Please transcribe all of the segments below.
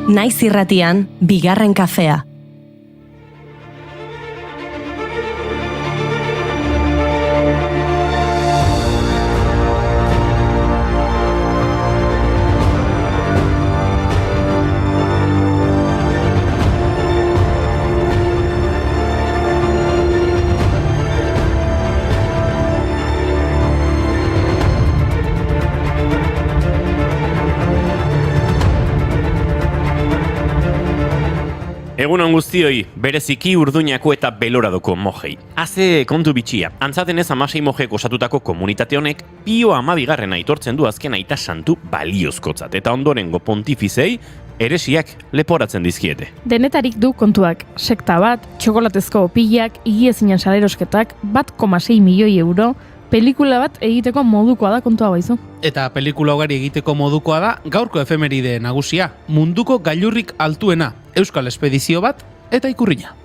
Naiz irratian, bigarren kafea. Egunon guztioi, bereziki Urduñako eta Beloradoko mojei. Haze kontu bitxia, antzatenez 16 mojek osatutako komunitate honek Pio 12 aitortzen du azken aita santu baliozkotzat, eta ondorengo pontifizei eresiak leporatzen dizkiete. Denetarik du kontuak, sekta bat, txokolatezko opilak, higiezinen salerosketak, 1,6 milioi euro, pelikula bat egiteko modukoa da kontua baizu. Eta pelikula ugari egiteko modukoa da gaurko efemeride nagusia, munduko gailurrik altuena, euskal espedizio bat eta ikurrina.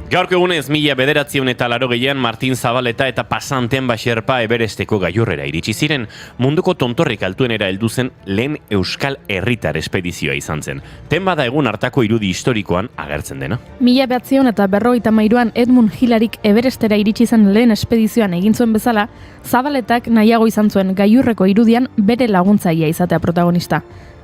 Gaurko egunez 1980 Martin Zabaleta eta Pasanten Baxerpa Everesteko gailurrera iritsi ziren, munduko tontorrik altuenera heldu zen lehen euskal herritar espedizioa izan zen. Tenbada egun hartako irudi historikoan agertzen dena. 1953an Edmund Hillaryk Everestera iritsi zen lehen espedizioan egin zuen bezala, Zabaletak nahiago izan zuen gailurreko irudian bere laguntzailea izatea protagonista.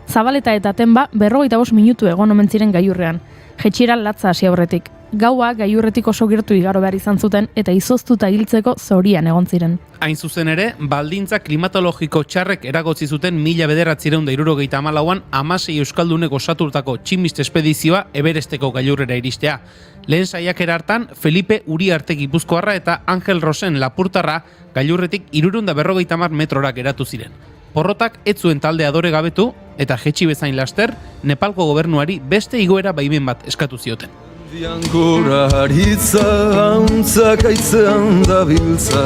Zabaleta eta Tenba 45 minutu egon omen ziren gailurrean, jetxiera latza hasi aurretik. Gaua gailurretik oso gertu igaro behar izan zuten eta izoztuta hiltzeko zaurian egon ziren. Hain zuzen ere, baldintza klimatologiko txarrek eragotzi zuten 1974an 16 euskaldunek osaturtako tximist espedizioa Everesteko gailurrera iristea. Lehen saiakera hartan, Felipe Uriarte Gipuzkoarra eta Angel Rosen Lapurtarra gailurretik 350 metrora geratu ziren. Porrotak ez zuen talde adore gabetu eta jetxi bezain laster, Nepalko gobernuari beste igoera baimen bat eskatu zioten. Diankora haritza, hauntzak aitzean dabiltza,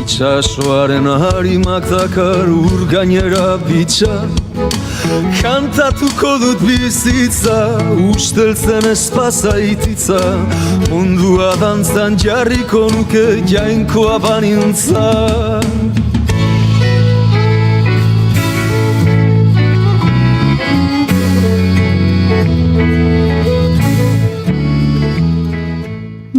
itxasoaren harimak dakar urgainera bitxa. Kantatuko dut bizitza, usteltzen espazaititza, mundua dantzan jarriko nuke jainkoa banintza.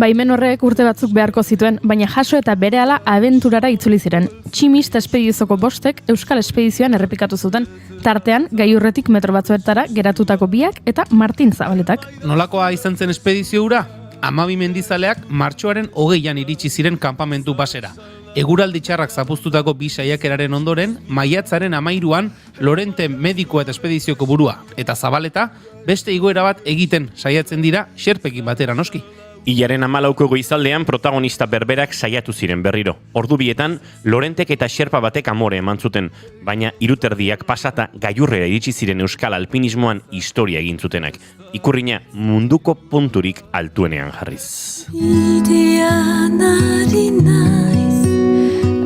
Baimen horrek urte batzuk beharko zituen, baina jaso eta berehala abenturara itzuli ziren. Tximist espedizioko 5 euskal espedizioan errepikatu zuten, tartean gailurretik metro batzuetara geratutako 2 eta Martin Zabaletak. Nolakoa izan zen espedizio hura? 12 mendizaleak martxoaren 20an iritsi ziren kanpamentu basera. Eguraldi txarrak zapuztutako 2 saiakeraren ondoren, maiatzaren 13an Lorente medikoa eta espedizioko burua eta Zabaleta beste igoera bat egiten saiatzen dira xerpekin batera noski. Hilaren 14ko goizaldean protagonista berberak saiatu ziren berriro. Ordu bietan, Lorentek eta Xerpa batek amore eman zuten, baina 3 pasata gailurrera iritsi ziren euskal alpinismoan historia egin zutenak. Ikurrina munduko punturik altuenean jarriz. Idean ari naiz,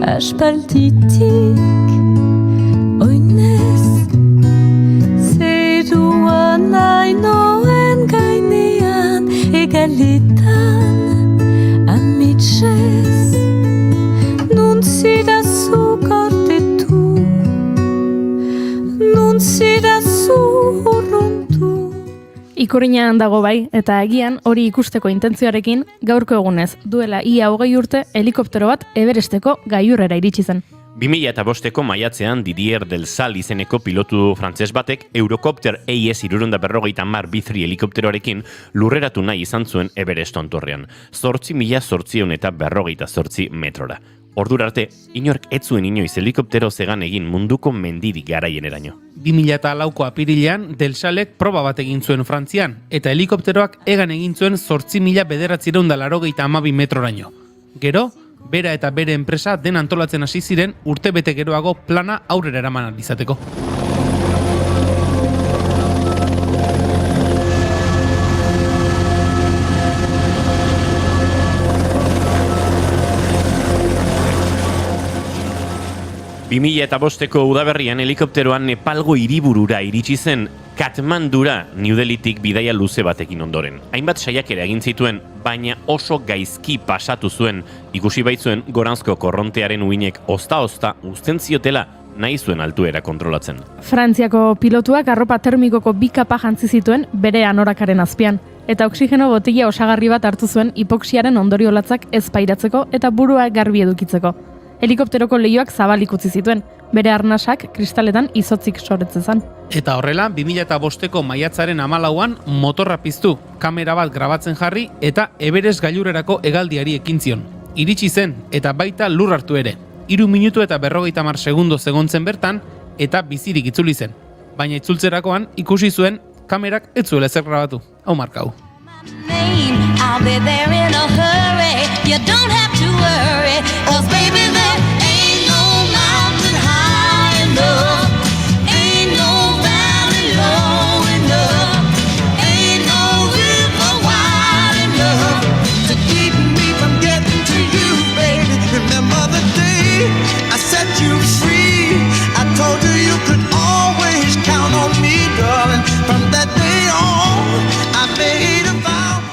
aspalditik, oinez, zeruan ainoen gainean, egaletan, amitsez, nuntzidazu gordetu, nuntzidazu urrundu. Ikurriñan dago bai, eta agian hori ikusteko intentzioarekin gaurko egunez duela ia 20 urte helikoptero bat Everesteko gailurrera iritsi zen. 2005ko maiatzean Didier del Sal izeneko pilotu frantses batek Eurocopter ES-350 B3 helikopteroarekin lurreratu nahi izan zuen Everest tontorrean, 8.858 metrora. Ordura arte, inork ez zuen inoiz helikoptero zegan egin munduko mendirik garaienerano. 2004ko apirilean Del Salek proba bat egin zuen Frantzian, eta helikopteroak egan egin zuen 8.992 metroraino. Gero, bera eta bere enpresa den antolatzen hasi ziren urtebete geroago plana aurrera eraman ahal izateko. Eta bosteko udaberrian helikopteroan Nepalgo hiriburura iritsi zen Katmandura New Delhitik bidaia luze batekin ondoren. Hainbat saiakera egin zituen, baina oso gaizki pasatu zuen, ikusi baitzuen goranzko korrontearen uinek ozta-ozta uzten ziotela nahi zuen altuera kontrolatzen. Frantziako pilotuak arropa termikoko 2 kapa jantzi zituen bere anorakaren azpian, eta oksigeno botila osagarri bat hartu zuen hipoxiaren ondorio latzak ez pairatzeko eta burua garbi edukitzeko. Helikopteroko leihoak zabalik utzi zituen, bere arnasak kristaletan izotzik soretzezan. Eta horrela, 2005ko maiatzaren 14an motorra piztu, kamera bat grabatzen jarri eta Everest gailurrerako hegaldiari ekin zion. Iritsi zen eta baita lur hartu ere. 3 minutu eta 50 segundo segontzen bertan eta bizirik itzuli zen. Baina itzultzerakoan ikusi zuen kamerak ez zuela ezer grabatu. Hau markau. I'll be there in a hurry. You don't have to worry, 'cause baby there ain't no mountain high enough, ain't no valley low enough, ain't no river wide enough to keep me from getting to you, baby. Remember the day I set you free. I told you you could always count on me, darling. From that day on, I made a vow.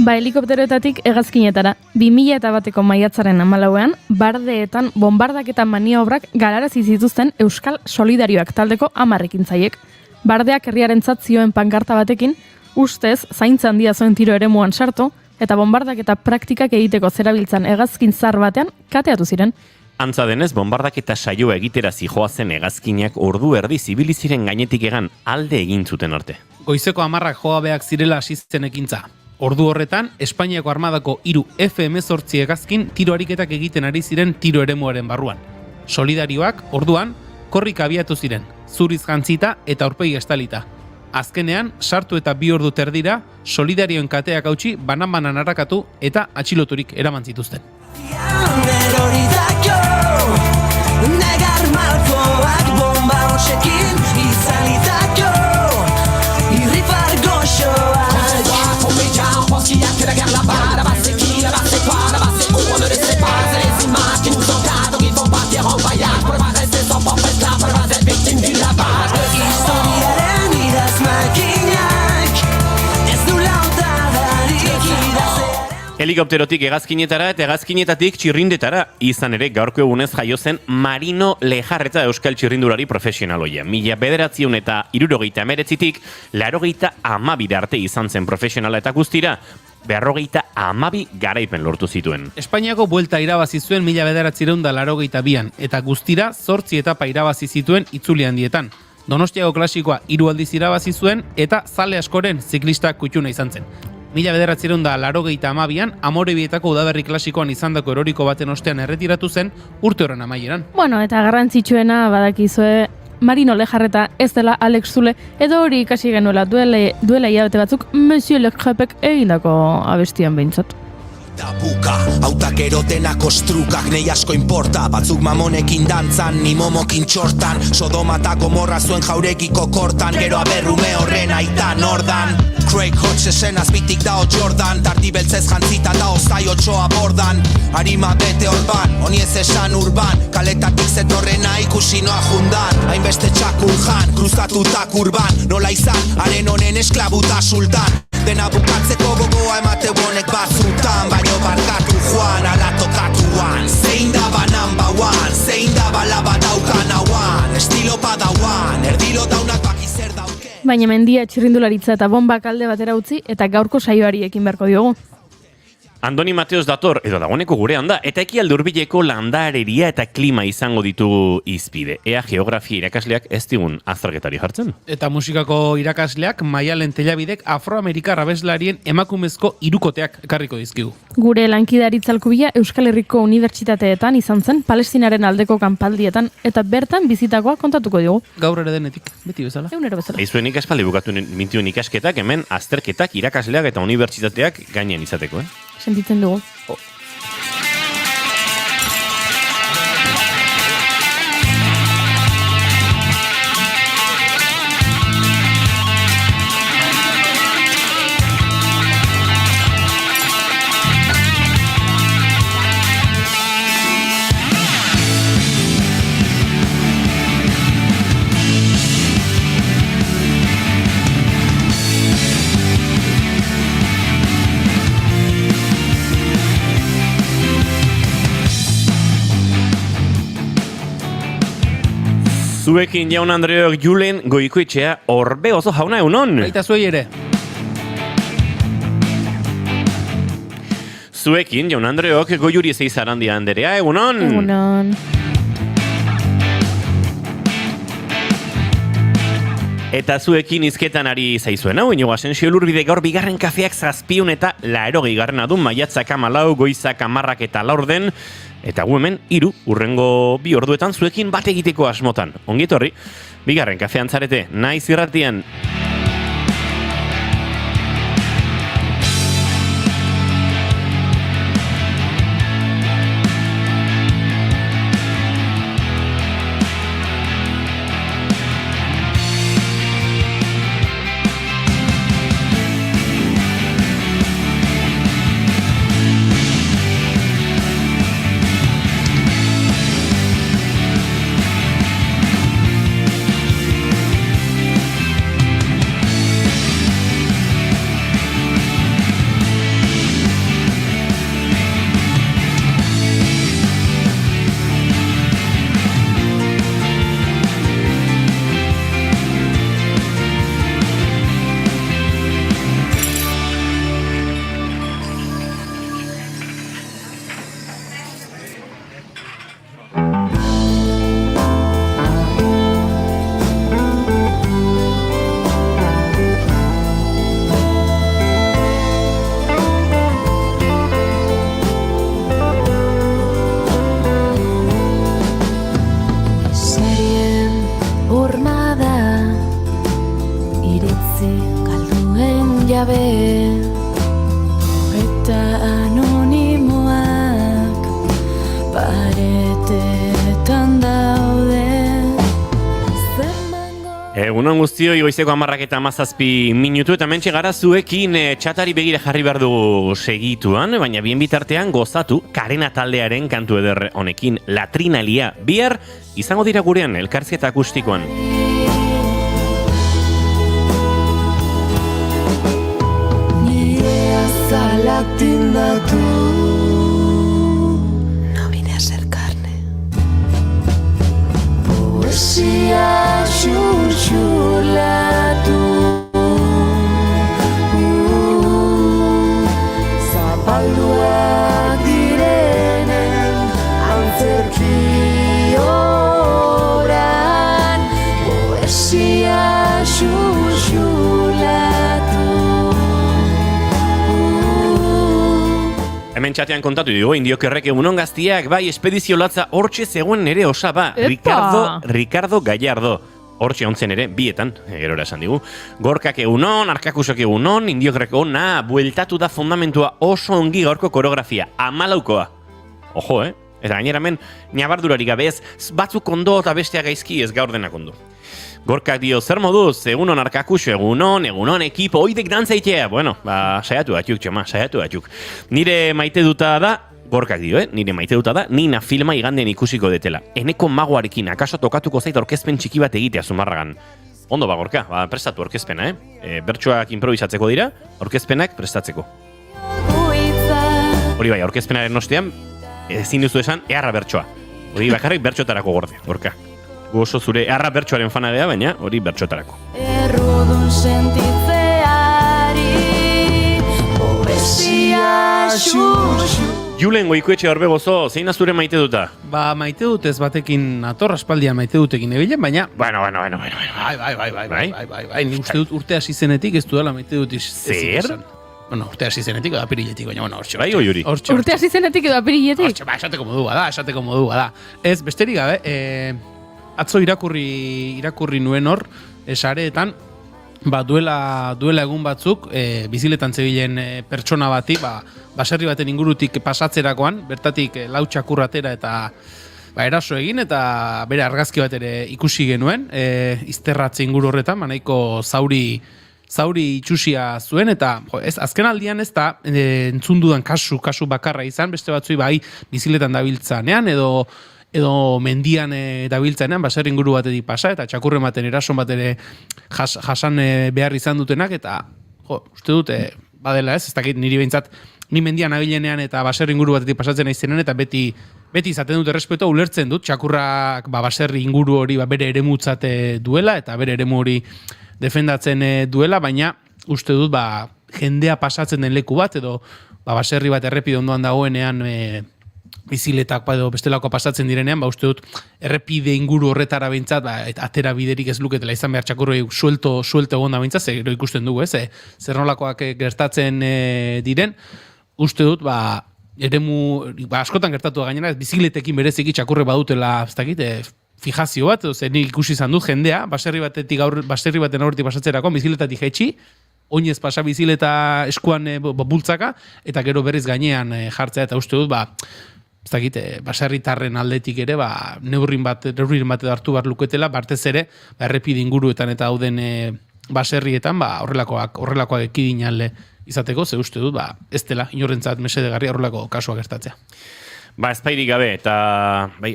Helikopteroetatik hegazkinetara, 2001ko maiatzaren 14ean, bardeetan bombardaketa maniobrak galarazi zituzten Euskal Solidarioak taldeko 10 ekintzaiek. Bardeak herriarentzat zioen pankarta batekin, ustez zaintza handia zuen tiro eremuan sartu, eta bombardaketa praktikak egiteko zerabiltzan hegazkin zar batean kateatu ziren. Antza denez, bombardaketa saioa egitera zijoazen hegazkinak ordu erdi zibili ziren gainetik egan alde egin zuten arte. Goizeko 10 joabeak zirela hasi zen ekintza. Ordu horretan, Espainiako armadako 3 F-18 hegazkin tiro ariketak egiten ari ziren tiro eremuaren barruan. Solidarioak, orduan, korrik abiatu ziren, zuriz jantzita eta aurpegi estalita. Azkenean, sartu eta 2 ordu terdira, Solidarioen kateak hautsi banan-banan arakatu eta atxiloturik eraman zituzten. Helikopterotik hegazkinetara eta hegazkinetatik txirrindetara, izan ere gaurko egunez jaio zen Marino Lejarreta euskal txirrindulari profesionaloia. 1969tik 92 arte izan zen profesionala eta guztira 52 garaipen lortu zituen. Espainiako buelta irabazi zuen 1982an eta guztira 8 etapa irabazi zituen itzuli handietan. Donostiako klasikoa 3 aldiz irabazi zuen eta zale askoren ziklista kutxuna izan zen. 1982an Amorebietako udaberri klasikoan izandako eroriko baten ostean erretiratu zen urte horren amaieran. Bueno, eta garrantzitsuena badakizue Marino Lejarreta ez dela Alex Zule, edo hori ikasi genuela duela hilabete batzuk Monsieur Le Crepek egindako abestian behintzat. Tabuka, autakero dena kostrukak nei asko inporta. Batzuk mamonekin dantzan, ni momokin txortan. Sodoma eta Gomorra zuen jaurekiko kortan. Gero aberrume horren aita nordan. Craig Hodgesen azbitik dao Jordan. Tardi beltzez jantzita dao zai otsoa bordan. Harima bete orban, honi ez esan urban. Kaletatik zetorrena ikusi noa jundan. Hainbeste txakurjan, kruzatutak urban. Nola izan, haren honen esklabuta sultan. Dena bukatzeko gogoa emate bonek batzutan. Baino barkatu joan, ala tokatuan. Zein da ba number one, zein da ba laba daukan hauan. Estilo padauan, erdilo daunak baki zer dauke. Baina mendia txirrindularitza eta bombak alde batera utzi eta gaurko saioari ekin beharko diogu. Andoni Mateos dator, edo dagoeneko gurean da, eta ekialde hurbileko landareria eta klima izango ditugu izpide. Ea geografia irakasleak ez digun azterketari jartzen. Eta musikako irakasleak Maialen Telabidek afroamerikar abeslarien emakumezko hirukoteak ekarriko dizkigu. Gure lankidaritzalkubia Euskal Herriko unibertsitateetan izan zen Palestinaren aldeko kanpaldietan eta bertan bizitakoa kontatuko digu. Gaur ere denetik, beti bezala. Egunero bezala. Eizuen ikaspaldi bukatu mintuen ikasketak, hemen azterketak irakasleak eta unibertsitateak gainean izateko, Sentitzen dugu. Zuekin jaun Andreok Julen Goikoetxea Orbegozo jauna egunon. Baita zuei ere. Zuekin jaun Andreok Goiuri Zeizarandia anderea egunon. Egunon. Eta zuekin izketan ari zaizuen hau, Inigo Asensio Elurbide gaur bigarren kafeak 700 eta 80 adun, maiatzak 14, goizak 10 eta 4 eta gu hemen 3 urrengo 2 orduetan zuekin bat egiteko asmotan. Ongi etorri, bigarren kafean zarete, naiz irratian. Egunon guztioi, goizeko 10:17 minutu eta mentxe gara zuekin txatari begira jarri behar dugu segituan, baina bien bitartean gozatu Karena taldearen kantu eder honekin Latrinalia bihar izango dira gurean elkarrizketa akustikoan. Nire azalak tindatu, no vine a ser carne. Poesia xuxurlatu, zapalduak direnen antzerki obran. Poesia xuxurlatu. Hemen txatean kontatu dugu, Indiokerrek egunon gaztiak, bai, espedizio latza hortxe zegoen nere osaba, Ricardo Gallardo. Hortxe ontzen ere, bietan, gerora esan digu. Gorkak egunon, Arkakusok egunon, Indiokerrek ona, bueltatu da fundamentua oso ongi gaurko koreografia, 14koa. Ojo, Eta gainera hemen, nabardurarik gabe ez, batzuk ondo eta bestea gaizki ez gaur denak ondo. Gorkak dio, zer moduz, egunon Arkakuso, egunon ekipo, oidek dantzaitea. Bueno, saiatu batzuk, txoma, saiatu batzuk. Nire maite duta da, Gorkak dio, nire maite duta da, nina filma igandean ikusiko detela. Eneko magoarekin, akaso tokatuko zait orkezpen txiki bat egitea Zumarragan. Ondo ba, Gorka, prestatu orkezpena, bertsoak improvisatzeko dira, orkezpenak prestatzeko. Hori bai, orkezpenaren ostean, ezin duzu esan, eharra bertsoa. Hori bakarrik bertxotarako gorde, Gorka. Gu oso zure eharra bertsoaren fana dea, baina hori bertxotarako. Errudun sentitzeari, poesia xuxu. Julen Goikoetxe Orbegozo, zein azure maite duta? Ba, maite dut ez batekin, atorra espaldian maite dutekin ebilen, baina... Bueno. Bai, ni uste dut urte hasi zenetik ez duela maite dut Zer? Bueno, urte hasi zenetik edo apiriletik, baina, bueno, hortxe. Bai, Goiuri? Urte hasi zenetik edo apiriletik? Hortxe, esateko modua da. Ez, besterik gabe, atzo irakurri nuen hor, sareetan, duela egun batzuk, biziletan zebilen pertsona bati, baserri baten ingurutik pasatzerakoan, bertatik lau txakurratera eta eraso egin, eta bere argazki bat ere ikusi genuen, izterratze inguru horretan, nahiko zauri itxusia zuen, eta ez, azken aldian ez da entzundudan kasu bakarra izan, beste batzui bai biziletan dabiltzanean, edo mendian dabiltzanean, baserri inguru batetik pasa, eta txakurren baten erason bat ere jasan behar izan dutenak, eta uste dute, badela ez dakit niri behintzat, ni mendian nabilenean eta baserri inguru batetik pasatzen aizenean, eta beti beti izaten dut errespetua, ulertzen dut, txakurrak baserri inguru hori bere eremutzate duela, eta bere eremu hori defendatzen duela, baina uste dut jendea pasatzen den leku bat, edo baserri bat errepide ondoan dagoenean biziletak edo bestelako pasatzen direnean, uste dut errepide inguru horretara behintzat, atera biderik ez luketela izan behar txakurroi suelto egon da behintzat, zer ikusten dugu, zer nolakoak gertatzen diren, uste dut, eremu, askotan gertatu da gainera, bizikletekin bereziki txakurre badutela, ez dakit, fijazio bat, nik ikusi izan dut jendea, baserri baten aurretik pasatzerako, bizikletatik jaitsi, oinez pasa bizileta eskuan bultzaka, eta gero berriz gainean jartzea, eta uste dut, ez dakit, baserritarren aldetik ere, neurrin bat edo hartu behar luketela, batez ere, errepide inguruetan eta dauden baserrietan, horrelakoak ekidin alde izateko, ze uste dut, ez dela, inorrentzat mesedegarri horrelako kasua gertatzea. Ezpairik gabe, eta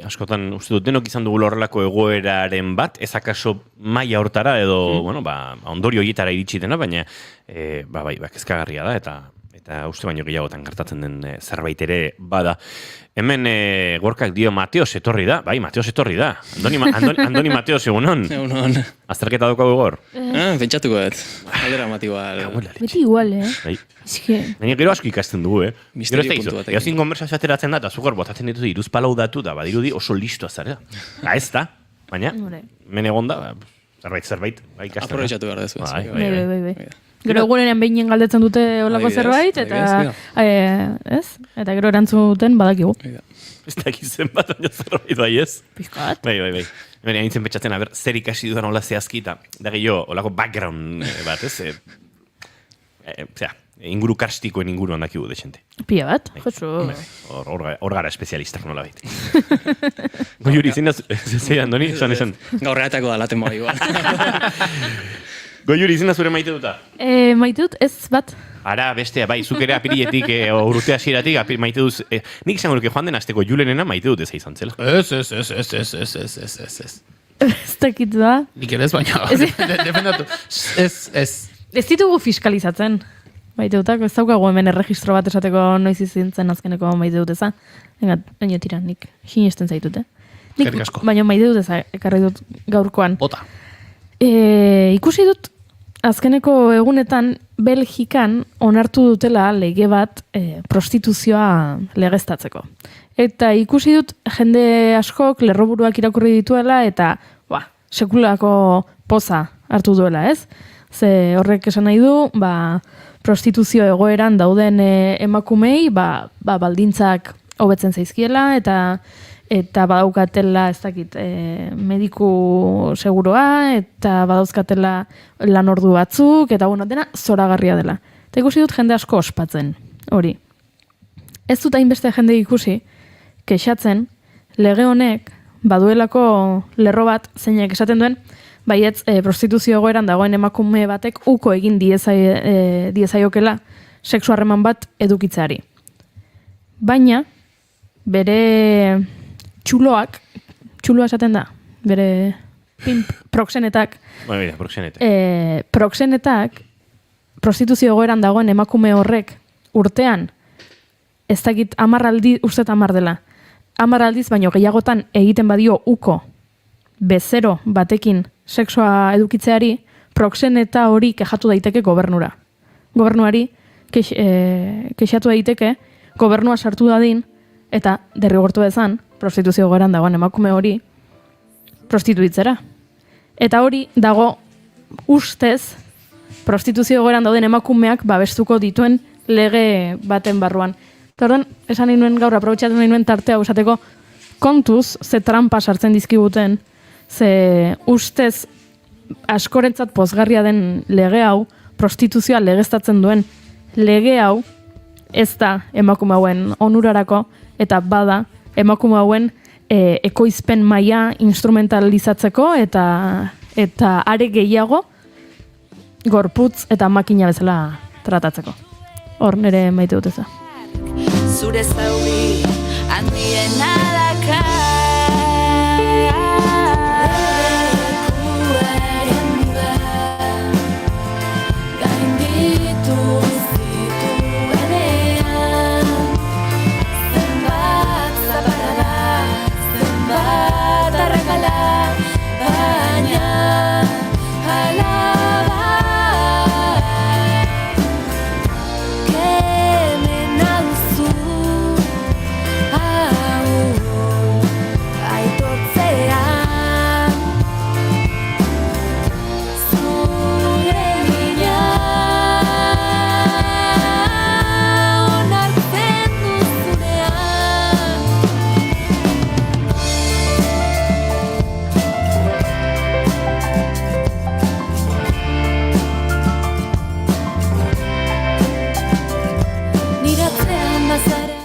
askotan uste dut denok izan dugu horrelako egoeraren bat, ez akaso maila hortara edo, ondorio horietara iritsi dena, baina kezkagarria da, eta uste baino gehiagotan gertatzen den zerbait ere bada. Hemen Gorkak dio Mateos etorri da, Mateos etorri da. Andoni Mateos egunon. Egunon. Azterketa daukagu gor. Pentsatuko dut. Aldera igual. Beti igual, Baina gero asko ikasten dugu, Misterio puntu batekin. Eozin konversazio ateratzen da, eta zugor botatzen dituzu iruzpalau datu da, badirudi oso listoa zara. Ez da, baina, men egon da, zerbait, ikasten. Aprobetxatu behar dezu. Bai. Gero egunean behinen galdetzen dute olako zerbait, eta eta gero erantzuten badakigu. Ez da egizen bat, baina zerbait bai ez? Pizkat. Bai. Baina nintzen petxatzen, zer ikasi dudan hola zehazki, eta da gehiago, olako background bat, ez? Inguru karstikoen inguruan dakigu desente. Pia bat, josu. Hor gara espezialistak nola baita. Goiuri, zein Andoni? Gaurreatako da laten bai igual. Goiuri, izena zure maite duta? Maite dut, ez bat. Ara, bestea, zuk ere apirietik, urte hasieratik, maite duz, nik izango nuke joan den azteko Julenena maite dut ez izan zela. Ez. Ez dakit da. Nik ere ez, baina, defendatu. Ez. Ez ditugu fiskalizatzen. Maite dutak, ez daukagu hemen erregistro bat esateko noiz izintzen azkeneko maite dut eza. Baina tira, nik sinesten zaitut, Eskerrik asko. Baina maite dut eza, ekarri dut gaurkoan. Bota. Ikusi dut, azkeneko egunetan Belgikan onartu dutela lege bat prostituzioa legeztatzeko. Eta ikusi dut jende askok lerroburuak irakurri dituela eta sekulako poza hartu duela, ez? Ze horrek esan nahi du, prostituzio egoeran dauden emakumei baldintzak hobetzen zaizkiela eta badaukatela, ez dakit, mediku seguroa, eta badauzkatela lan ordu batzuk, eta dena zoragarria dela. Eta ikusi dut jende asko ospatzen, hori. Ez dut hainbeste jende ikusi, kexatzen, lege honek baduelako lerro bat, zeinek esaten duen, baietz prostituzio egoeran dagoen emakume batek uko egin diezaiokela sexu harreman bat edukitzeari. Baina, bere txuloa esaten da, bere proxenetak. Proxenetak, prostituzio egoeran dagoen emakume horrek urtean, ez dakit 10 aldiz, ustet 10 dela, 10 aldiz, baino gehiagotan egiten badio uko bezero batekin sexua edukitzeari, proxeneta hori kexatu daiteke gobernura. Gobernuari kexatu daiteke, gobernua sartu dadin, eta derrigortu dezan, prostituzio egoeran dagoen emakume hori, prostituitzera. Eta hori dago ustez, prostituzio egoeran dauden emakumeak babestuko dituen lege baten barruan. Eta orduan, esan nahi nuen gaur, aprobetxatzen nahi nuen tartea usateko, kontuz, ze trampa sartzen dizkiguten, ze ustez askorentzat pozgarria den lege hau, prostituzioa legeztatzen duen lege hau, ez da emakume hauen onurarako, eta bada emakume hauen ekoizpen maila instrumentalizatzeko eta are gehiago gorputz eta makina bezala tratatzeko. Hor nire maite dut eza. Zure zauri handien adaka Zenbat zaparada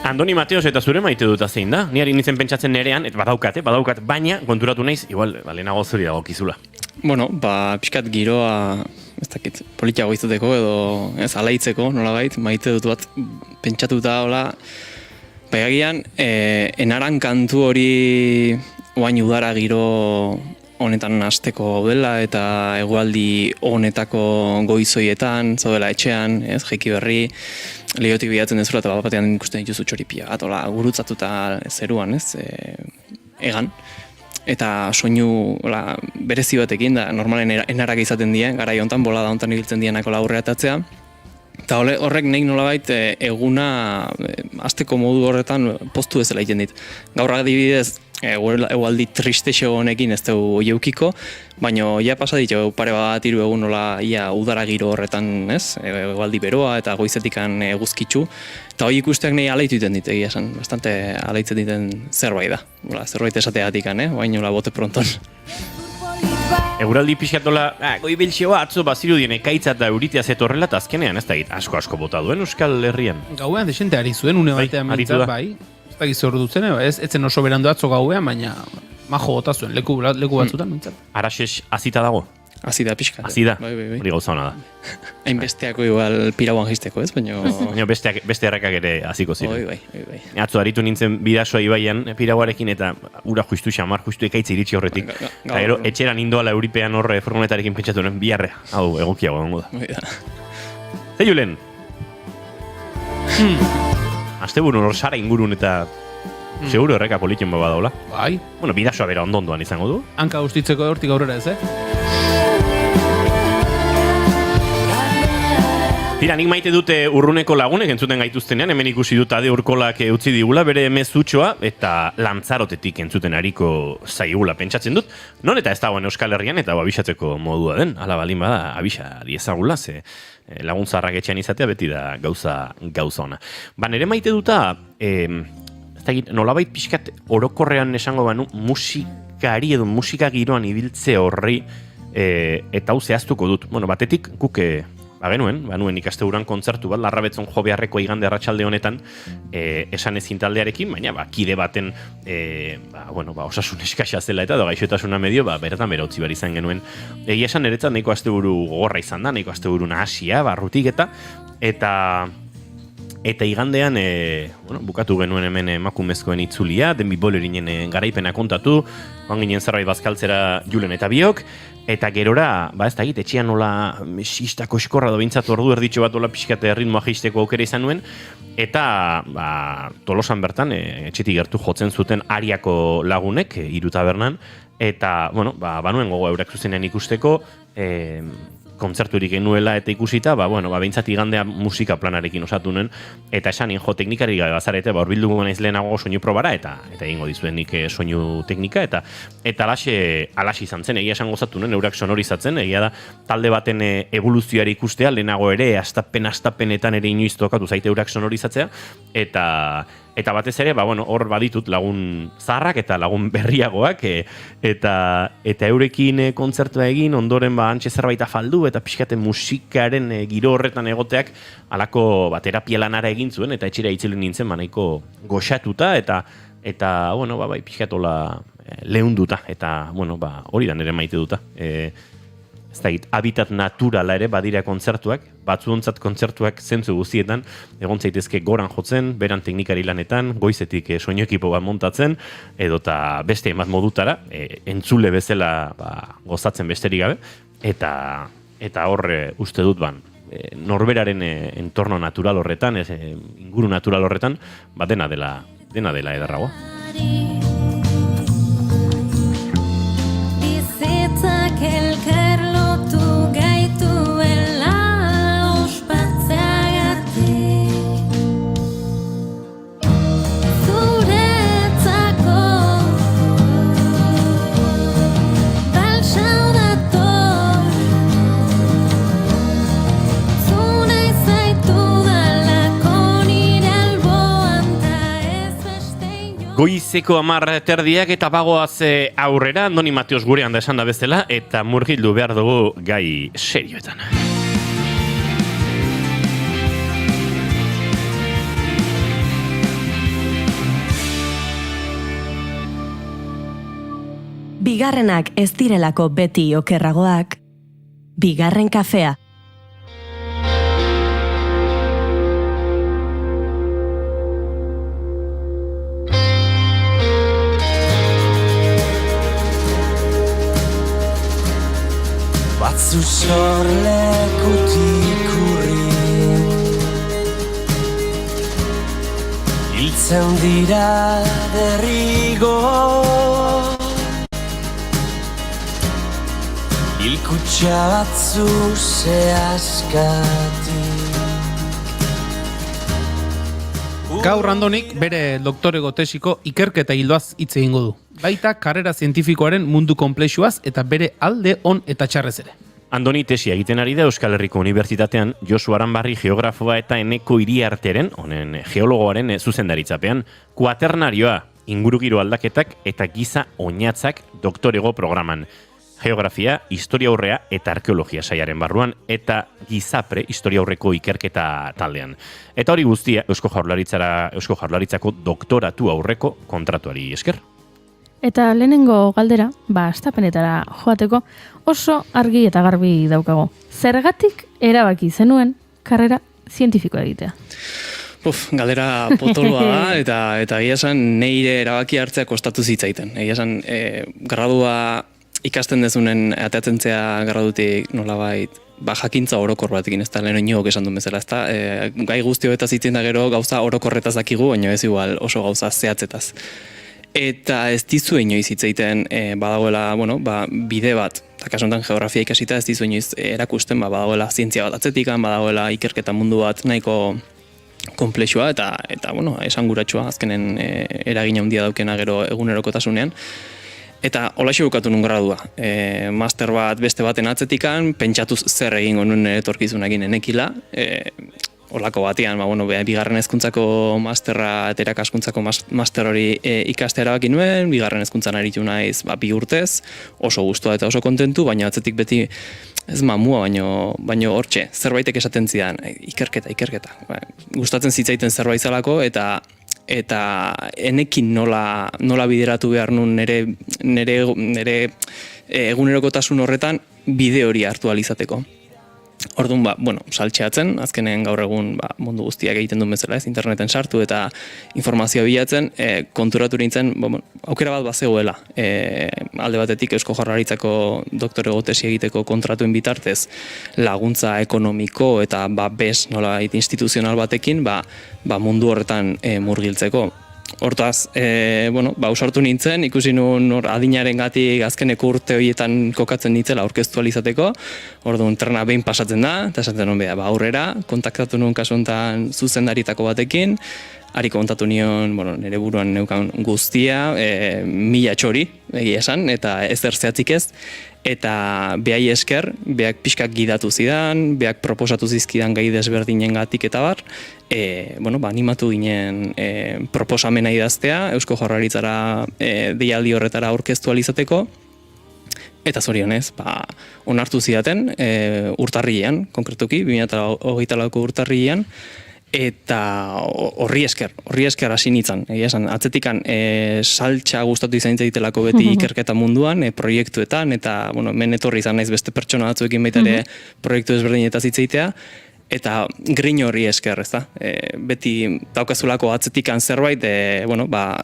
Andoni Mateos eta zure maite dut zein da? Ni ari nintzen pentsatzen nerean, eta badaukat, baina konturatu naiz, igual, lehenago zuri dagokizula. Bueno, pixkat giroa, ez dakit, politiago izateko edo ez alaitzeko, nolabait, maite dut bat pentsatuta hola, baiagian, enaran kantu hori oain udara giro honetan hasteko dela eta egualdi honetako goizoietan, zaudela etxean, ez, Jaiki Berri, lehiotik bilatzen dezula eta batean ikusten dituzu txoripia, atola, gurutzatuta zeruan, ez, egan. Eta soinu berezi batekin, da normalen enarak izaten dien, garai hontan, bolada hontan ibiltzen dienako aurreatatzea. Eta horrek nahi nolabait eguna hasteko modu horretan poztu ezela egiten dit. Gaur adibidez, egualdi tristexo honekin ez dugu jeukiko, baina ja pasa ditu pare bat 3 egun nola ia udara giro horretan, ez? Egualdi beroa eta goizetikan eguzkitsu. Eta hori ikusteak nahi alaitu iten dit, egia esan, bastante alaitzen diten zerbait da. Zerbait esateatik, baina bote pronton. Eguraldi pixkatola, goibiltxoa atzo bazirudien ekaitza eta euritea zetorrela eta azkenean ez da asko bota duen Euskal Herrian. Gauean desente ari zuen, une batean mintzat, bai. Ez da gizor dutzen, ez zen oso berandu atzo gauean, baina majo bota zuen, leku batzutan mintzat. Araxez azita dago? Azida pixka. Azida? Bai. Hori gauza hona da. Hainbesteako igual pirauan jisteko, ez? Baina beste errekak ere aziko ziren. Bai. Atzo aritu nintzen bidasoa ibaian pirauarekin eta ura justu ekaitza iritsi horretik. Eta gero etxeran indoala euripean horre furgonetarekin pentsatu nuen biharre. Hau, egokiago egongo da. Ze Julen? Asteburun hor sara ingurun eta seguro erreka politxen badaola. Bai. Bueno, bidasoa bera ondoan izango du. Hanka guztitzeko hortik aurrera ez, Tira, nik maite dute Urruneko lagunek entzuten gaituztenean, hemen ikusi dut Ade Urkolak utzi digula bere mezutxoa eta Lantzarotetik entzuten ariko zaigula pentsatzen dut. Non eta ez dagoen Euskal Herrian eta abisatzeko modua den, ala balin bada abisa diezagula, ze laguntzarrak etxean izatea beti da gauza ona. Nere maite duta, nolabait pixkat orokorrean esango banu musikari edo musika giroan ibiltze horri eta hau zehaztuko dut. Bueno, batetik guk banuen ikasteguran kontzertu bat, Larrabetzon jo beharreko igande arratsalde honetan, esan ezin taldearekin, baina kide baten osasun eskasa zela eta gaixotasuna medio, bertan bera utzi behar izan genuen. Egia esan eretzat nahiko asteburu gogorra izan da, nahiko asteburu nahasia, barrutik eta igandean, bukatu genuen hemen emakumezkoen itzulia, Denbi Bolerinen garaipena kontatu, joan ginen zerbait bazkaltzera Julen eta biok, eta gerora, ez da etxean nola sistako eskorra da bintzatu ordu erditxo bat ola pixkate ritmoa jeisteko aukera izan nuen, eta Tolosan bertan, etxetik gertu jotzen zuten Ariako lagunek, 3 tabernan, eta, banuen gogo eurak zuzenean ikusteko, kontzerturik genuela eta ikusita, behintzat igandea musika planarekin osatu nuen, eta esanin teknikari gabe bazarete, horbilduko naiz lehenago soinu probara, eta egingo dizuen nik soinu teknika, eta alaxe izan zen, egia esan gozatu nuen, eurak sonorizatzen, egia da talde baten evoluzioari ikustea, lehenago ere, astapenetan ere inoiz tokatu zaite eurak sonorizatzea, eta batez ere, hor baditut lagun zaharrak eta lagun berriagoak, eta eurekin kontzertua egin, ondoren antxe zerbait afaldu, eta pixkate musikaren giro horretan egoteak, alako terapia lanara egin zuen, eta etxera itzilen nintzen, nahiko goxatuta, eta pixkatola lehunduta, eta hori da nire maite duta. Ez da habitat naturala ere badira kontzertuak, batzuontzat kontzertuak zentzu guztietan, egon zaitezke goran jotzen, beran teknikari lanetan, goizetik soinu ekipo bat montatzen, edota beste emat modutara, entzule bezala gozatzen besterik gabe, eta hor uste dut norberaren entorno natural horretan, inguru natural horretan, dena dela ederragoa. Bizitzak elkarlotu gaituela ospatzeagatik zuretzako balsau dator zuna izaitu dalako nire alboan ta ez beste ino. Goizeko 10:00 eta bagoaz aurrera, Andoni Mateos gurean da esan da bezala, eta murgildu behar dugu gai serioetan. Bigarrenak ez direlako beti okerragoak. Bigarren kafea. Batzu sorlekutik urri hiltzen dira derrigo hilkutxa batzu zehazkatik. Gaur Andonik bere doktorego tesiko ikerketa ildoaz hitz egingo du. Baita karrera zientifikoaren mundu konplexuaz eta bere alde on eta txarrez ere. Andoni tesia egiten ari da Euskal Herriko Unibertsitatean Josu Aranbarri geografoa eta Eneko Iriarteren, honen geologoaren zuzendaritzapean, kuaternarioa, ingurugiro aldaketak eta giza oinatzak doktorego programan. Geografia, historia aurrea eta arkeologia saiaren barruan eta gizapre historia aurreko ikerketa taldean. Eta hori guztia Eusko Jaurlaritzako doktoratu aurreko kontratuari esker. Eta lehenengo galdera, astapenetara joateko, oso argi eta garbi daukago. Zergatik erabaki zenuen karrera zientifikoa egitea? Galdera potoloa da, eta egia esan neire erabaki hartzea kostatu zitzaiten. Egia esan gradua ikasten dezunen ateatzen zea gradutik nolabait jakintza orokor batekin, ez da lehen inook esan duen bezala, ez da gai guzti hoetaz itzen da gero gauza orokorretaz dakigu, baina ez igual oso gauza zehatzetaz. Eta ez dizu inoiz hitzeiten badagoela, bide bat, eta kasu honetan geografia ikasita ez dizu inoiz erakusten, badagoela zientzia bat atzetikan, badagoela ikerketa mundu bat nahiko komplexua eta esanguratsua azkenen eragin handia daukena gero egunerokotasunean. Eta holaxe bukatu nun gradua. Master bat beste baten atzetikan, pentsatuz zer egingo nuen etorkizunekin enekila. Olako batean, bigarren hezkuntzako masterra eta irakaskuntzako master hori ikastea erabaki nuen, bigarren hezkuntzan aritu naiz 2 urtez, oso gustua eta oso kontentu, baina atzetik beti ez mamua, baino hortxe, zerbaitek esaten zidan, ikerketa. Gustatzen zitzaiten zerbait zalako eta enekin nola bideratu behar nun nire egunerokotasun horretan bide hori hartu alizateko. Orduan, saltxeatzen, azkenen gaur egun mundu guztiak egiten duen bezala, ez interneten sartu eta informazioa bilatzen, konturatu nintzen, aukera bat bazegoela. Alde batetik Eusko Jaurlaritzako doktorego tesi egiteko kontratuen bitartez laguntza ekonomiko eta bez nolabait instituzional batekin mundu horretan murgiltzeko. Hortaz, ausartu nintzen, ikusi nun adinaren gatik azkeneko urte horietan kokatzen nintzela aurkeztu alizateko, orduan trena behin pasatzen da, eta esaten nuen aurrera, kontaktatu nuen kasu honetan zuzendaritako batekin, hari kontatu nion, nire buruan neukan guztia, 1000 txori, egia esan, eta ezer zehatzik ez, eta behai esker, beak pixkak gidatu zidan, beak proposatu zizkidan gai desberdinen gatik eta bar, animatu ginen proposamena idaztea, Eusko Jaurlaritzara deialdi horretara aurkeztu alizateko, eta zorionez, onartu zidaten urtarrilean, konkretuki, 2024ko urtarrilean, eta horri esker hasi nintzen. Egia esan, atzetikan saltxa gustatu izan zaitelako beti ikerketa munduan, proiektuetan, eta hemen etorri izan naiz beste pertsona batzuekin baita ere proiektu ezberdinetaz hitzeitea, eta grin horri esker, ez da. Beti daukazulako atzetikan zerbait,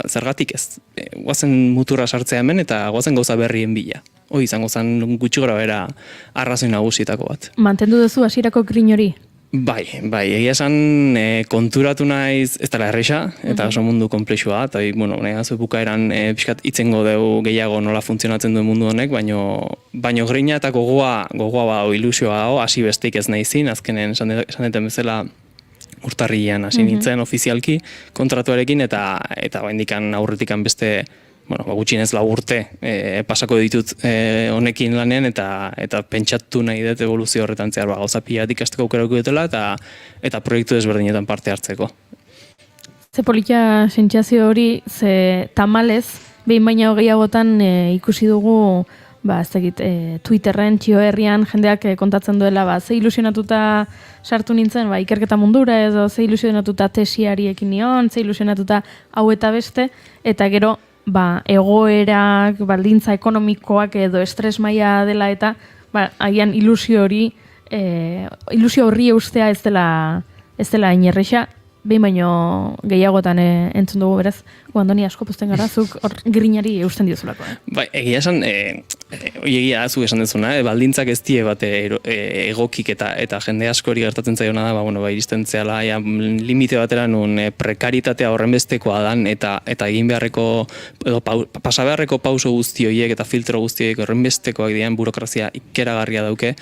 zergatik ez. Guazen muturra sartzea hemen eta guazen gauza berrien bila. Hoi izango zen gutxi gora bera arrazoi nagusietako bat. Mantendu duzu hasierako grin hori? Bai, egia esan konturatu naiz ez dela erresa, eta oso mundu komplexua, eta nahi gazu bukaeran pixkat itzengo dugu gehiago nola funtzionatzen duen mundu honek, baino grina eta gogoa ilusioa dago, hasi besteik ez nahizin, azkenen esan deten bezala urtarrilean hasi nintzen ofizialki kontratuarekin, eta baindikan aurretikan beste gutxienez 4 urte pasako ditut honekin lanean eta pentsatu nahi dut evoluzio horretan zehar gauza pila bat ikasteko aukerako dutela eta proiektu desberdinetan parte hartzeko. Ze polita sentsazio hori, ze tamalez, behin baina gehiagotan ikusi dugu Twitterren, Txio Herrian, jendeak kontatzen duela, ze ilusionatuta sartu nintzen, ikerketa mundura edo ze ilusionatuta tesiari ekin nion, ze ilusionatuta hau eta beste, eta gero egoerak, baldintza ekonomikoak edo estres maila dela eta agian ilusio horri eustea ez dela inerreixa, behin baino gehiagotan entzun dugu beraz, Andoni asko pozten gara, zuk hor grinari eusten diozulako. Bai, egia esan, egia zu esan dezuna, baldintzak ez die bat egokik eta jende askori gertatzen zaiona da, iristen zehala, limite batera nun prekaritatea horrenbestekoa dan, eta egin beharreko, edo pasa beharreko pauso guzti horiek eta filtro guzti horiek horrenbestekoak dian burokrazia ikeragarria dauke,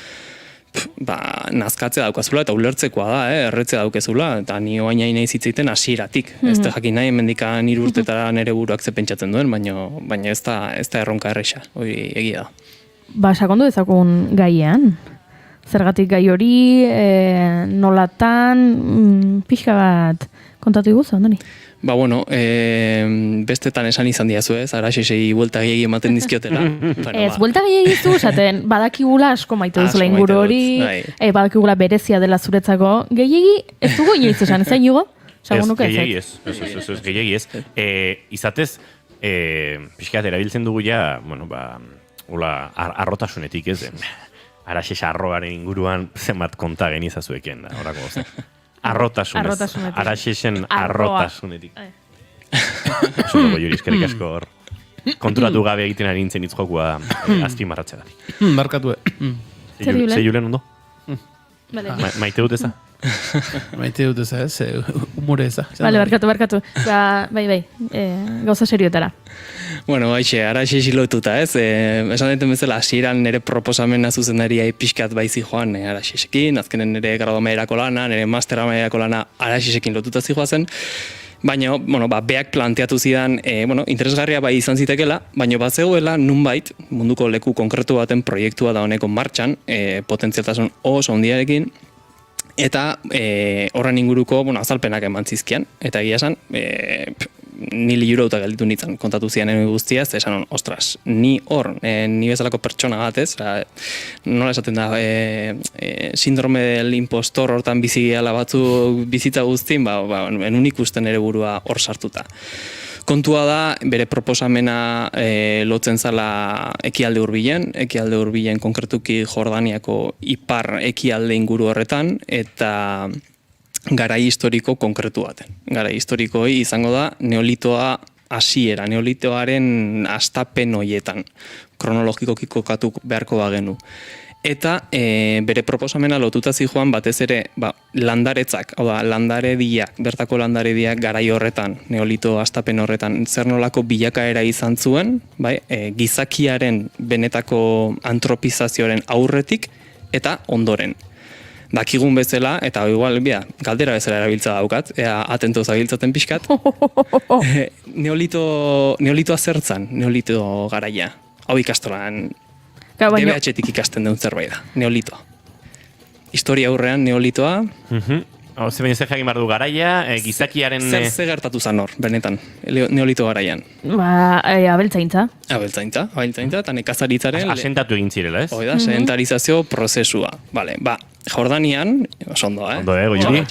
nazkatzea daukazula eta ulertzekoa da, erretzea daukezula, eta ni oain nahi zitzeiten hasieratik. Ez da jakin nahi, mendikan 3 urtetara nere buruak ze pentsatzen duen, baina ez da erronka erreixa, hori egia da. Sakondu ezakun gaiean. Zergatik gai hori, nolatan, pixka bat kontatu iguzu, Andoni? Bestetan esan izan diazu ez, Araxesei buelta gehiagi ematen dizkiotela. Buelta gehiagi zu, esaten, badakigula asko maite duzula inguru hori, badakigula berezia dela zuretzako, gehiagi ez dugu inoiz esan, ez zain jugo? Gehiagi ez, gehiagi ez. Izatez, pixkat erabiltzen dugu ja, arrotasunetik ez, Araxes arroaren inguruan zenbat konta genizazueken, horako gozen. Arrotasunez. Araxesen arrotasunetik. Oso dugu juri, eskerrik asko hor. Konturatu gabe egiten ari nintzen itzjokua azpimarratzegatik. Barkatu. Julen ondo? Maite dut eza? Maite dut eza, humore eza. Bale, barkatu. Bai, gauza serioetara. Araxesi lotuta, ez? Esan deten bezala, hasieran nire proposamena zuzendaria pixkat baizi joan Araxesekin, azkenen nire graduamaerako lana, nire masteramaerako lana Araxesekin lotuta zijoazen, baina, beak planteatu zidan, interesgarria bai izan zitekela, baina bat zegoela nunbait, munduko leku konkretu baten proiektua da honeko martxan, potentzialtasun oso handiarekin, eta horren inguruko azalpenak eman zizkian, eta egia esan, ni €1 gelditu nintzen kontatu zian guztia, ez esan, ostras, ni hor, ni bezalako pertsona bat, ez? Nola esaten da, sindrome del impostor hortan bizi gehala batzu bizitza guztien, enun ikusten ere burua hor sartuta. Kontua da, bere proposamena lotzen zala ekialde hurbilen konkretuki Jordaniako ipar ekialde inguru horretan, eta garai historiko konkretu baten. Garai historikoi izango da neolitoa hasiera, neolitoaren hastapen hoietan, kronologikoki kokatu beharko bagenu. Eta bere proposamena lotuta zijoan batez ere landaretzak, landarediak, bertako landarediak garai horretan, neolito hastapen horretan, zer nolako bilakaera izan zuen, gizakiaren benetako antropizazioaren aurretik eta ondoren. Dakigun bezala, eta igual, galdera bezala erabiltza daukat, atento zabiltzaten pixkat, neolitoa zertzan, neolito garaia. Hau ikastolan, DBH-etik ikasten duen zerbait da, neolitoa. Historia aurrean neolitoa. Zer jakin behar du garaia, gizakiaren... Zer gertatu zan hor, benetan, neolito garaian. Abeltzaintza. Abeltzaintza, eta nekazaritzaren... Asentatu egin zirela, ez? Oida, sedentarizazio prozesua. Jordanian, oso ondo, Goiuri?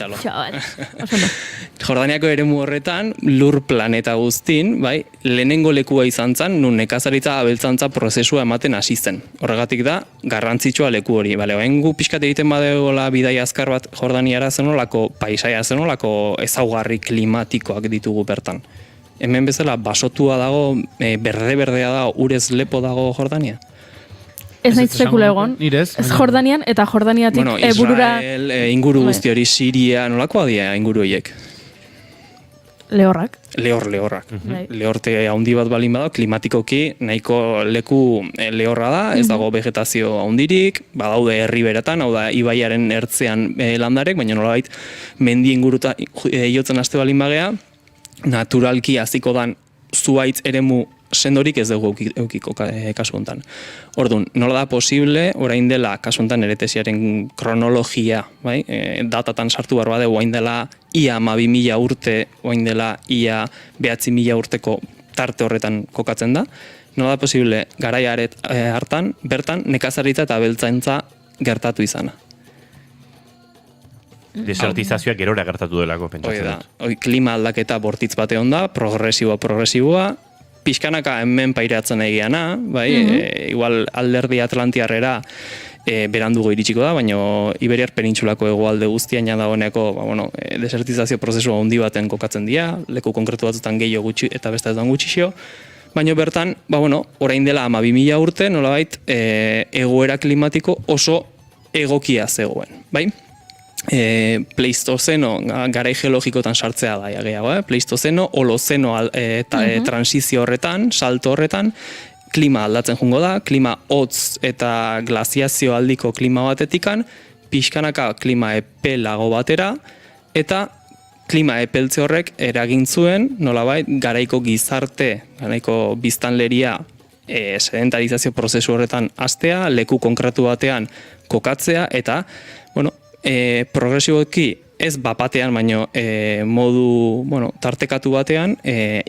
Jordaniako eremu horretan, lur planeta guztin, lehenengo lekua izan zen, nun nekazaritza abeltzantza prozesua ematen hasi zen. Horregatik da, garrantzitsua leku hori. Oengu pixkat egiten badegola bidai azkar bat Jordaniara zenolako, paisaia zenolako ezaugarri klimatikoak ditugu bertan. Hemen bezala, basotua dago, berde-berdea dago, urez lepo dago Jordania. Ez nahi spekula egon, ez Jordanian eta Jordaniatik burura... Israel, inguru guzti hori, Siria, nolakoa dira inguru horiek? Lehorrak. Lehorrak. Lehorte handi bat balin bada, klimatikoki nahiko leku lehorra da, ez dago vegetazio handirik, badaude herriberetan, hau da ibaiaren ertzean landarek, baina nolabait mendi inguruta jotzen haste balin bagea, naturalki hasiko dan zuhaitz eremu sendorik ez dugu eukiko kasu hontan. Orduan, nola da posible, orain dela kasu hontan nire tesiaren kronologia, datatan sartu behar bade, orain dela ia 12.000 urte, orain dela ia 9.000 urteko tarte horretan kokatzen da. Nola da posible, garai hartan, bertan, nekazaritza eta abeltzaintza gertatu izana. Desertizazioak gerora gertatu delako pentsatzen dut. Klima aldaketa bortitz bate onda, progresiboa, pixkanaka hemen pairatzen egiana, bai, igual alderdi atlantiarrera berandugo iritsiko da, baina Iberiar penintsulako hegoalde guztian dagoeneko, desertizazio prozesu handi baten kokatzen dira, leku konkretu batzutan gehiago gutxi eta bestetan gutxixio, baina bertan, orain dela 12.000 urte, nolabait, egoera klimatiko oso egokia zegoen, bai? Pleistozeno, garai geologikotan sartzea da, gehiago, Pleistozeno, Holozeno eta transizio horretan, salto horretan, klima aldatzen jungo da, klima hotz eta glaziazio aldiko klima batetikan, pixkanaka klima epelago batera, eta klima epeltze horrek eragin zuen, nolabait, garaiko gizarte, garaiko biztanleria sedentarizazio prozesu horretan hastea, leku konkretu batean kokatzea, eta, progresiboki ez bapatean, baino modu, tartekatu batean,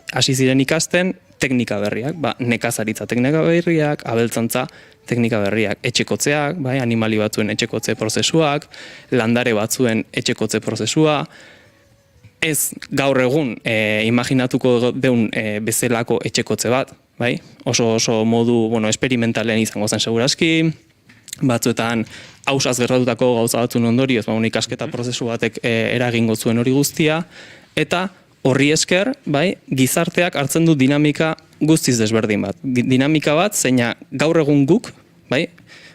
hasi ziren ikasten teknika berriak, nekazaritza teknika berriak, abeltzantza teknika berriak, etxekotzeak, animali batzuen etxekotze prozesuak, landare batzuen etxekotze prozesua, ez gaur egun imaginatuko deun bezalako etxekotze bat, oso modu esperimentalen izango zen segurazki, batzuetan hausaz gertatutako gauza batzun ondorioz, ikasketa prozesu batek eragingo zuen hori guztia, eta horri esker, gizarteak hartzen du dinamika guztiz desberdin bat. Dinamika bat, zeina gaur egun guk,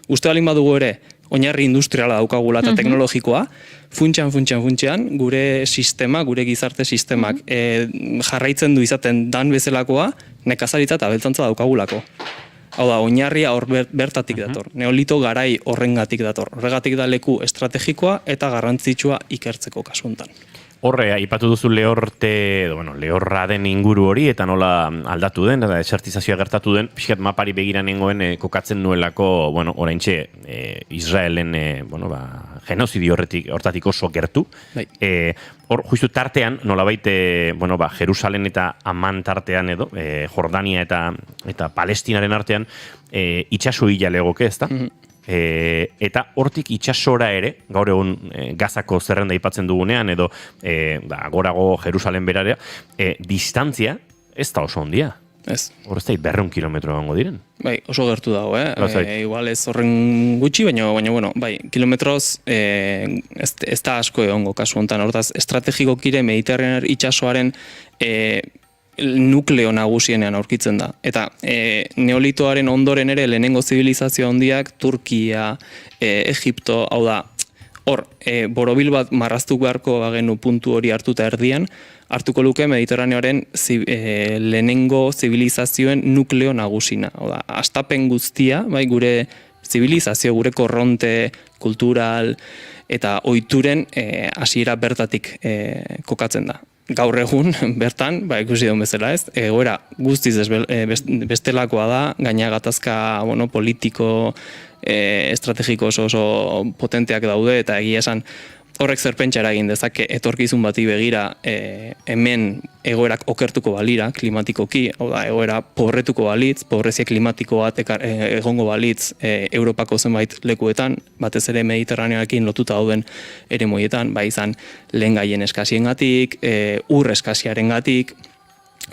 uste balin badugu ere, oinarri industriala daukagula eta teknologikoa, funtsean, gure sistema, gure gizarte sistemak jarraitzen du izaten dan bezalakoa, nekazaritza eta abeltzantza daukagulako. Hau da, oinarria hor bertatik dator. Neolito garai horrengatik dator. Horregatik da leku estrategikoa eta garrantzitsua ikertzeko kasu honetan. Horre, aipatu duzu lehorra den inguru hori, eta nola aldatu den, eta desertizazioa gertatu den, pixkat mapari begira nengoen kokatzen nuelako, oraintxe Israelen genozidio hortatik oso gertu. Hor, justu tartean, nolabait, Jerusalen eta Amman tartean edo, Jordania eta Palestinaren artean, itxaso hila legoke, ezta? Eta hortik itsasora ere, gaur egun Gazako zerrenda aipatzen dugunean, edo gorago Jerusalen berarea, distantzia ez da oso ondia. Ez. Hor ez da 200 kilometro egongo diren. Oso gertu dago, igual ez horren gutxi, baina kilometroz ez da asko egongo kasu honetan. Hortaz, estrategikokire Mediterranear itsasoaren nukleo nagusienean aurkitzen da. Eta neolitoaren ondoren ere lehenengo zibilizazio handiak Turkia, Egipto, hau da, hor, borobil bat marraztuk beharko bagenu puntu hori hartuta erdian, hartuko luke Mediterraneoaren lehenengo zibilizazioen nukleo nagusina. Hau da, astapen guztia, gure zibilizazio, gure korronte, kultural eta ohituren hasiera bertatik kokatzen da. Gaur egun, bertan, ikusi duen bezala ez, egoera guztiz bestelakoa da, gaina gatazka politiko, estrategiko oso potenteak daude, eta egia esan horrek zerpentsara egin dezake etorkizun bati begira hemen egoerak okertuko balira klimatikoki, hau da, egoera pobretuko balitz, pobrezia klimatiko bat egongo balitz Europako zenbait lekuetan, batez ere Mediterraneoekin lotuta dauden eremuetan, izan lehengaien eskasiengatik, ur eskasiarengatik,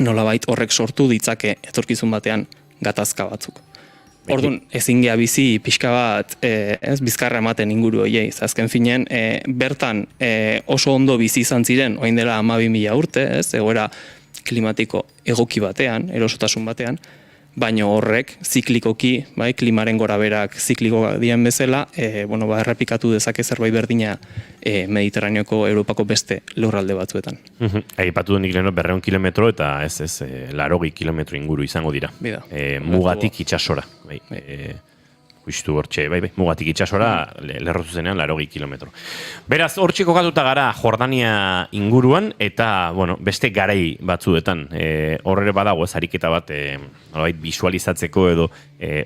nolabait horrek sortu ditzake etorkizun batean gatazka batzuk. Orduan, ezin gea bizi pixka bat bizkarra ematen inguru horiei. Azken finean, bertan oso ondo bizi izan ziren, orain dela 12.000 urte, egoera klimatiko egoki batean, erosotasun batean, baina horrek ziklikoki, klimaren goraberak ziklikoak dian bezala, errepikatu dezake zerbait berdina Mediterraneoko Europako beste lurralde batzuetan. Aipatu denik leheno 200 kilometro eta ez 80 kilometro inguru izango dira. Mugatik itsasora. Justu hortxe, mugatik itsasora lerrotu zenean 80 kilometro. Beraz, hortxe kokatuta gara Jordania inguruan, eta, beste garai batzuetan. Horre badago ez ariketa bat, visualizatzeko edo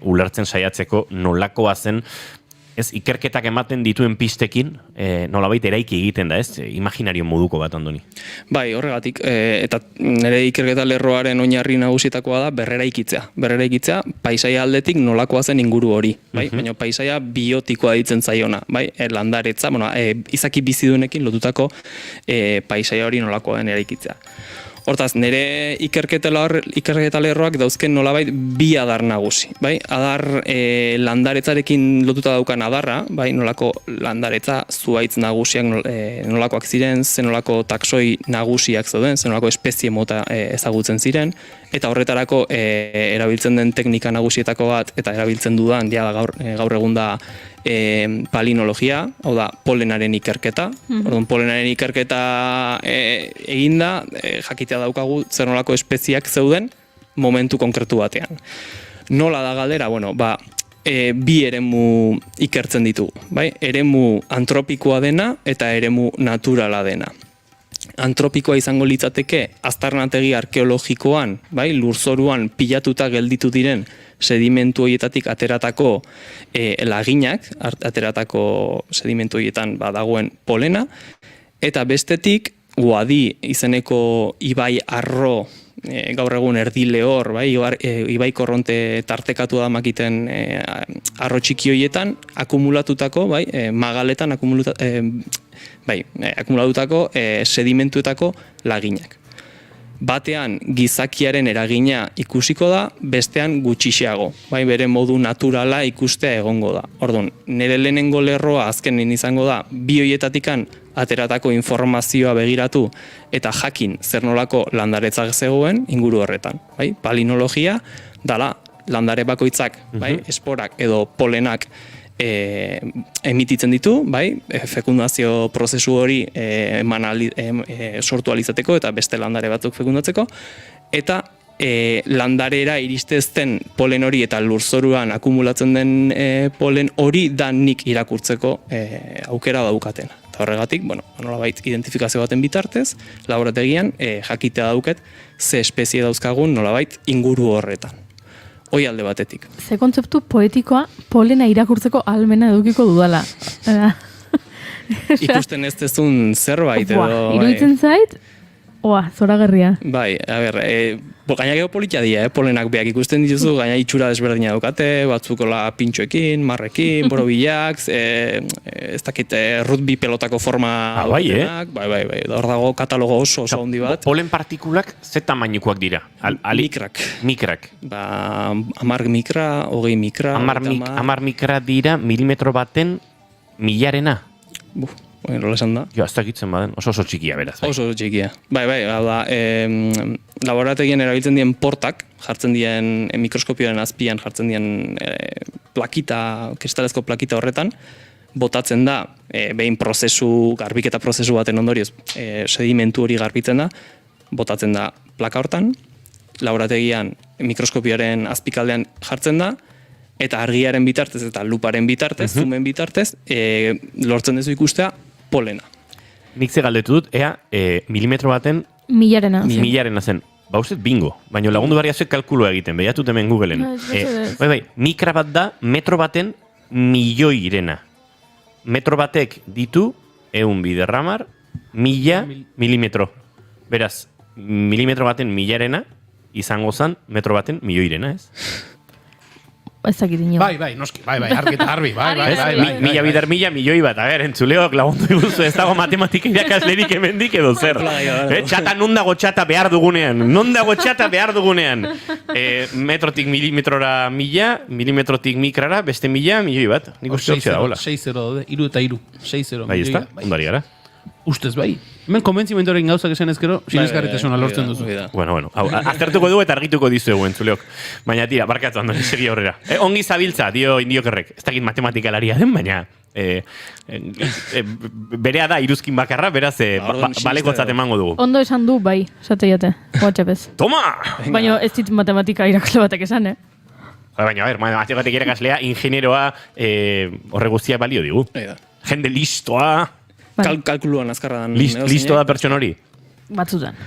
ulertzen saiatzeko nolakoa zen, ez ikerketak ematen dituen pistekin, nolabait eraiki egiten da, ez? Imaginario moduko bat, Andoni. Horregatik, eta nire ikerketa lerroaren oinarri nagusietakoa da berreraikitzea. Berreraikitzea, paisaia aldetik nolakoa zen inguru hori, baina paisaia biotikoa ditzen zaiona, landaretza, izaki bizidunekin lotutako paisaia hori nolakoa den eraikitzea. Hortaz, nire ikerketa lerroak dauzken nolabait bi adar nagusi, bai? Adar landaretzarekin lotuta daukan adarra, bai? Nolako landaretza zuhaitz nagusiak nolakoak ziren, zenolako taksoi nagusiak zeuden, zenolako espezie mota ezagutzen ziren, eta horretarako erabiltzen den teknika nagusietako bat, eta erabiltzen dudan, gaur egun da palinologia, hau da, polenaren ikerketa. Orduan, polenaren ikerketa eginda, jakitea daukagu zer nolako espeziak zeuden momentu konkretu batean. Nola da galdera? Bueno, bi eremu ikertzen ditugu, bai? Eremu antropikoa dena eta eremu naturala dena. Antropikoa izango litzateke aztarnategi arkeologikoan, bai, lurzoruan pilatuta gelditu diren sedimentu horietatik ateratako laginak, ateratako sedimentu horietan dagoen polena, eta bestetik Guadi izeneko ibai arro, gaur egun erdi lehor, bai, ibai korronte tartekatu da makiten arro txiki horietan akumulatutako, bai, magaletan akumulatutako sedimentuetako laginak. Batean gizakiaren eragina ikusiko da, bestean gutxixeago, bai, bere modu naturala ikustea egongo da. Orduan, nire lehenengo lerroa azkenen izango da, bi horietatikan ateratako informazioa begiratu eta jakin zer nolako landaretzak zegoen inguru horretan, bai? Palinologia dala landare bakoitzak, bai, esporak edo polenak emititzen ditu, bai, fekundazio prozesu hori sortu alizateko eta beste landare batzuk fekundatzeko, eta landarera iristezten polen hori eta lurzoruan akumulatzen den polen hori da nik irakurtzeko aukera daukatena. Eta horregatik, nolabait identifikazio baten bitartez, laborategian jakitea dauket ze espezie dauzkagun nolabait inguru horretan. Hoi alde batetik. Ze kontzeptu poetikoa polena irakurtzeko ahalmena edukiko dudala. Ikusten ez dezun zerbait edo... Iruditzen zait, zoragarria. Bai, a ber, gaina geopolitia dira, polenak beak ikusten dituzu, gaina itxura desberdina daukate, batzukola pintxoekin, marrekin, borobilak, ez dakit rugby pelotako forma daukenak, bai, hor dago katalogo oso handi bat. Polen partikulak ze tamainikoak dira? Mikrak. 10 mikra, 20 mikra. 10 mikra dira milimetro baten milarena? Nola esan da? Jo, ez dakitzen baden, oso txikia beraz. Oso txikia. Bai, laborategien erabiltzen dien portak, jartzen dien mikroskopioaren azpian, jartzen dien kristalezko plakita horretan, botatzen da, behin garbiketa prozesu baten ondorioz, sedimentu hori garbitzen da, botatzen da plaka hortan, laborategian mikroskopioaren azpikaldean jartzen da, eta argiaren bitartez eta luparen bitartez, zoomen bitartez, lortzen duzu ikustea polena. Nik ze galdetu dut, milimetro baten... Milarena zen. Bauzet bingo, baina lagundu barria zuek kalkulua egiten, behiatut hemen Googleen. Mikra bat da metro baten milioirena. Metro batek ditu 100 biderramar, 1000 milimetro. Beraz, milimetro baten milarena izango zen metro baten milioirena, ez? Ez dakit ino. Bai, noski, argi eta garbi, bai. Mila bider mila milioi bat, a ber, entzuleok lagundu iguzu, ez dago matematika irakaslerik hemendik edo zer. Txata non dago txata behar dugunean, metrotik milimetrora mila, milimetrotik mikrara, beste mila, milioi bat. Nik uste hori da, hola. 6-0 daude, 3 eta 3, 6-0. Bai, ez da, ondari gara. Ustez, bai. Hemen konbentzimentorekin gauzak esan ezkero, sinesgarritasuna lortzen duzu. Bueno, aztertuko du eta argituko dizuegu entzuleok. Baina tira, barkatu andoni, segi aurrera. Ongi zabiltza, dio indiokerrek. Ez dakit matematikalaria den, baina berea da iruzkin bakarra, beraz balekotzat emango dugu. Ondo esan du, bai, esateiate, WhatsAppez. Toma! Baina ez dit matematika irakasle batek esan, Baina, matematik irakaslea, ingenieroa horre guztiak balio digu. Jende listoa... Kalkuluan azkarra dan. Listo da pertson hori? Batzutan.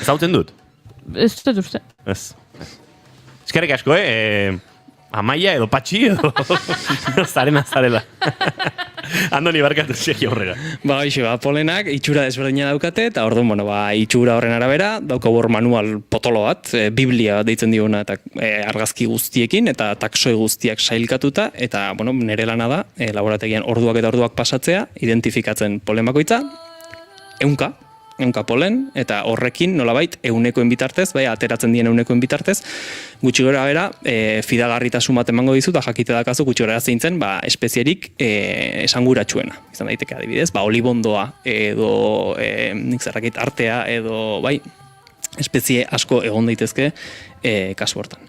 Zauten dut? Ez dut uste. Ez. Eskerrik asko, Amaia edo Patxi edo zarela. Andoni barkatu segi aurrera. Polenak itxura desberdina daukate, eta orduan, itxura horren arabera, daukabor manual potolo bat, biblia deitzen diona, eta argazki guztiekin, eta taksoi guztiak sailkatuta, eta, nire lana da, laborategian orduak eta orduak pasatzea, identifikatzen polen bakoitza, 100 ehunka polen, eta horrekin nolabait ehunekoen bitartez, bai, ateratzen dien ehunekoen bitartez, gutxi gora bera, fidagarritasun bat emango dizu, eta jakite dakazu gutxi gora zeintzen, espezierik esanguratsuena. Izan daiteke adibidez, olibondoa, edo nik zerrakit artea, edo, bai, espezie asko egon daitezke kasu hortan.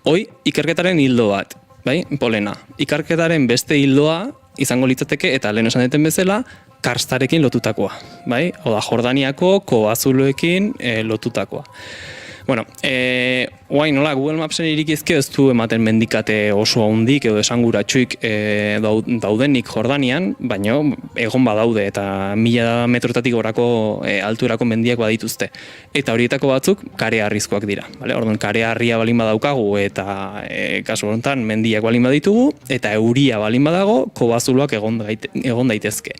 Hoi, ikerketaren hildo bat, bai, polena. Ikerketaren beste hildoa izango litzateke, eta lehen esan deten bezala, karstarekin lotutakoa, bai? Oda, Jordaniako koazuloekin lotutakoa. Bueno, oain nola, Google Mapsen irikizke ez du ematen mendikate oso handik edo esanguratsuik daudenik Jordanian, baina egon badaude eta 1000 metrotatik gorako alturako mendiak badituzte. Eta horietako batzuk kareharrizkoak dira. Vale? Orduan, kareharria balin badaukagu eta kasu honetan mendiak balin baditugu eta euria balin badago kobazuloak egon daitezke.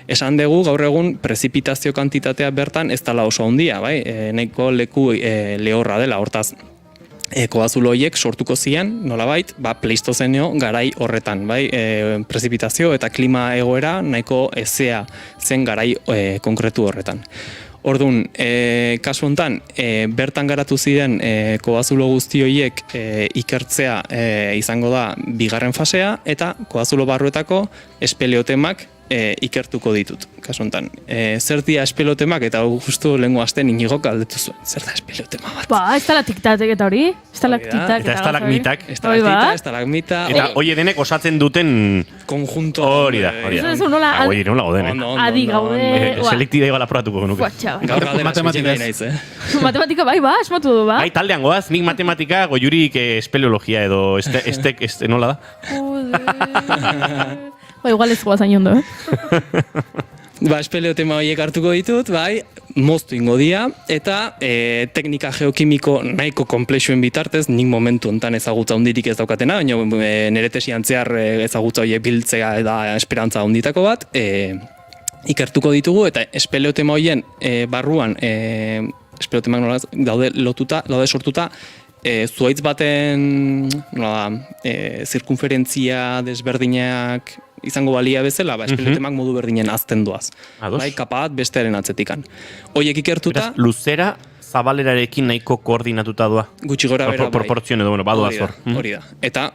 Esan dugu gaur egun prezipitazio kantitatea bertan ez dela oso handia, bai? Nahiko leku lehorra dela, hortaz koazulo horiek sortuko ziren, nolabait, Pleistozeneo garai horretan, bai? Prezipitazio eta klima egoera nahiko ezea zen garai konkretu horretan. Orduan, kasu honetan, bertan garatu ziren koazulo guzti horiek ikertzea izango da bigarren fasea, eta koazulo barruetako espeleotemak ikertuko ditut, kasu honetan. Zer dira espelotemak, eta justu lehengo asten Inigo galdetu zuen, zer da espelotema bat? Estalaktitak eta hori? Estalaktitak eta estalagmitak. Estalagmita. Eta hoi denek osatzen duten konjunto. Hori da. Ez nola gauden. Adi gaude. Selektidea igual aprobatuko genuke. Gaur galdera espetxekai naiz, Matematika esmatu du, ba? Bai, taldean goaz, nik matematika, goiurik espeleologia edo nola da? Igual ez guazain ondo, espeleotema horiek hartuko ditut, bai, moztu ingo dia, eta teknika geokimiko nahiko komplexuen bitartez, nik momentu hontan ezagutza hundirik ez daukatena, baina nire tesian zehar ezagutza horiek biltzea da esperantza hunditako bat, ikertuko ditugu, eta espeleotema horien barruan, espeleotemak nola daude sortuta, zuhaitz baten zirkunferentzia desberdinak izango balia bezala, espeleotemak modu berdinen azten doaz. Bai, kapa bat bestearen atzetikan. Hoiek ikertuta... Beraz, luzera zabalerarekin nahiko koordinatuta doa. Gutxi gora bera, bai. Proportzio edo, badoa zor. Hori da. Eta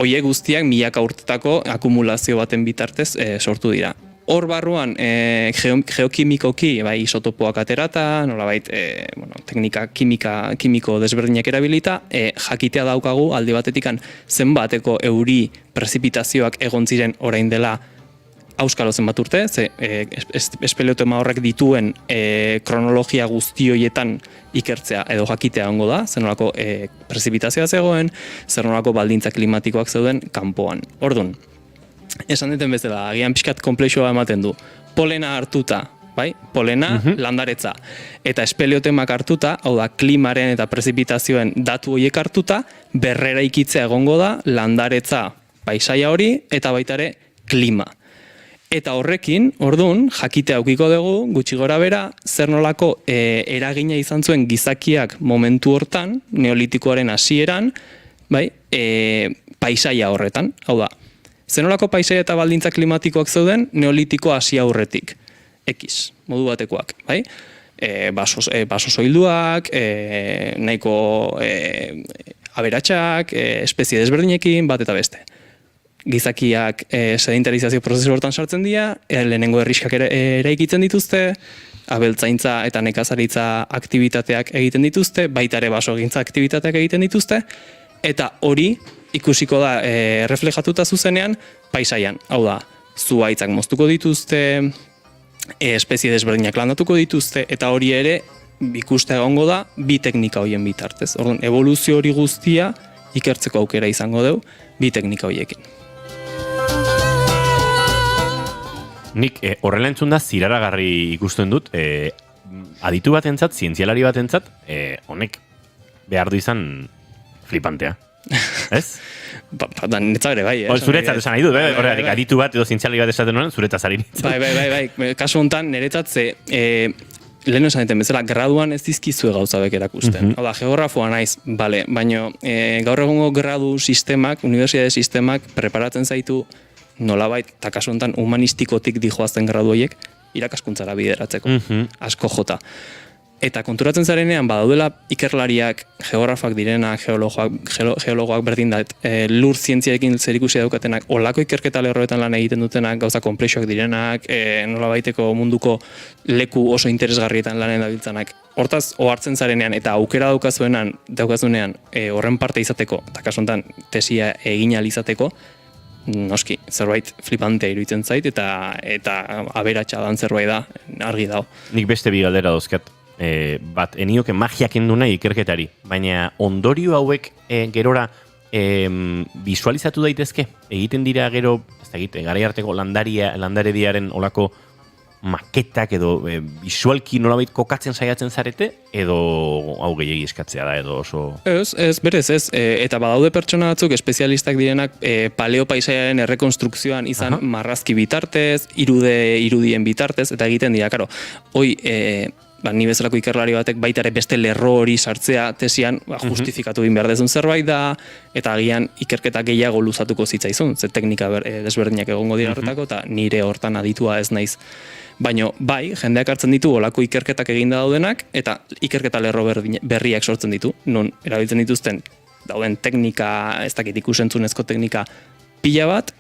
hoiek guztiak milaka urtetako akumulazio baten bitartez sortu dira. Hor barruan, geokimikoki, isotopoak aterata, nolabait, teknika kimiko desberdinak erabilita, jakitea daukagu alde batetikan zenbateko euri prezipitazioak egon ziren orain dela auskalo zenbat urte, ze espeleotema horrek dituen kronologia guzti horietan ikertzea edo jakitea ongo da, zer nolako prezipitazioa zegoen, zer nolako baldintza klimatikoak zeuden kanpoan. Orduan, esan duten bezala, agian pixkat komplexua ematen du. Polena hartuta, bai? Polena, landaretza. Eta espeleotemak hartuta, hau da, klimaren eta prezipitazioen datu horiek hartuta, berrera ikitzea egongo da, landaretza paisaia hori, eta baitare klima. Eta horrekin, orduan, jakitea aukiko dugu, gutxi gora bera, zer nolako eragina izan zuen gizakiak momentu hortan, neolitikoaren hasieran, bai? Paisaia horretan, hau da, zenolako paisaia eta baldintza klimatikoak zeuden neolitiko hasi aurretik. X, modu batekoak, bai? Baso soilduak, nahiko aberatsak, espezie desberdinekin, bat eta beste. Gizakiak sedentarizazio prozesu hortan sartzen dira, lehenengo herriskak eraikitzen dituzte, abeltzaintza eta nekazaritza aktibitateak egiten dituzte, baita ere basogintza aktibitateak egiten dituzte, eta hori ikusiko da reflejatuta zuzenean paisaian. Hau da, zuhaitzak moztuko dituzte, espezie desberdinak landatuko dituzte, eta hori ere ikuste egongo da bi teknika horien bitartez. Orduan, evoluzio hori guztia ikertzeko aukera izango dugu bi teknika horiekin. Nik horrela entzun da ziraragarri ikusten dut, aditu batentzat, zientzialari batentzat, honek behar du izan flipantea. Ez? Netzak ere bai. Zuretzat esan nahi dut, horregatik aditu bat edo zientzialari bat esaten nuen, zuretzat zari nintzen. Bai. Kasu honetan, niretzat ze, lehen esan eten bezala, graduan ez dizkizue gauzabek erakusten. Hau da, geografoa naiz, bale, baina gaur egungo gradu sistemak, unibertsitate sistemak, preparatzen zaitu nolabait, eta kasu honetan humanistikotik dijoazten gradu horiek, irakaskuntzara bideratzeko, asko jota. Eta konturatzen zarenean, badaudela ikerlariak, geografak direnak, geologoak berdin da, lur zientziaekin zerikusia daukatenak, olako ikerketa lerroetan lan egiten dutenak, gauza konplexoak direnak, nolabaiteko munduko leku oso interesgarrietan lanen dabiltzanak. Hortaz, ohartzen zarenean eta aukera daukazunean horren parte izateko, eta kasu honetan tesia egin ahal izateko, noski, zerbait flipantea iruditzen zait, eta aberatsa dan zerbait da, argi dago. Nik beste bi galdera dauzkat. Bat, enioke magia kendu nahi ikerketari, baina ondorio hauek gerora visualizatu daitezke? Egiten dira gero, ez da egite, garai arteko landarediaren olako maketak edo visualki nolabait kokatzen saiatzen zarete, edo hau gehiagi eskatzea da, edo oso... Ez, berez, ez. Eta badaude pertsona batzuk, espezialistak direnak, paleo paisaiaren errekonstrukzioan izan marrazki bitartez, irudien bitartez, eta egiten dira, karo. Hoi, ni bezalako ikerlari batek baita ere beste lerro hori sartzea tesian justifikatu egin behar dezun zerbait da, eta agian ikerketa gehiago luzatuko zitzaizun, ze teknika desberdinak egongo dira horretako, eta nire hortan aditua ez naiz. Baina bai, jendeak hartzen ditu olako ikerketak eginda daudenak, eta ikerketa lerro berriak sortzen ditu, non erabiltzen dituzten dauden teknika, ez dakit ikusentzunezko teknika pila bat,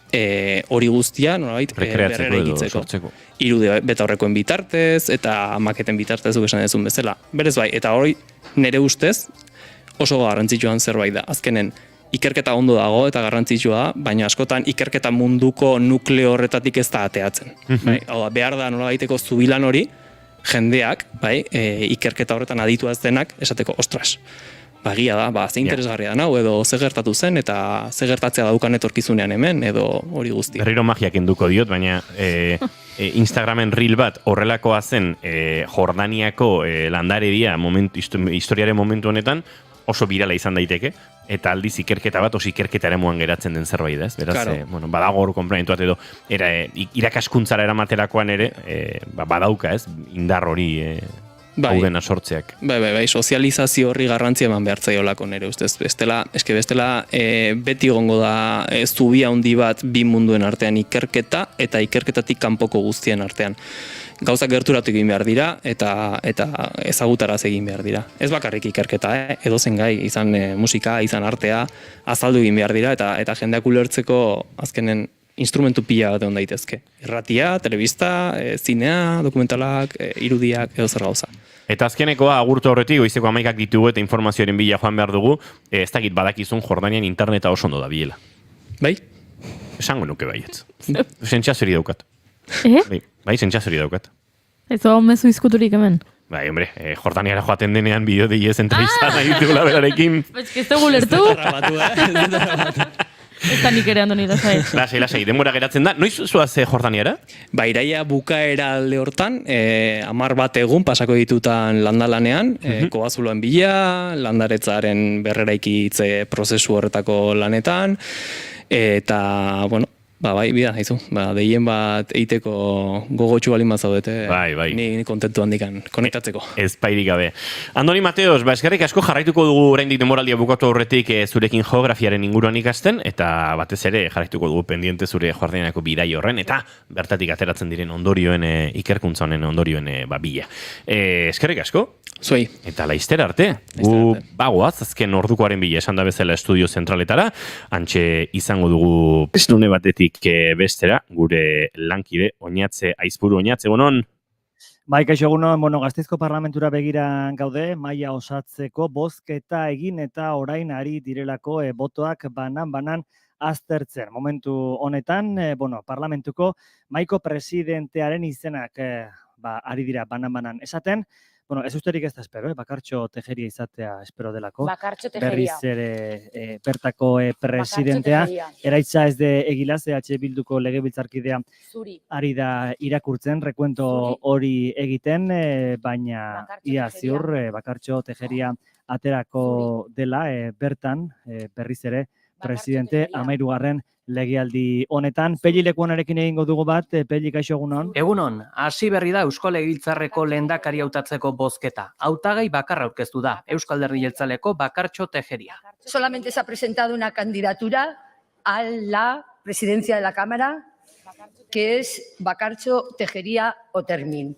hori guztia, nolabait, berrera egitzeko. Irude betaurrekoen bitartez, eta maketen bitartez duk esan dezun bezala. Berez bai, eta hori nire ustez oso garrantzitsuan zerbait da. Azkenen, ikerketa ondo dago eta garrantzitsua da, baina askotan ikerketa munduko nukleo horretatik ez da ateatzen. Bai, hau da, behar da nolabaiteko zubilan hori, jendeak, bai, ikerketa horretan aditua ez denak, esateko, ostras, bagia da, ze interesgarria da nau, edo ze gertatu zen, eta ze gertatzea daukan etorkizunean hemen, edo hori guzti. Berriro magiak enduko diot, baina Instagramen reel bat horrelakoa zen Jordaniako landaredia historiaren momentu honetan oso birala izan daiteke, eta aldiz ikerketa bat oso ikerketaren moan geratzen den zerbait da, ez? Beraz, badago hor konprenitu bat edo irakaskuntzara eramaterakoan ere badauka, ez? Indar hori hau dena sortzeak. Bai, sozializazio horri garrantzia eman behar zaiolako nire ustez. Bestela beti egongo da zubia handi bat bi munduen artean ikerketa eta ikerketatik kanpoko guztien artean. Gauzak gerturatu egin behar dira eta ezagutaraz egin behar dira. Ez bakarrik ikerketa, edozen gai, izan musika, izan artea, azaldu egin behar dira eta jendeak ulertzeko azkenen instrumentu pila bat egon daitezke. Irratia, telebista, zinea, dokumentalak, irudiak, edo zer gauza. Eta azkenekoa agurtu horretik, goizeko 11ak ditugu eta informazioaren bila joan behar dugu, ez dakit badakizun Jordanian interneta oso ondo da biela. Bai? Esango nuke baietz. Sentsazori daukat. Bai, sentsazori daukat. Ez hau mezu izkuturik hemen. Bai, hombre, Jordaniara joaten denean bideo deiez entrevista nahi ditugula berarekin. Ez dugu lertu. Ez da nik ere ondo nire zai. Lasai, denbora geratzen da. Noiz zuaz Jordaniara? Ba, iraia bukaera alde hortan, 10 bat egun pasako ditutan landalanean, kobazuloan bila, landaretzaren berreraikitze prozesu horretako lanetan, eta, bueno, bai, bida, haizu, deien bat eiteko gogotxu balin bat zaudete, bai. Ni kontentu handikan konektatzeko. Ez pairik gabe. Andoni Mateos, eskerrik asko jarraituko dugu oraindik denboraldia bukatu aurretik zurekin geografiaren inguruan ikasten, eta batez ere jarraituko dugu pendiente zure Jordaniako bidai horren, eta bertatik ateratzen diren ondorioen, ikerkuntza honen ondorioen bila. Eskerrik asko? Zuei. Eta laizter arte. Gu bagoaz, azken ordukoaren bila esan da bezala estudio zentraletara, antxe izango dugu pestune batetik bestera, gure lankide Oñatze Aizpuru. Oñatze, bonon? Bai, kaixo egunon, Gasteizko Parlamentura begira gaude, maila osatzeko bozketa egin eta orain ari direlako botoak banan aztertzen. Momentu honetan, Parlamentuko mahaiko presidentearen izenak ari dira banan esaten. Ez usterik ez da espero, Bakartxo Tejeria izatea espero delako. Bakartxo Tejeria. Berriz ere bertako presidentea. Eraitza ez de Egilaz, EH Bilduko legebiltzarkidea ari da irakurtzen, rekuento hori egiten, baina ia ziur Bakartxo Tejeria aterako dela bertan berriz ere presidente 13. legealdi honetan. Pelli lekuanarekin egingo dugu bat, Pelli, kaixo egunon? Egunon, hasi berri da Eusko Legebiltzarreko lehendakari hautatzeko bozketa. Hautagai bakarra aurkeztu da, Euskal Alderdi Jeltzaleko Bakartxo Tejeria. Solamente se ha presentado una candidatura a la presidencia de la Cámara que es Bakartxo Tejeria Otermin.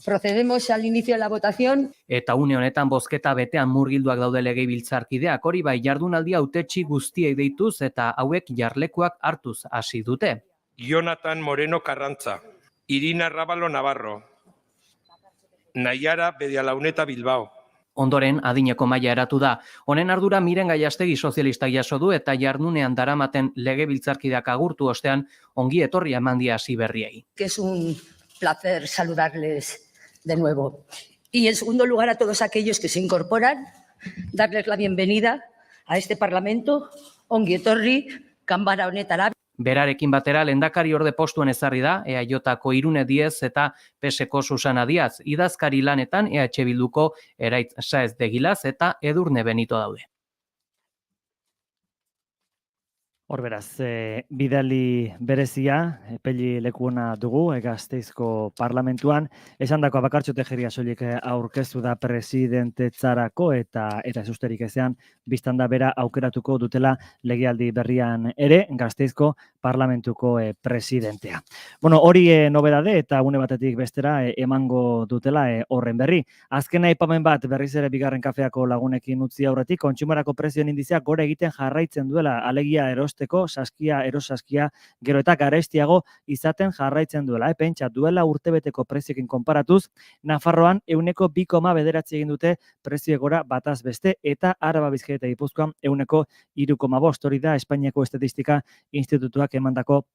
Procedemos al inicio de la votación. Eta une honetan bozketa betean murgilduak daude legebiltzarkideak, hori bai jardunaldia hautetsi guztiei deituz eta hauek jarlekuak hartuz hasi dute. Jonathan Moreno Carranza, Irina Rábalo Navarro, Naiara Bedialauneta Bilbao. Ondoren, adineko maila eratu da. Honen ardura Miren Gallastegi sozialistak jaso du eta jardunean daramaten legebiltzarkideak agurtu ostean ongi etorria eman die hasi berriei. Que es un placer saludarles de nuevo. Y en segundo lugar a todos aquellos que se incorporan, darles la bienvenida a este Parlamento, ongi etorri, ganbara honetara. Berarekin batera lehendakari postuen ezarri da, EAJko Irune Diez eta PSko Susana Diaz, idazkari lanetan EH Bilduko Eraitz Saez de Gilaz eta Edurne Benito daude. Hor beraz, bidali berezia, epeli lekuona dugu, Gasteizko parlamentuan, esandakoa Bakartxo Tejeria soilik aurkeztu da presidentetzarako eta ezusterik ezean, biztan da bera aukeratuko dutela legealdi berrian ere, Gasteizko parlamentuko presidentea. Bueno, hori nobedade eta une batetik bestera emango dutela horren berri. Azken aipamen bat berriz ere bigarren kafeako lagunekin utzi aurretik, kontsumerako prezioen indizeak gora egiten jarraitzen duela, alegia erosteko, erosaskia, gero eta garestiago izaten jarraitzen duela. Pentsa duela urtebeteko prezioekin konparatuz, Nafarroan 2,9 egin dute prezioek gora bataz beste eta Araba, Bizkaia eta Gipuzkoan 3,5 hori da Espainiako Estatistika Institutuak emandako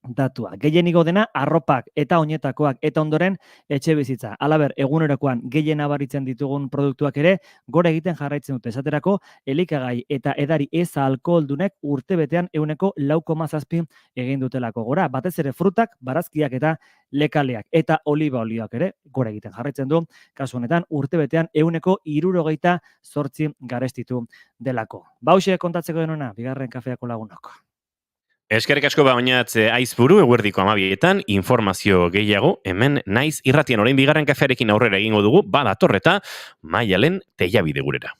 datua. Gehien igo dena arropak eta oinetakoak eta ondoren etxe bizitza. Halaber, egunerokoan gehien abaritzen ditugun produktuak ere gora egiten jarraitzen dute. Esaterako, elikagai eta edari ez alkoholdunek urtebetean 4,7 egin dutelako gora. Batez ere frutak, barazkiak eta lekaleak eta oliba olioak ere gora egiten jarraitzen du. Kasu honetan, urtebetean 168 garestitu delako. Bauxe kontatzeko denona, bigarren kafeako lagunok. Eskerrik asko bainatze Aizpuru eguerdiko 12etan informazio gehiago hemen naiz irratian orain bigarren kafearekin aurrera egingo dugu badatorreta Maialen Tellabide gurera.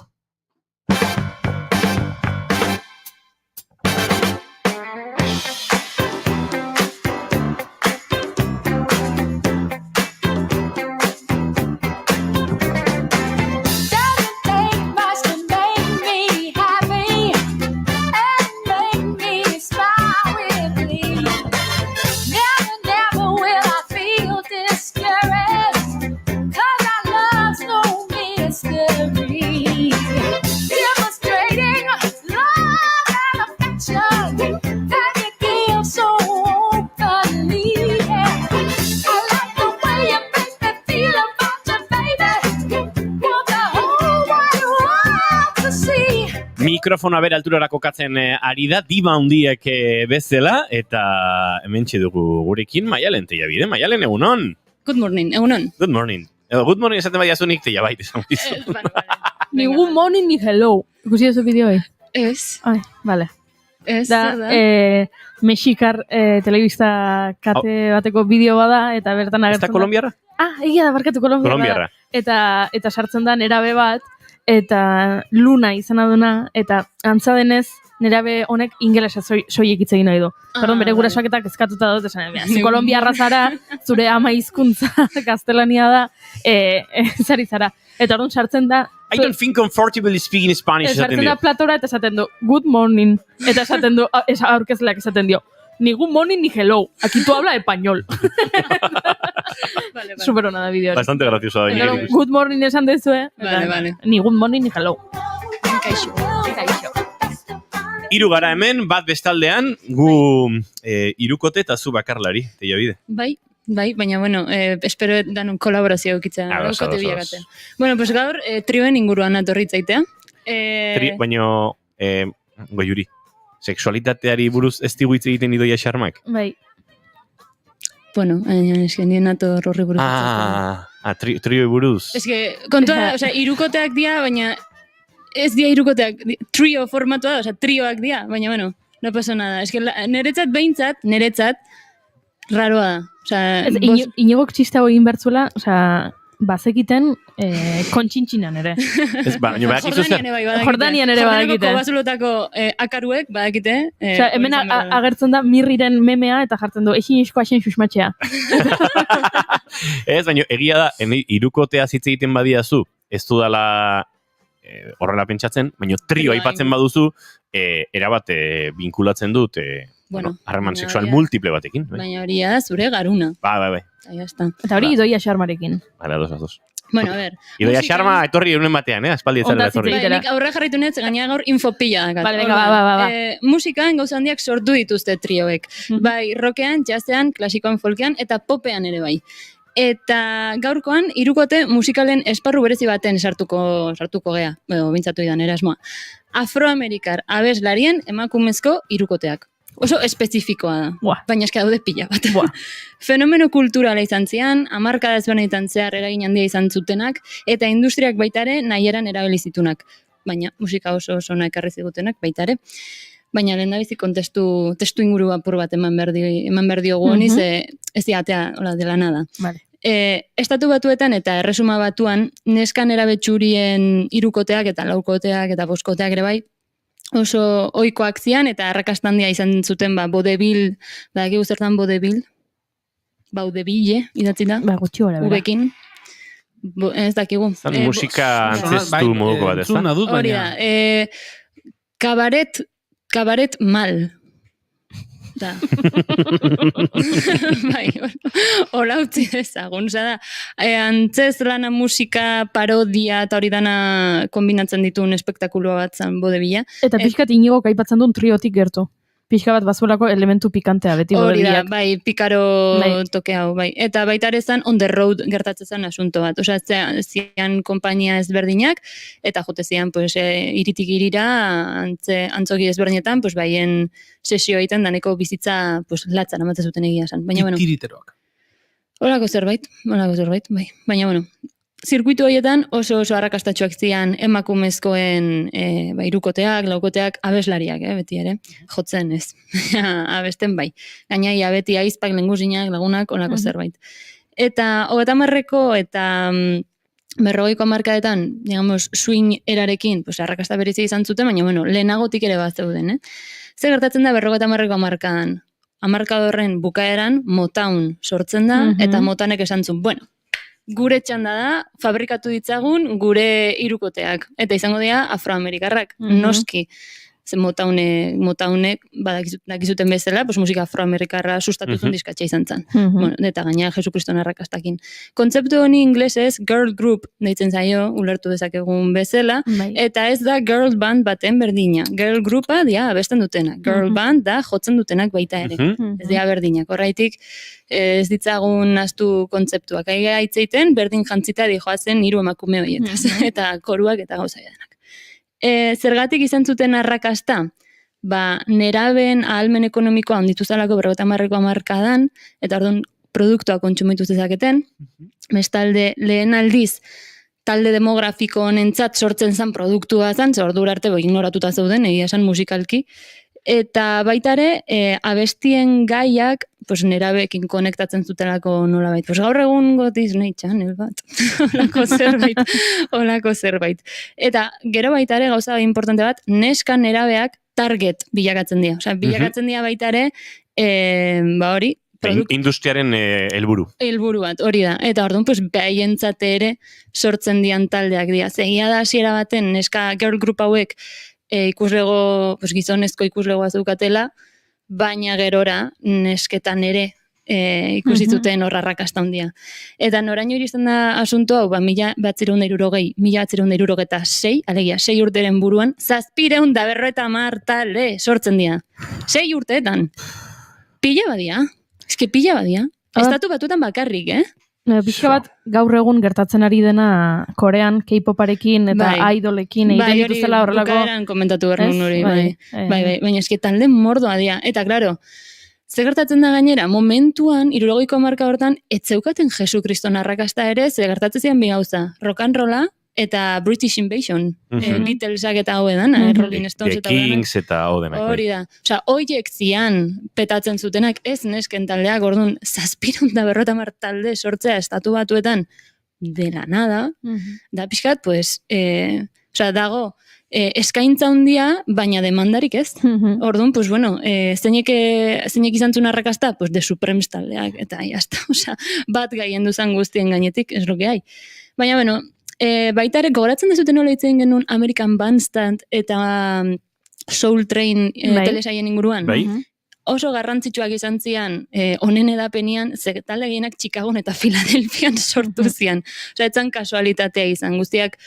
Mikrofona bere alturara kokatzen ari da, diba hundiek bezala, eta hementxe dugu gurekin Maialen Tellabide. Maialen, egunon? Good morning, egunon. Good morning. Good morning esaten badiazunik Tellabait esan bizu. Ni good morning ni hello. Ikusi duzu bideoi? Ez. Ai, vale. Ez, da, mexikar telebista kate bateko bideo bada, eta bertan agertzen da. Ez da kolombiarra? Egia da, barkatu kolombiarra. Eta sartzen da nerabe bat, eta Luna izena duna, eta antza denez, nerabe honek ingelesa soilik hitz egin nahi du. Perdón, bere gurasoak kezkatuta dut, esan, kolombiarra zara, zure ama hizkuntza gaztelania da, zari zara. Eta orduan sartzen da... I don't feel comfortable speaking Spanish, esaten dio. Sartzen da platora eta esaten du, good morning. Eta esaten du, aurkezleak esaten dio, ni good morning ni hello. Aquí tu habla español. Vale. Super hona da bideo. Bastante gracioso da. Good morning esan dezue. Vale. Ni good morning ni hello. Kaixo. Hiru gara hemen, bat bestaldean, gu hirukote eta zu bakarlari, Tellabide. Bai, baina, bueno, espero danun kolaborazio eukitza. Bueno, pues gaur, trioen inguruan atorritzaitea. Baina, goiuri, sexualitateari buruz ez digu hitz egiten Idoia Xarmak? Bai. Bueno, eske nien ator horri buruz. Trio buruz. Eske, kontua, hirukoteak dia, baina ez dia hirukoteak, trio formatua da, trioak dia, baina, bueno, no pasa nada. Eske, niretzat, raroa da. Inigok txiste hau egin bertzuela, bazekiten kontxintxinan ere. Ez, baina badakizu zer. Jordanian ere badakite. Kobazulotako akaruek badakite. Osea, hemen agertzen da mirriren memea eta jartzen du ezin susmatxea. Ez, baina egia da, hirukotea hitz egiten badiazu, ez du dala horrela pentsatzen, baina trio aipatzen baduzu, erabat vinkulatzen dut, harreman sexual multiple batekin. Baina hori da zure garuna. Bai. Eta hori Idoia Xarmarekin. Hala, dos. Bueno, a ver. Idoia Xarma etorri erunen batean, espaldi etzarela etorri. Nik aurre jarraitu netz, gaina gaur infopila dakat. Vale, venga, ba. Musikan gauza handiak sortu dituzte trioek. Bai, rockean, jazzean, klasikoan, folkean, eta popean ere bai. Eta gaurkoan, hirukote musikalen esparru berezi baten sartuko gea, bintzatu idan, erasmoa. Afroamerikar abeslarien emakumezko hirukoteak. Oso espezifikoa da, baina eski daude pila bat. Fenomeno kulturala izan zian, hamarkada ezberdinetan zehar eragin handia izan zutenak, eta industriak baitare nahieran erabilizitunak. Baina musika oso ona ekarri zigutenak baitare. Baina lehen da bizik testu inguru apur bat eman behar diogu honi, ez diatea dela nada. Estatu Batuetan eta Erresuma Batuan, neskan erabetxurien hirukoteak eta laukoteak eta boskoteak ere bai, oso ohikoak zian eta arrakastandia izan zuten vodevil, badakigu zertan vodevil, baudeville, idatzi da, ubekin. Ez dakigu. Zan musika antzestu moduko bat, ez da? Hori da, kabaret mal. Da. Bai, hola utzi dezagun, da. Antzez lana musika, parodia eta hori dana kombinatzen dituen espektakulo bat zan bodebila. Eta pixkat Inigo aipatzen duen triotik gertu. Pixka bat bazuelako elementu pikantea beti bodebilak. Hori da, bai, pikaro toke hau, bai. Eta baita ere zan on the road gertatzen zen asunto bat. Osea, zian konpainia ezberdinak, eta jote zian, pues, iritik irira, antzoki ezberdinetan, pues, baien sesio egiten daneko bizitza, pues, latzan amatzen zuten egia esan. Baina, bueno. Tiriteroak. Horako zerbait, bai. Baina, bueno, zirkuitu horietan oso arrakastatxoak zian emakumezkoen hirukoteak, laukoteak, abeslariak, beti ere, jotzen ez. Abesten bai. Gainaia beti aizpak, lengusinak, lagunak, onako zerbait. Eta 30ko eta 40ko hamarkadetan, digamos, swing erarekin, pues, arrakasta bereizia izan zuten, baina, bueno, lehenagotik ere bat zeuden, Zer gertatzen da 50ko hamarkadan? Hamarkada horren bukaeran Motown sortzen da, eta Motownek esan zuen, bueno, gure txanda da, fabrikatu ditzagun gure hirukoteak. Eta izango dira afroamerikarrak, noski. Zen Motownek badakizuten bezala, pues, musika afroamerikarra sustatuzun diskatxa izan zen. Bueno, eta gaina Jesukriston arrakastakin. Kontzeptu honi inglesez girl group deitzen zaio, ulertu dezakegun bezala, eta ez da girl band baten berdina. Girl groupa dia abesten dutena. Girl band da jotzen dutenak baita ere. Ez dira berdinak. Horraitik ez ditzagun naztu kontzeptuak. Aigea hitzeiten berdin jantzita dijoazen 3 emakume horietaz. Eta koruak eta gauza denak. Zergatik izan zuten arrakasta? Neraben ahalmen ekonomikoa onditu zalako 50ko hamarkadan, eta orduan produktua kontsumitu zezaketen. Bestalde, lehen aldiz, talde demografiko honentzat sortzen zen produktua zen, ordura arte ignoratuta zeuden, egia esan musikalki. Eta baitare, abestien gaiak, pues, nerabekin konektatzen zutelako nolabait. Pues, gaur egun Disney Channel bat. Olako zerbait. Eta gero baitare, gauza importante bat, neska nerabeak target bilakatzen dira. Osea, bilakatzen dira baitare, hori, industriaren helburu. Helburu bat, hori da. Eta orduan, pues, behaientzate ere sortzen dian taldeak dira. Zegia da hasiera baten, neska girl group hauek, ikuslego, pues, gizonezko ikuslegoa zeukatela, baina gerora nesketan ere ikusi zuten horra arrakasta handia. Eta noraino iristen da asunto hau, 1976, alegia, 6 urteren buruan, 750 talde sortzen dira. 6 urteetan. Pila badia. Eske pila badia. Estatu Batuetan bakarrik, Pixka bat gaur egun gertatzen ari dena Korean K-poparekin eta idolekin egiten dituzela horrelako. Bukaeran komentatu behar nun hori, bai. Baina eski talde mordoa dira. Eta, klaro, ze gertatzen da gainera, momentuan, 60ko hamarka hortan, etzeukaten Jesukriston arrakasta ere, ze gertatzen zian bi gauza, rock and rolla, eta British Invasion, Beatlesak eta hau edan, Rolling Stones eta Kings eta hau denak. Hori da. Osa, hoiek zian petatzen zutenak ez nesken taldeak, orduan, 750 talde sortzea Estatu Batuetan, de la nada, da pixkat, pues, dago, eskaintza handia, baina demandarik ez. Orduan, pues bueno, zeinek izan zuen arrakasta, pues de Supremes taldeak, eta jazta, bat gaien duzan guztien gainetik, es lo que hay. Baina, bueno, baita ere, gogoratzen dezuten nola itzen genuen American Bandstand eta Soul Train telesaien inguruan. Oso garrantzitsuak izan zian, honen edapenian, ze talde gehienak Chicagon eta Philadelphian sortu zian. Etzan kasualitatea izan, guztiak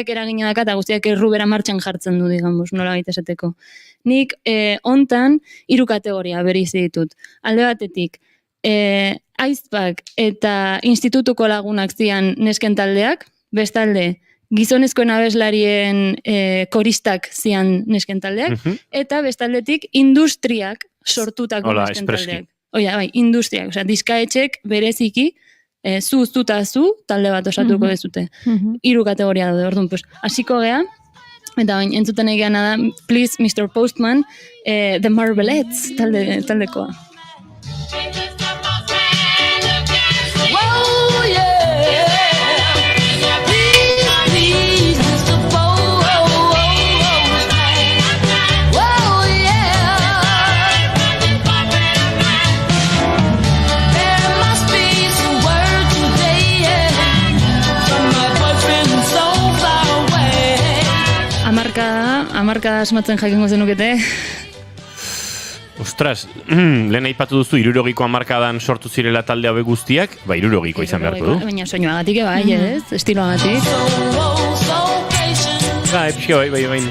eragina daka eta guztiak errubera martxan jartzen du, digamos, nola baita esateko. Nik hontan 3 kategoria berizi ditut. Alde batetik, Icepack eta institutuko lagunak zian nesken taldeak, bestalde, gizonezkoen abeslarien koristak zian nesken taldeak, eta bestaldetik industriak sortutako nesken taldeak. Oia, bai, industriak, diskaetxek bereziki, zu talde bat osatuko dezute. 3 kategoria daude, orduan, hasiko gea, eta bain, entzuten egeana da, Please, Mr. Postman, The Marvelettes taldekoa. Amarka asmatzen jakingo zenukete. Ostras, lehen aipatu duzu 60ko hamarkadan sortu zirela talde hauek guztiak, 60ko izan beharko du. Baina soinuagatik bai, ez? Estiloagatik. Bai.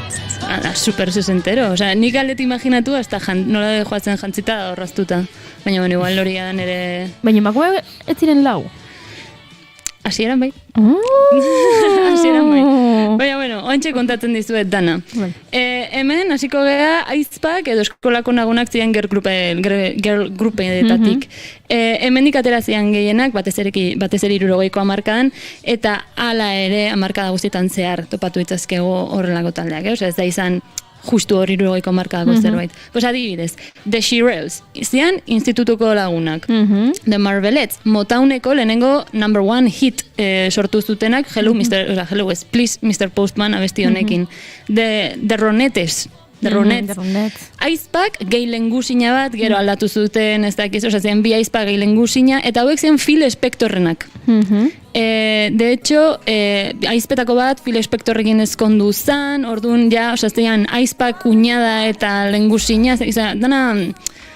Super sesentero. Nik aldet imaginatu, hasta nola joatzen jantzita horraztuta. Baina, bueno, igual hori dan ere... Baina, emakume ez ziren 4? Hasieran bai. Hasieran bai. Baina, bueno, oantxe kontatzen dizuet dana. Hemen, hasiko gea, Icepack edo eskolako nagunak ziren girl grupetatik. Hemendik atera ziren gehienak, batez ere 60ko hamarkadan, eta hala ere hamarkada guztietan zehar topatu itzazkego horrelako taldeak. Ez da izan justu hori 60ko hamarkadako zerbait. Pues adibidez, The Shirelles, zian institutuko lagunak. The Marvelettes, Motowneko lehenengo #1 hit sortu zutenak, Please, Mr. Postman abesti honekin. The Ronettes, Icepack gehi lengusina bat, gero aldatu zuten, ez dakiz, zian bi Icepack gehi lengusina, eta hauek zian Phil Spectorrenak. De hecho, Icepetako bat Phil Spectorrekin ezkondu zan, orduan zian Icepack kuñada eta lengusina, dana...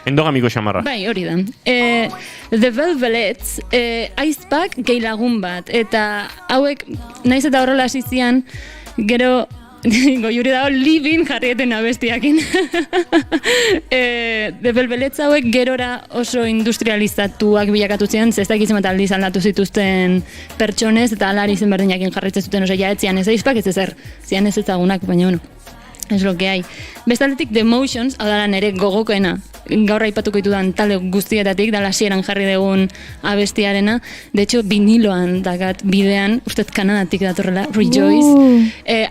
Endogamiko xamarra. Bai, hori da. The Velvelettes, Icepack gehi lagun bat, eta hauek, naiz eta horrela hasi zian, gero... Goiuri dago living jarrieten abestiakin. The Velvelettes hauek gerora oso industrializatuak bilakatu zian, zestak izan bat aldiz aldatu zituzten pertsonez, eta alari zen berdinakin jarritzen zuten, ja ez zian ez Icepack, ez ezer, zian ez ezagunak, baina bueno, es lo que hay. Bestaldetik The Motions, hau da nere gogokoena, gaur aipatuko ditudan talde guztietatik, da hasieran jarri dugun abestiarena, de hecho viniloan dakat bidean, ustez Kanadatik datorrela, Rejoice.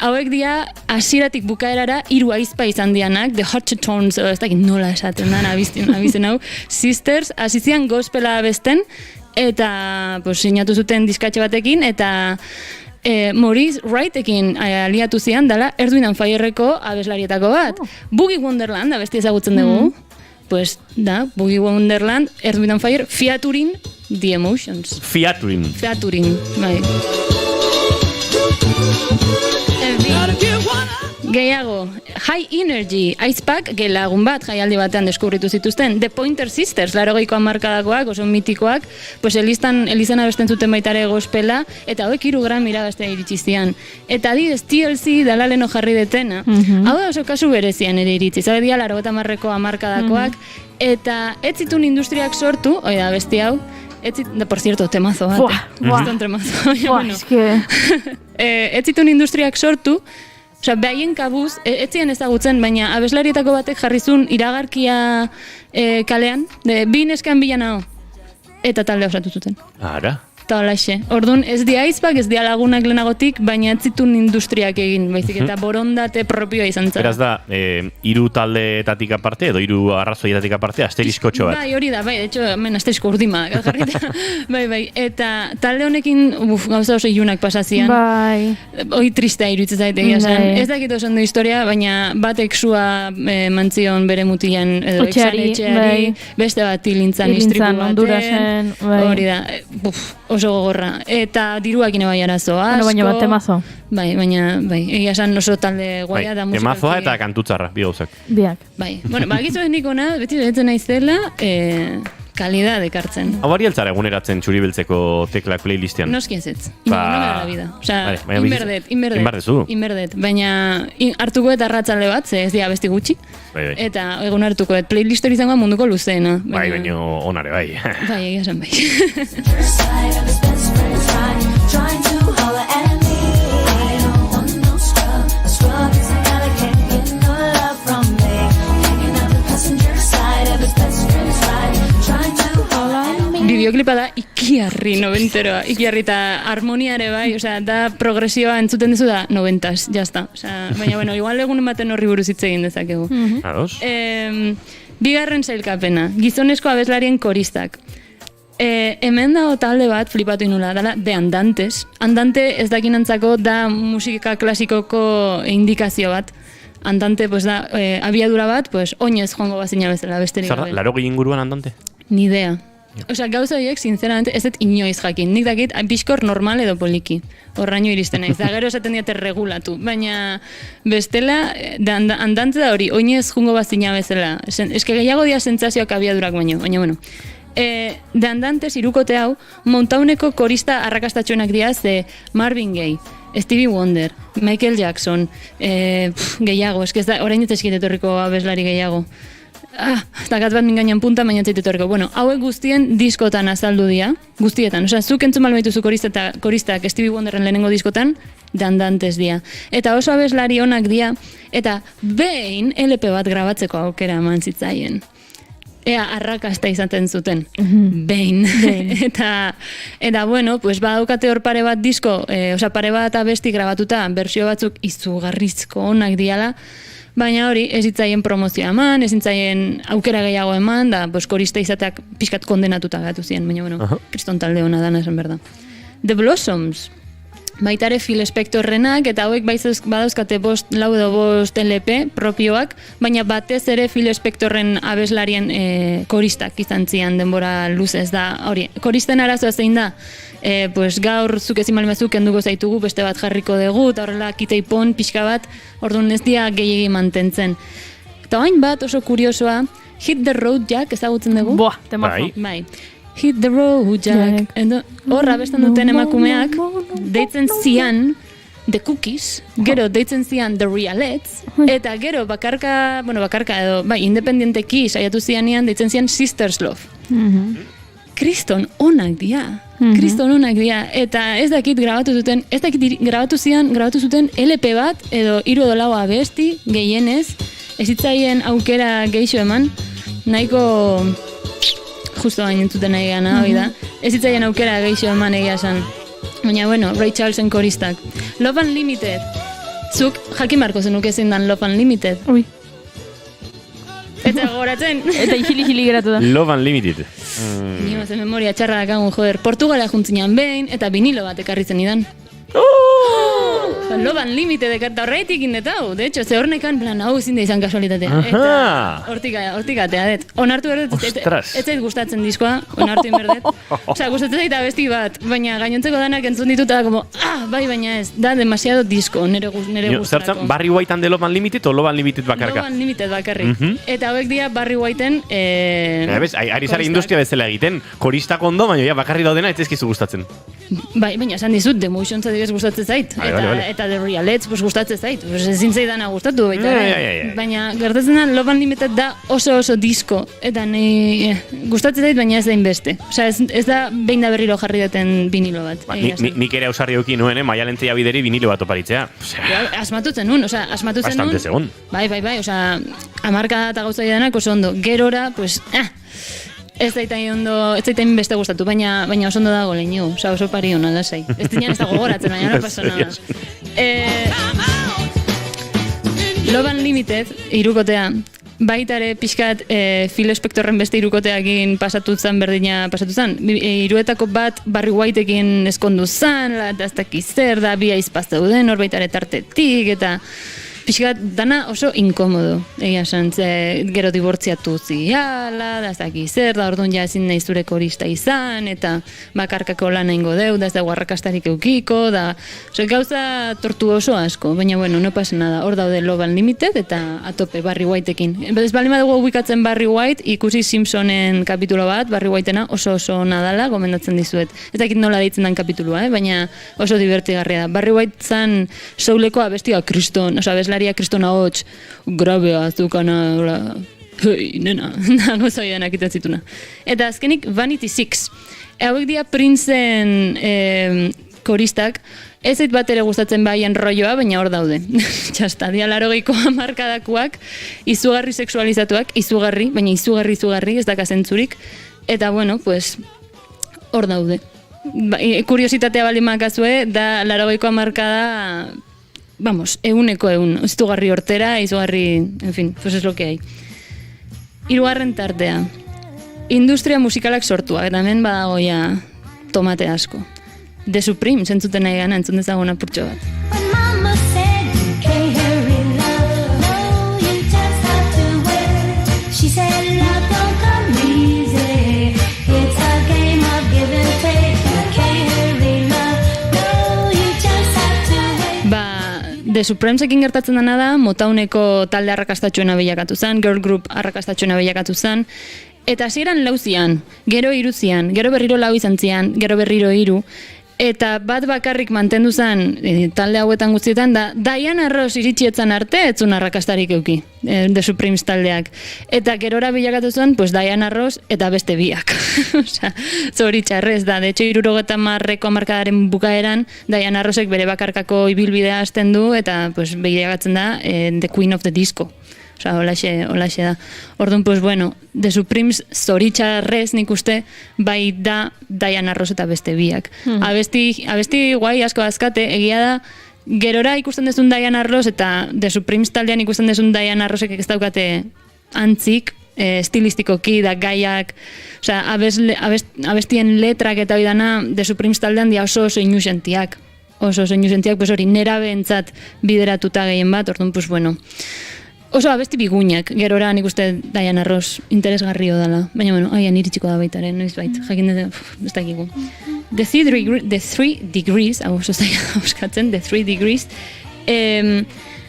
Hauek dia hasieratik bukaerara 3 aizpa izan dianak, The Hotchtones, ez dakit nola esaten da, abizen hau, Sisters, hasi zian gospela abesten, eta sinatu zuten diskatxe batekin, eta Maurice Wright-ekin aliatu zian, dala Earth, Wind & Fireko abeslarietako bat. Boogie Wonderland, abesti ezagutzen dugu. Pues da, Boogie Wonderland, Earth, Wind & Fire, featuring The Emotions. Featuring, bai. Gehiago, High Energy, Icepack, lagun bat jaialdi batean deskubritu zituzten. The Pointer Sisters, 80ko hamarkadakoak, oso mitikoak, pues Elizan abesten zuten baitare gospela, eta hauek 3 Grammy irabaztea iritsi zian. Eta adibidez, TLC dala leno jarri detena. Hau da oso kasu berezian ere iritsi. Zabe dia 80ko hamarkadakoak, eta ez zitun industriak sortu, oi da, besti hau, por cierto, temazo bat. Temazo. Ez zitun industriak sortu, behaien kabuz, ez ziren ezagutzen, baina abeslarietako batek jarrizun iragarkia kalean, bi neskan bilan hau, eta talde osatu zuten. Ara? Eta holaxe. Orduan, ez dia aizpak, ez dia lagunak lehenagotik, baina ez zituen industriak egin, baizik eta borondate propioa izan zen. Beraz da, 3 taldeetatik aparte, edo 3 arrazoietatik aparte, asteriskotxo bat. Bai, hori da, bai, de hecho, hemen asterisko urdima, jarrita. bai, eta talde honekin, gauza oso ilunak pasazian. Bai. Hoi tristea iruditzen zaite, egia zen. Ez dakit oso ondo historia, baina batek sua mantzion bere mutian, edo etxeari, beste bat hilintzan istripu baten. Hori da, oso gogorra. Eta diruakin bai arazo asko. Baina bat temazo. Bai, baina, egia esan oso talde goia da musikak. Temazoa eta kantutzarra, bi gauzak. Biak. Bai, gizu hendik ona, beti beretzen naizela, kalidad ekartzen. Hau bari altzara eguneratzen txuri-beltzeko teklak playlistean? Noski ez. No me da la vida. Osea, inberdet. Baina hartuko eta arratzalde bat, ze ez dira besti gutxi. Eta egun hartuko et playlist hori izango munduko luzeena. Bai, baina onare, bai. Bai, egia esan bai. Bideoklipa da ikiarri noventeroa, ikiarri eta harmonia ere bai, osea, da progresioa entzuten duzu da 90s, jazta. Baina, bueno, igual egun ematen horri buruz hitz egin dezakegu. Ados. Bigarren sailkapena, gizonezko abeslarien koristak. Hemen dago talde bat flipatu inula, dala The Andantes. Andante ez dakinantzako da musika klasikoko indikazio bat. Andante, pues da, abiadura bat, pues, oinez joango bazina bezala, besterik gabe. Zara, 80 inguruan Andante? Ni idea. Osea, gauza horiek, sinceramente, ez dut inoiz jakin. Nik dakit, bizkor normal edo poliki. Horraino iristen naiz. Da, gero esaten diate regulatu. Baina, bestela, Andante da hori, oinez jungo bazina bezala. Eske gehiago dia sentsazioak abiadurak baino. Baina, bueno. De Andantes irukote hau, Montauneko korista arrakastatxoenak dira, ze Marvin Gaye, Stevie Wonder, Michael Jackson, gehiago, eske ez da, orain ez eskit etorriko abeslari gehiago. Eta gatz bat mingainan punta, baina ez etorriko. Bueno, hauek guztien diskotan azaldu dira, guztietan. Osea, zuk entzun balmaituzu koristak Stevie Wonderren lehenengo diskotan, The Andantes dira. Eta oso abeslari onak dira, eta behin LP bat grabatzeko aukera eman zitzaien. Ea arrakasta izaten zuten. Behin. Eta bueno, pues badaukate hor pare bat disko, osea pare bat abesti grabatuta, bersio batzuk izugarrizko onak diala, baina hori, ez hitzaien promozioa eman, ez hitzaien aukera gehiago eman, da, pues, korista izateak pixkat kondenatuta gatu ziren, baina, bueno, kriston talde hona dana esan berda. The Blossoms, baitare Phil Spectorrenak, eta hauek badauzkate 4 edo 5 LP propioak, baina batez ere Phil Spectorren abeslarien koristak izan zian denbora luzez da, hori, koristen arazoa zein da, pues gaur zuk ezin balmezuk kenduko zaitugu, beste bat jarriko dugu, eta horrela kiteipon pixka bat, orduan ez dia gehiagi mantentzen. Eta hain bat oso kuriosoa, Hit the Road Jack ezagutzen dugu? Boa, temazo. Bai. Hit the Road Jack. Horra bestan duten emakumeak, deitzen zian The Cookies, gero deitzen zian The Realettes, eta gero bakarka edo, bai, independenteki saiatu zianean deitzen zian Sisters Love. Kriston onak dia. Eta ez dakit grabatu zuten LP bat, edo 3 edo 4 abesti, gehienez, ez hitzaien aukera geixo eman, nahiko justo baino entzuten nahi gana, hoi da. Ez hitzaien aukera geixo eman egia esan. Baina, bueno, Ray Charlesen koristak. Love Unlimited. Zuk jakin barko zenuke zein dan Love Unlimited. Ui. Eta goratzen. Eta hili geratu da. Love Unlimited. Nio, ze memoria txarra dakagun, joder. Portugala juntzinean behin, eta vinilo bat ekarritzen idan. Love Unlimited ekarta horreitik indetau. De hecho, ze hornekan, plan, hau zinde izan kasualitatea. Eta hortik atea, det. Onartu berdet, ez zait gustatzen diskoa, onartu inberdet. Osea, gustatzen zait abesti bat, baina gainontzeko danak entzun dituta, como, bai, baina ez, da demasiado disko, nere gustarako. Zertzen, Barry Whitean de Love Unlimited o Love Unlimited bakarka? Love Unlimited bakarrik. Eta hauek dira Barry Whiteen ari zara industria bezala egiten, koristak ondo, baina bakarri daudena ez ezkizu gustatzen. Bai, baina esan dizut, The Motions adibidez gustatzen zait. Eta The Realettes gustatzen zait. Ezin zaidana gustatu baita. Baina gertatzen da, Love Unlimited da oso disko. Eta gustatzen zait, baina ez da inbeste. Osea, ez da behin da berriro jarri duten vinilo bat. Nik ere ausarri oki nuen, maialentzia bideri vinilo bat oparitzea. Asmatutzen nun, bastante segon. Bai, osea, amarka eta gauza danak oso ondo. Gerora, pues, Ez zaitain ondo, ez zaitain beste gustatu, baina oso ondo dago leinu, oso pari hona lasai. Ez dinan ez da gogoratzen, baina no pasa nada. Love Unlimited, hirukotea, baita ere pixkat Phil Spectorren beste hirukoteakin pasatu zen. Hiruetako bat Barry Whiteekin eskondu zen, eta ez dakiz zer da, bi aizpaz dauden, hor baita ere tartetik, eta pixkat dana oso inkomodo, egia esan, gero dibortziatu ziala, da ez dakiz zer, da orduan ja ezin nahi zure korista izan, eta bakarkako lan egingo deu, da ez dago arrakastarik eukiko, da gauza tortu oso asko, baina bueno, no pasa nada, hor daude Love Unlimited, eta atope Barry Whiteekin. Ez bali madugu ubikatzen Barry White, ikusi Simpsonen kapitulo bat, Barry Whiteena oso nadala, gomendatzen dizuet. Ez dakit nola deitzen den kapitulua, baina oso divertigarria da. Barry White zan souleko abestia kriston, oza, abeslaria kriston ahots, grabea, azukana, hei, nena, nago zoidenak iten zituna. Eta azkenik Vanity Six. Hauek dia Princeen koristak, ez zait bat ere gustatzen baien rolloa, baina hor daude. Txasta, dia 80ko hamarkadakuak, izugarri sexualizatuak, baina izugarri, ez dakazentzurik. Eta bueno, pues, hor daude. Kuriositatea bali makazue, da 80ko hamarkada, vamos, 100%, izugarri hortera, izugarri, en fin, pues es lo que hay. Hirugarren tartea. Industria musikalak sortua, eta hemen badagoia tomate asko. The Supremes entzuten nahi gana, entzun dezagun apurtxo bat. The Supremesekin gertatzen dena da, Motowneko talde arrakastatxoena bilakatu zen, girl group arrakastatxoena bilakatu zen, eta hasieran lau zian, gero 3 zian, gero berriro 4 izan zian, gero berriro 3, eta bat bakarrik mantendu zen talde hauetan guztietan, da Diana Ross iritsietzen arte, etzun arrakastarik euki, The Supremes taldeak. Eta gerora bilakatu zen, pues Diana Ross eta beste biak. Osea, zoritxarrez da, de hecho 70ko hamarkadaren bukaeran, Diana Rossek bere bakarkako ibilbidea hasten du, eta pues bilakatzen da The Queen of the Disco. Osa, holaxe da. Orduan, pues bueno, The Supremes zoritxarrez nik uste bai da Diana Ross eta beste biak. Abesti guai asko azkate, egia da, gerora ikusten dezun Diana Ross eta The Supremes taldean ikusten dezun Diana Rossek ez daukate antzik, estilistikoki da gaiak, osea, abestien letrak eta hori dana The Supremes taldean dia oso inusentiak. Oso inusentiak, pues hori, nera behentzat bideratuta gehien bat, orduan, pues bueno. Oso abesti biguñak, gerora nik uste Diana Ross interesgarrio dela. Baina, bueno, aian iritsiko da baitaren, noiz bait, jakin ez dakigu. The 3 Degrees, hau oso zaila euskatzen, The 3 Degrees,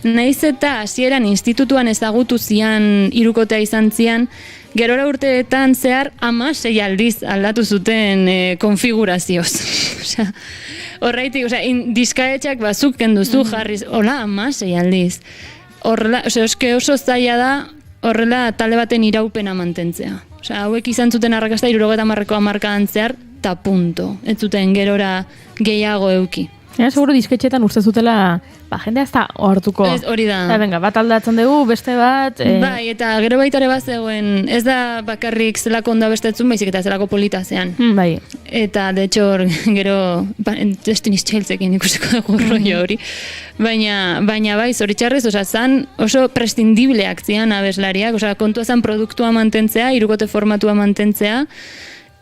naiz eta hasieran institutuan ezagutu zian, hirukotea izan zian, gerora urteetan zehar 16 aldiz aldatu zuten konfigurazioz. Osea, horreitik, diskaetxak bazuk kenduzu jarriz, hola, 16 aldiz. Horrela, oso zaila da horrela talde baten iraupena mantentzea. Osea, hauek izan zuten arrakasta 70ko hamarkadan zehar, ta punto. Ez zuten gerora gehiago euki. Seguro disketxetan uste zutela, jendea ez da hartuko. Ez, hori da. Venga, bat aldatzen dugu, beste bat. Bai, eta gero baitare bat zegoen, ez da bakarrik zelako onda bestetzun, baizik eta zelako polita zean. Bai. Eta, de hecho, gero, Destiny's Childsekin ikusiko dugu rollo hori. Baina bai, zoritxarrez, zan oso prescindibleak zian abeslariak, kontua zan produktua mantentzea, hirukote formatua mantentzea,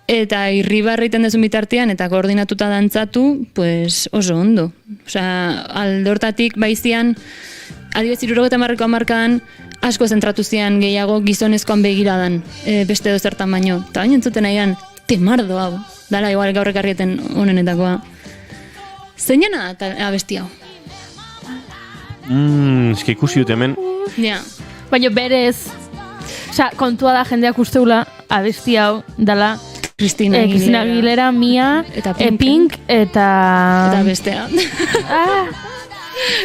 eta irribarra iten dezun bitartean, eta koordinatuta dantzatu, pues oso ondo. Aldortatik baizian, adibez 70ko hamarkadan, asko zentratu zian gehiago gizonezkoan begiradan, beste dozertan baino. Eta baina entzuten nahian, temardo hau, dala igual gaur ekarrieten honenetakoa. Zeinena abesti hau? Eski ikusi dut hemen. Ja. Baina berez, kontua da jendeak usteula abesti hau, dala, Cristina Aguilera, Mia, Pink, eta bestea.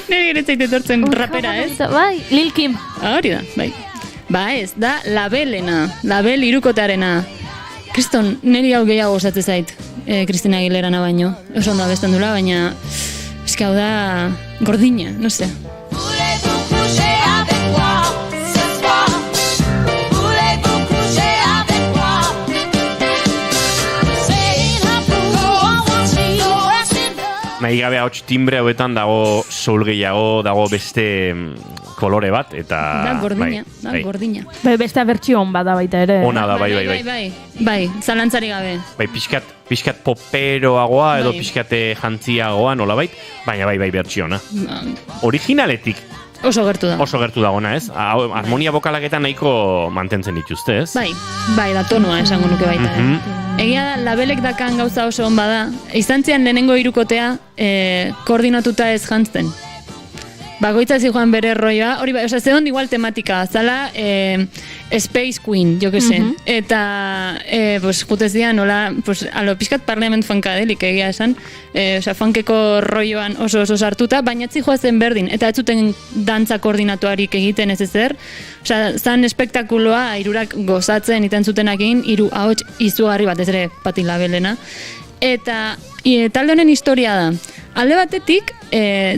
Nire giretzait etortzen rapera, ez? Bai, Lil Kim. Hori da, bai. Ba ez, da Labelena, Label irukotarena. Kriston, niri hau gehiago gozatzen zait, Cristina Aguilerana baino. Oso ondo abesten dula, baina eski hau da gordina, no sé. nahi gabe hauts timbre hauetan dago soul gehiago, dago beste kolore bat, eta... Da gordina, gordina. Bai, beste abertzio hon bada baita ere. Ona da, bai. Bai, zalantzari gabe. Bai, pixkat poperoagoa edo pixkate jantziagoa nolabait, baina bai bertsiona. Originaletik oso gertu da. Oso gertu dagona, ez? Harmonia bokalaketan nahiko mantentzen dituzte, ez? Bai, da tonua esango nuke baita. Egia da, labelek dakan gauza oso hon bada, izan zian lehenengo hirukotea koordinatuta ez jantzten. Bakoitza joan bere rolloa, hori bai, zehon igual tematika, zala Space Queen, jo que se. Eta, jutez dian, hola, alo pixkat parlament funkadelik egia esan, funkeko rolloan oso sartuta, baina joazen berdin, eta ez zuten dantza koordinatuarik egiten ez ezer, zan espektakuloa, hirurak gozatzen iten zutenakin, hiru ahots izugarri bat, ez ere Patti LaBellena. Eta talde honen historia da. Alde batetik,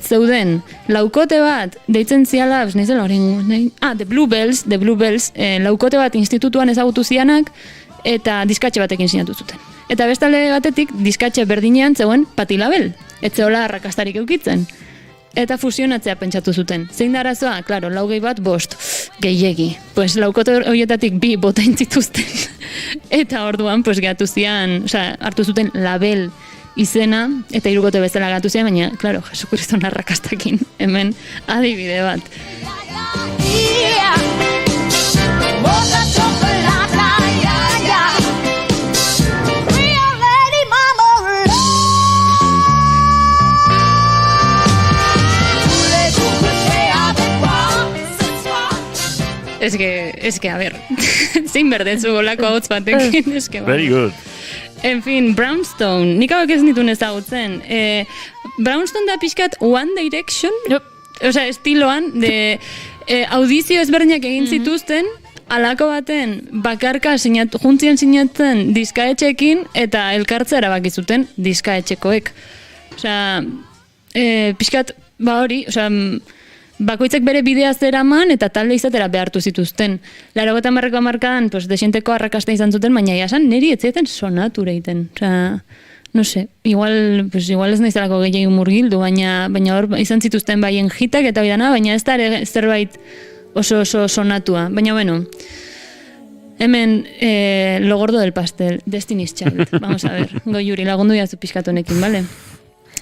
zeuden, laukote bat, deitzen ziala, The Bluebells, laukote bat institutuan ezagutu zianak, eta diskatxe batekin sinatu zuten. Eta bestalde batetik, diskatxe berdinean zeuen Patti LaBelle, etzeola arrakastarik eukitzen. Eta fusionatzea pentsatu zuten. Zein da arazoa? Klaro, 9 bat 5, gehiegi. Pues laukote horietatik 2 botain zituzten. Eta orduan, pues gehatu zian, hartu zuten LaBelle izena, eta hirukote bezala gatu zian, baina, klaro, Jesukriston arrakastakin, hemen adibide bat. Es que, a ver, zein berdezu olako hauts batekin, Very good. En fin, Brownstone, nik hauek ez nituen ezagutzen. Brownstone da pixkat One Direction, estiloan, audizio ezberdinak egin zituzten, alako baten bakarka juntzien sinatzen diskaetxeekin, eta elkartzea erabaki zuten diskaetxekoek. Pixkat, hori, bakoitzak bere bidea zeraman eta talde izatera behartu zituzten. 80ko hamarkadan, desienteko arrakasta izan zuten, baina jasan niri etzieten sonatura egiten. No sé, igual ez naizalako gehiago murgildu, baina hor izan zituzten baien hitak eta bidana, baina ez da zerbait oso sonatua. Baina bueno, hemen lo gordo del pastel, Destiny's Child. Vamos a ver, Goiuri, lagundu jazu pixkatu honekin, bale?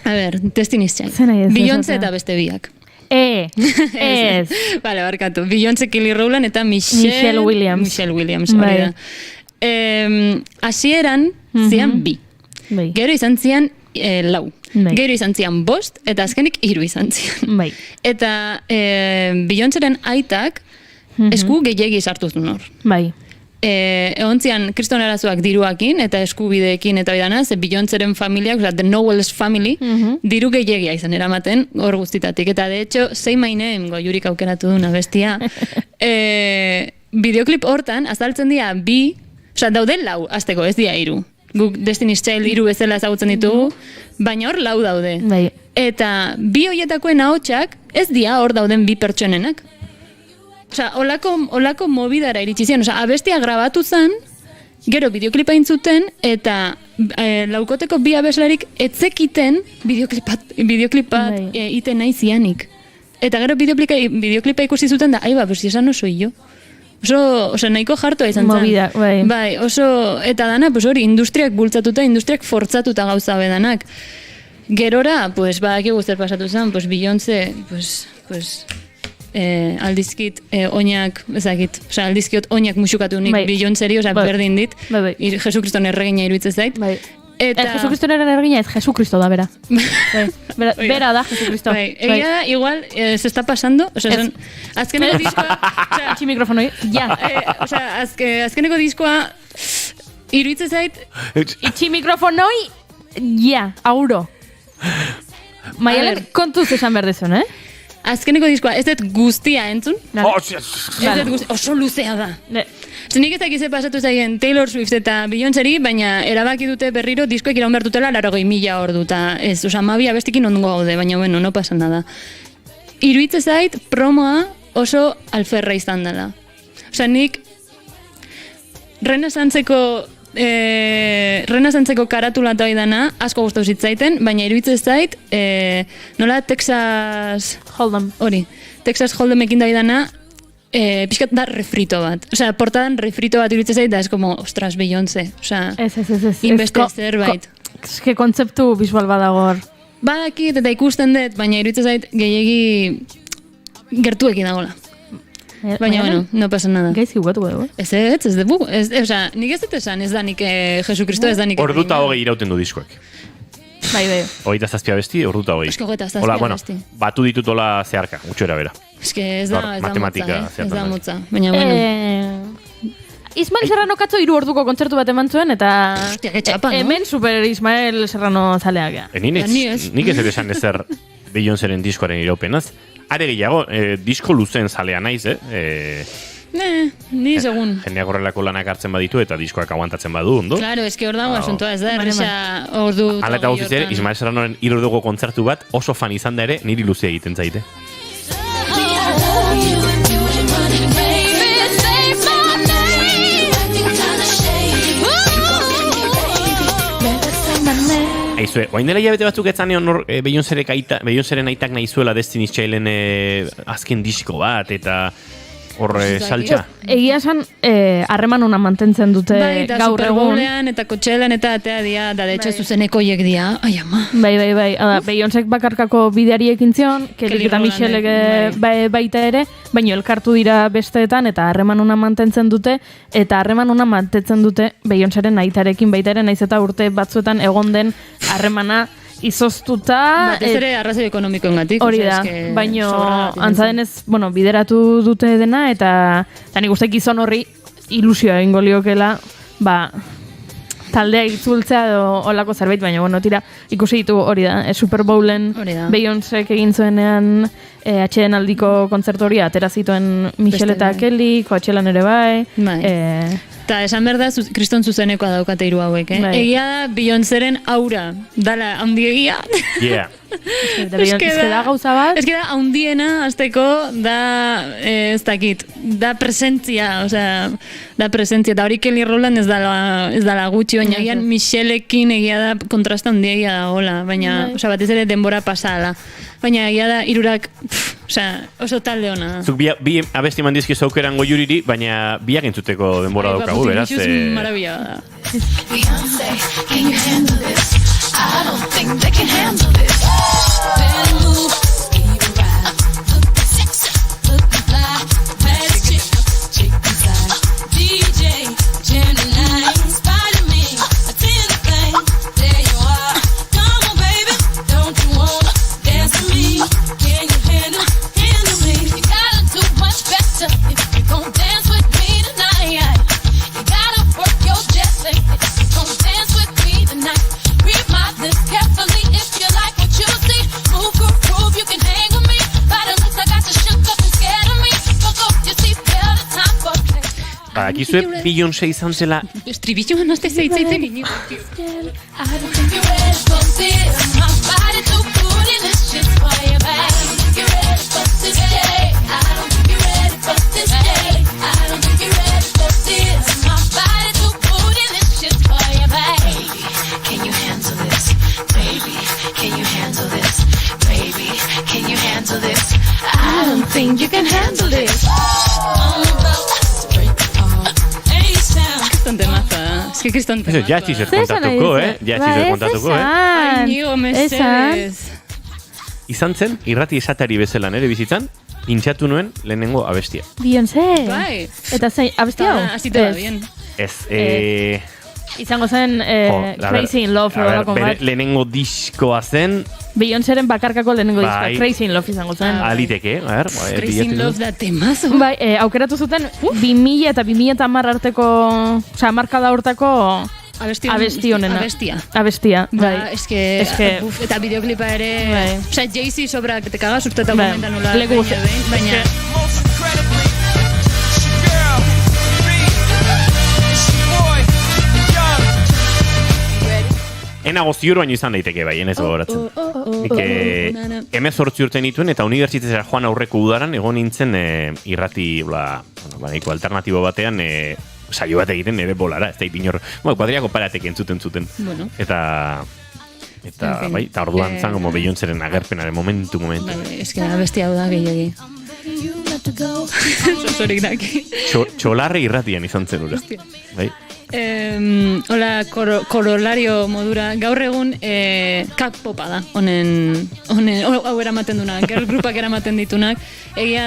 A ver, Destiny's Child. Beyoncé eta beste biak. Ez. Vale, barkatu. Beyoncé, Kelly Rowland eta Michelle Williams, hori da. Hasieran zian 2. Gero izan zian 4. Gero izan zian 5, eta azkenik 3 izan zian. Eta Beyoncéren aitak esku gehiegi sartu zuen hor. Egon zian kriston arazoak diruakin eta eskubideekin eta bidana, ze Beyoncéren familiak, The Knowles Family, diru gehiagia izan eramaten hor guztitatik. Eta de hecho, Say My Name, Goiurik aukeratu duna bestia, videoklip hortan, azaltzen dira 2, daude 4, azteko, ez dira 3. Guk Destiny's Child 3 bezala ezagutzen ditugu, baina hor 4 daude. Eta 2 horietakoen ahotsak ez dira hor dauden 2 pertsonenak. Olako mobidara iritsi zian, abestia grabatu zen, gero bideoklipa intzuten, eta laukoteko 2 abeslarik etzekiten bideoklipat iten nahi zianik. Eta gero bideoklipa ikusi zuten da, pues esan oso hilo. Oso nahiko jartua izan zen. Bai, oso, eta dana, hori, industriak bultzatuta, industriak fortzatuta gauza bedanak. Gerora, badakigu zer pasatu zen, Beyoncé, aldizkit oinak, ezagit, aldizkiot oinak musukatu nik Beyoncéri, berdin dit, Jesukriston erregina iruditzen zait. Jesukriston erregina ez, Jesukristo da, bera. Bera da, Jesukristo. Egia da, igual, se está pasando, azkeneko diskoa... Itxi mikrofonoi, ja. Azkeneko diskoa iruditzen zait... Itxi mikrofonoi, ja, auro. Maialen kontuz esan berdezun, Azkeneko diskoa, ez dut guztia entzun. Oso luzea da. Nik ez dakize pasatu zaien Taylor Swift eta Beyoncéri, baina erabaki dute berriro diskoek iraun behar dutela 80.000 ordu, eta ez, 12 abestikin ondo gaude, baina bueno, no pasan nada. Iruitze zait, promoa oso alferra izan dela. Nik Renesantzeko Renazentzeko karatulatu dana asko gustatu zitzaiten, baina iruditzen zait, nola Texas Hold'em. Hori, Texas Hold'emekin dana, pixkat da refrito bat. Osea, portadan refrito bat iruditzen zait, da es como, ostras, Beyoncé. Osea, inbeste zerbait. Eske kontzeptu visual badago hor. Badakit eta ikusten dut, baina iruditzen zait gehiegi gertuekin dagoela. Baina, bueno, no pasa nada. Gaizki bukatuko dugu. Ez dugu. Osea, nik ez dut esan, ez da nik Jesucristo, ez da nik... Orduta hogei irauten du diskoek. Bai. 27 abesti, orduta hogei. Esko 27 Hola, bueno, abesti. batu ditut zeharka, gutxo era bera. Eske ez da matematika motza, ez da motza. Baina, bueno... Ismael Serrano Katzo 3 orduko kontzertu bat eman zuen, eta hostia, que txapa, no? Hemen super Ismael Serrano zaleak. Nik ez esan ezer Beyoncéren diskoaren iraupenaz. Are gehiago, disko luzen zalea naiz, ni segun. Jendeak horrelako lanak hartzen baditu eta diskoak aguantatzen badu, ondo? Claro, eske hor dago asuntoa, ez da, erresa ordu... Hala eta guztiz ere, Ismael Serranoren 3 orduko kontzertu bat oso fan izan da ere, niri luzea egiten zaite. Aizue, oain dela hilabete batzuk etzanean hor Beyoncéren aitak nahi zuela Destiny's Childen azken disko bat, eta hor saltxa. Egia esan, harreman ona mantentzen dute bai, gaur Super egun. Bowlean eta Coachellan eta atea dia, da de hecho zuzeneko hiek dia. Ai ama. Bai. Beyoncék bakarkako bideari ekin zion, Kelly eta Michelek baita ere, baina elkartu dira besteetan eta harreman ona mantentzen dute, eta harreman ona mantentzen dute Beyoncéren aitarekin baita ere, naiz eta urte batzuetan egon den harremana izoztuta... Batez ere arrazoi ekonomikoengatik. Hori da, baino antza denez, bideratu dute dena, eta nik uste gizon horri ilusioa egingo liokela, taldea itzultzea edo olako zerbait, baina tira, ikusi ditu hori da, Super Bowlen Beyoncék egin zuenean atxeden aldiko kontzertu hori atera zituen Michelle eta Kelly, Coachellan ere bai. Eta esan behar da, kriston zuzenekoa daukate hiru hauek, Egia da, Beyoncéren aura, dala, handiegia. Yeah. Ez da gauza bat? Ez da, handiena, azteko, da, ez dakit, da presentzia, da presentzia, eta hori Kelly Rowland ez dala gutxi, baina egian Michelekin egia da kontrasta handiegia da, hola, baina, batez ere denbora pasala. Baina egia da, irurak, oso talde hona. Zuk bi abesti mandizki zaukeran goiuriri, baina biak entzuteko denbora daukagu, beraz. Marabila da. Beyoncé, can you handle this? I don't think they can handle this. Then move, even ride. Looking sexy, looking fly. Baddest chick inside. DJ, Gemini, inspire me. A tender thing, there you are. Come on, baby, don't you wanna dance with me? Can you handle me? You gotta do much better if you gon' dance with me tonight. You gotta work your jet if you gon' dance with me tonight. Read my lips carefully if you like what you see. Move, groove, you can hang with me. By the looks I got you shook up and scared of me. Fuck up your seatbelt, it's time for play. Akizue Beyoncé izan zela... Estribitxoan azte zeitzen inigo. I don't think you're ready for this. My body too good and it's just for you, babe. I don't think you're ready for this day. I don't think you're ready for this day. I don't think you're ready for this. My body too good and it's just for you, babe. Can you handle this? Baby, can you handle this? Baby, can you handle this? I don't think you can handle this. I'm about to break it all. A-sound. Kriston temaza, eski kriston temaza. Jaztizet kontatuko, Jaztizet kontatuko, Ai, nigo, mesedez. Izan zen, irrati esatari bezala nere bizitzan, pintxatu nuen lehenengo abestia. Beyoncé. Bai. Eta zein, abestia hau? Azite da bien. Ez, izango zen Crazy in Love. Lehenengo diskoa zen... Beyoncéren bakarkako lehenengo diskoa, Crazy in Love izango zen. Aliteke, Crazy in Love da temazo. Bai, aukeratu zuten 2000 eta 2010 arteko, markada hortako abesti honena. Abestia, bai. Eta bideoklipa ere, Jay-Z sobra, que te cagas urte eta momentan nula. Baina... Enago ziur baino izan daiteke bai, enez gogoratzen. Nik 18 urte nituen eta unibertsitetera joan aurreko udaran egon nintzen irrati, nahiko alternatibo batean saio bat egiten ere bolara, ez da inor, kuadriako paratek entzuten zuten. Bueno. Eta bai, eta orduan zan, como Beyoncéren agerpenaren momentu. Ez que abesti hau da gehiagi. Zorik daki. Txolarre irratian izan zen ura. Bai? Hola, korolario modura, gaur egun K-popa da, hau eramaten dunak, girl groupak eramaten ditunak. Egia,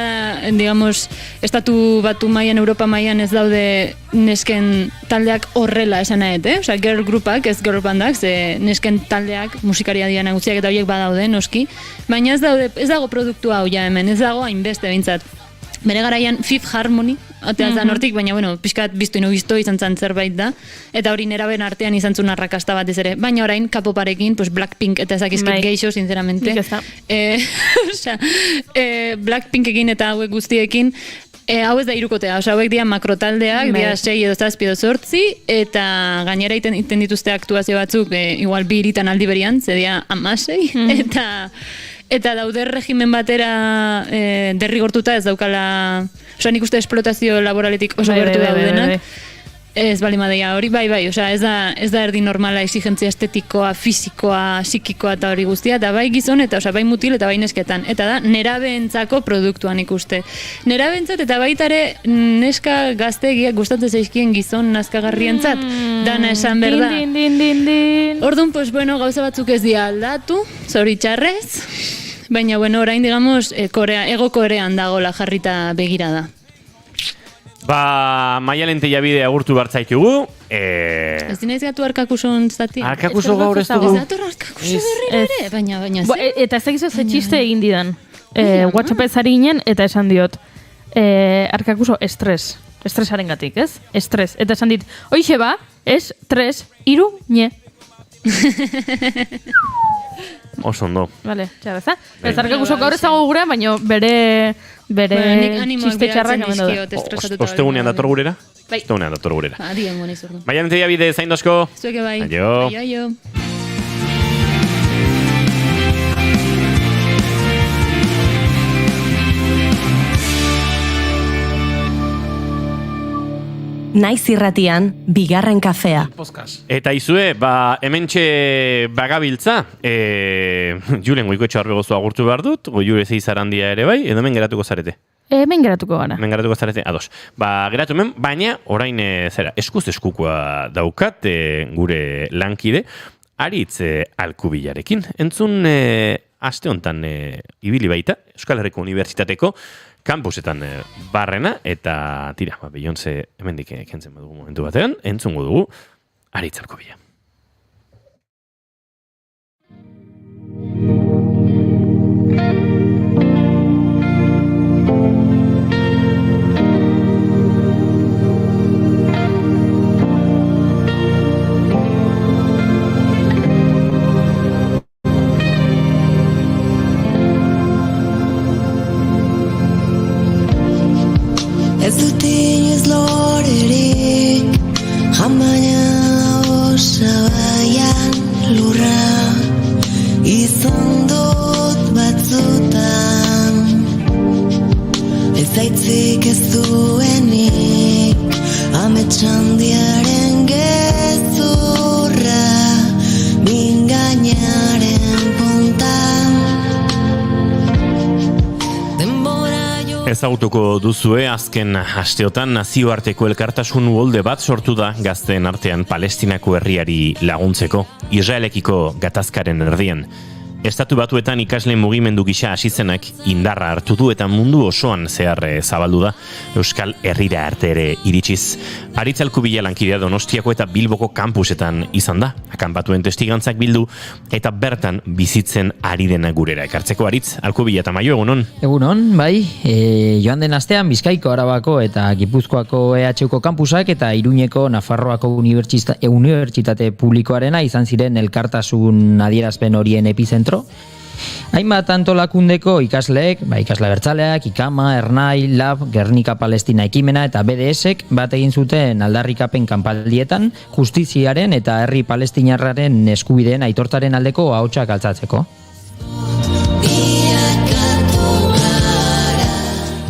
digamos, estatu batu mailan, Europa mailan ez daude nesken taldeak horrela esan nahet, Osea, girl groupak, ez girl bandak, nesken taldeak, musikaria dira nagusiak eta horiek badaude, noski. Baina ez dago produktu hau ja hemen, ez dago hainbeste behintzat. Bere garaian Fifth Harmony, ateazan hortik, baina, bueno, pixkat bizto izan zan zerbait da, eta hori neraben artean izan zuen arrakasta batez ere. Baina orain, K-poparekin, pues Blackpink eta ezakizkit geixo, sinceramente. Osea, Blackpinkekin eta hauek guztiekin, hau ez da hirukotea, osea, hauek dira makrotaldeak, dira 6 edo 7 edo 8, eta gainera iten dituzte aktuazio batzuk, igual 2 hiritan aldi berian, ze dira 16, eta daude regimen batera derrigortuta ez daukala, osea, nik uste esplotazio laboraletik oso gertu daudenak. Ez bali madeia hori, bai, osea, ez da erdi normala exigentzia estetikoa, fisikoa, psikikoa eta hori guztia, eta bai gizon, eta osea, bai mutil eta bai nesketan. Eta da, nerabeentzako produktuan ikuste. Nerabeentzat eta baitare neska gaztegiak gustatzen zaizkien gizon nazkagarrientzat, dana esan berda. Orduan, pues bueno, gauza batzuk ez dira aldatu, zoritxarrez, baina bueno, orain, digamos, Ego Korean dagoela jarrita begirada. Maialen Tellabide agurtu bartzaitugu. Ez dinaiz gatu arkakuson zati. Arkakuso gaur ez dugu. Ez dator arkakuso berriro ere, baina ze. Eta ez dakizu ze txiste egin didan. WhatsApp-ez ari ginen, eta esan diot, arkakuso estresaren gatik, ez? Estres. Eta esan dit, hoixe ba, estres, iru, nye. Oso ondo. Vale, txabeza. Ez arkakuso gaur ez dago gure, baina bere txiste txarrak hemen daude. Ostegunean dator gurera? Bai. Ostegunean dator gurera. Adian gona izordu. Maialen Tellabide, zain dozko. Zueke bai. Aio. Aio. Naiz irratian, bigarren kafea. Eta izue, hementxe bagabiltza, Julen Goikoetxo Arbegozu agurtu behar dut, Goiure Zeizarandia ere bai, edo hemen geratuko zarete? Hemen geratuko gara. Hemen geratuko zarete, ados. Geratu hemen, baina orain eskuz eskukoa daukat gure lankide, Aritz Alkubilarekin. Entzun aste honetan ibili baita, Euskal Herriko Unibertsitateko kampusetan barrena, eta tira, Beyoncé hemendik kentzen badugu momentu batean, entzungo dugu Aritz Alkubila. Ez dut inoiz lorerik, jamaina osabaian lurra, izan dut batzutan, ez aitzik ez duenik, ametsandiaren gezurra, mingainaren puntan. Ezagutuko duzue, azken asteotan nazioarteko elkartasun uholde bat sortu da gazteen artean Palestinako herriari laguntzeko, Israelekiko gatazkaren erdian. Estatu Batuetan ikasle mugimendu gisa hasizenak indarra hartu du eta mundu osoan zehar zabaldu da Euskal Herrira arte ere iritsiz. Aritz Alkubila lankidea Donostiako eta Bilboko kampusetan izan da. Akanpatuen testigantzak bildu eta bertan bizitzen ari dena gurera ekartzeko. Aritz Alkubila eta Maio, egunon? Egunon, bai. Joan den astean Bizkaiko, Arabako eta Gipuzkoako EHUko kampusak eta Iruñeko Nafarroako Unibertsitate Publikoarena izan ziren elkartasun adierazpen horien epizentro. Hainbat antolakundeko ikasleek, ikasle abertzaleak, Ikama, Ernai, Lab, Gernika Palestina ekimena eta BDSek bat egin zuten aldarrikapen kanpaldietan justiziaren eta herri palestinarraren eskubideen aitortaren aldeko ahotsak altzatzeko.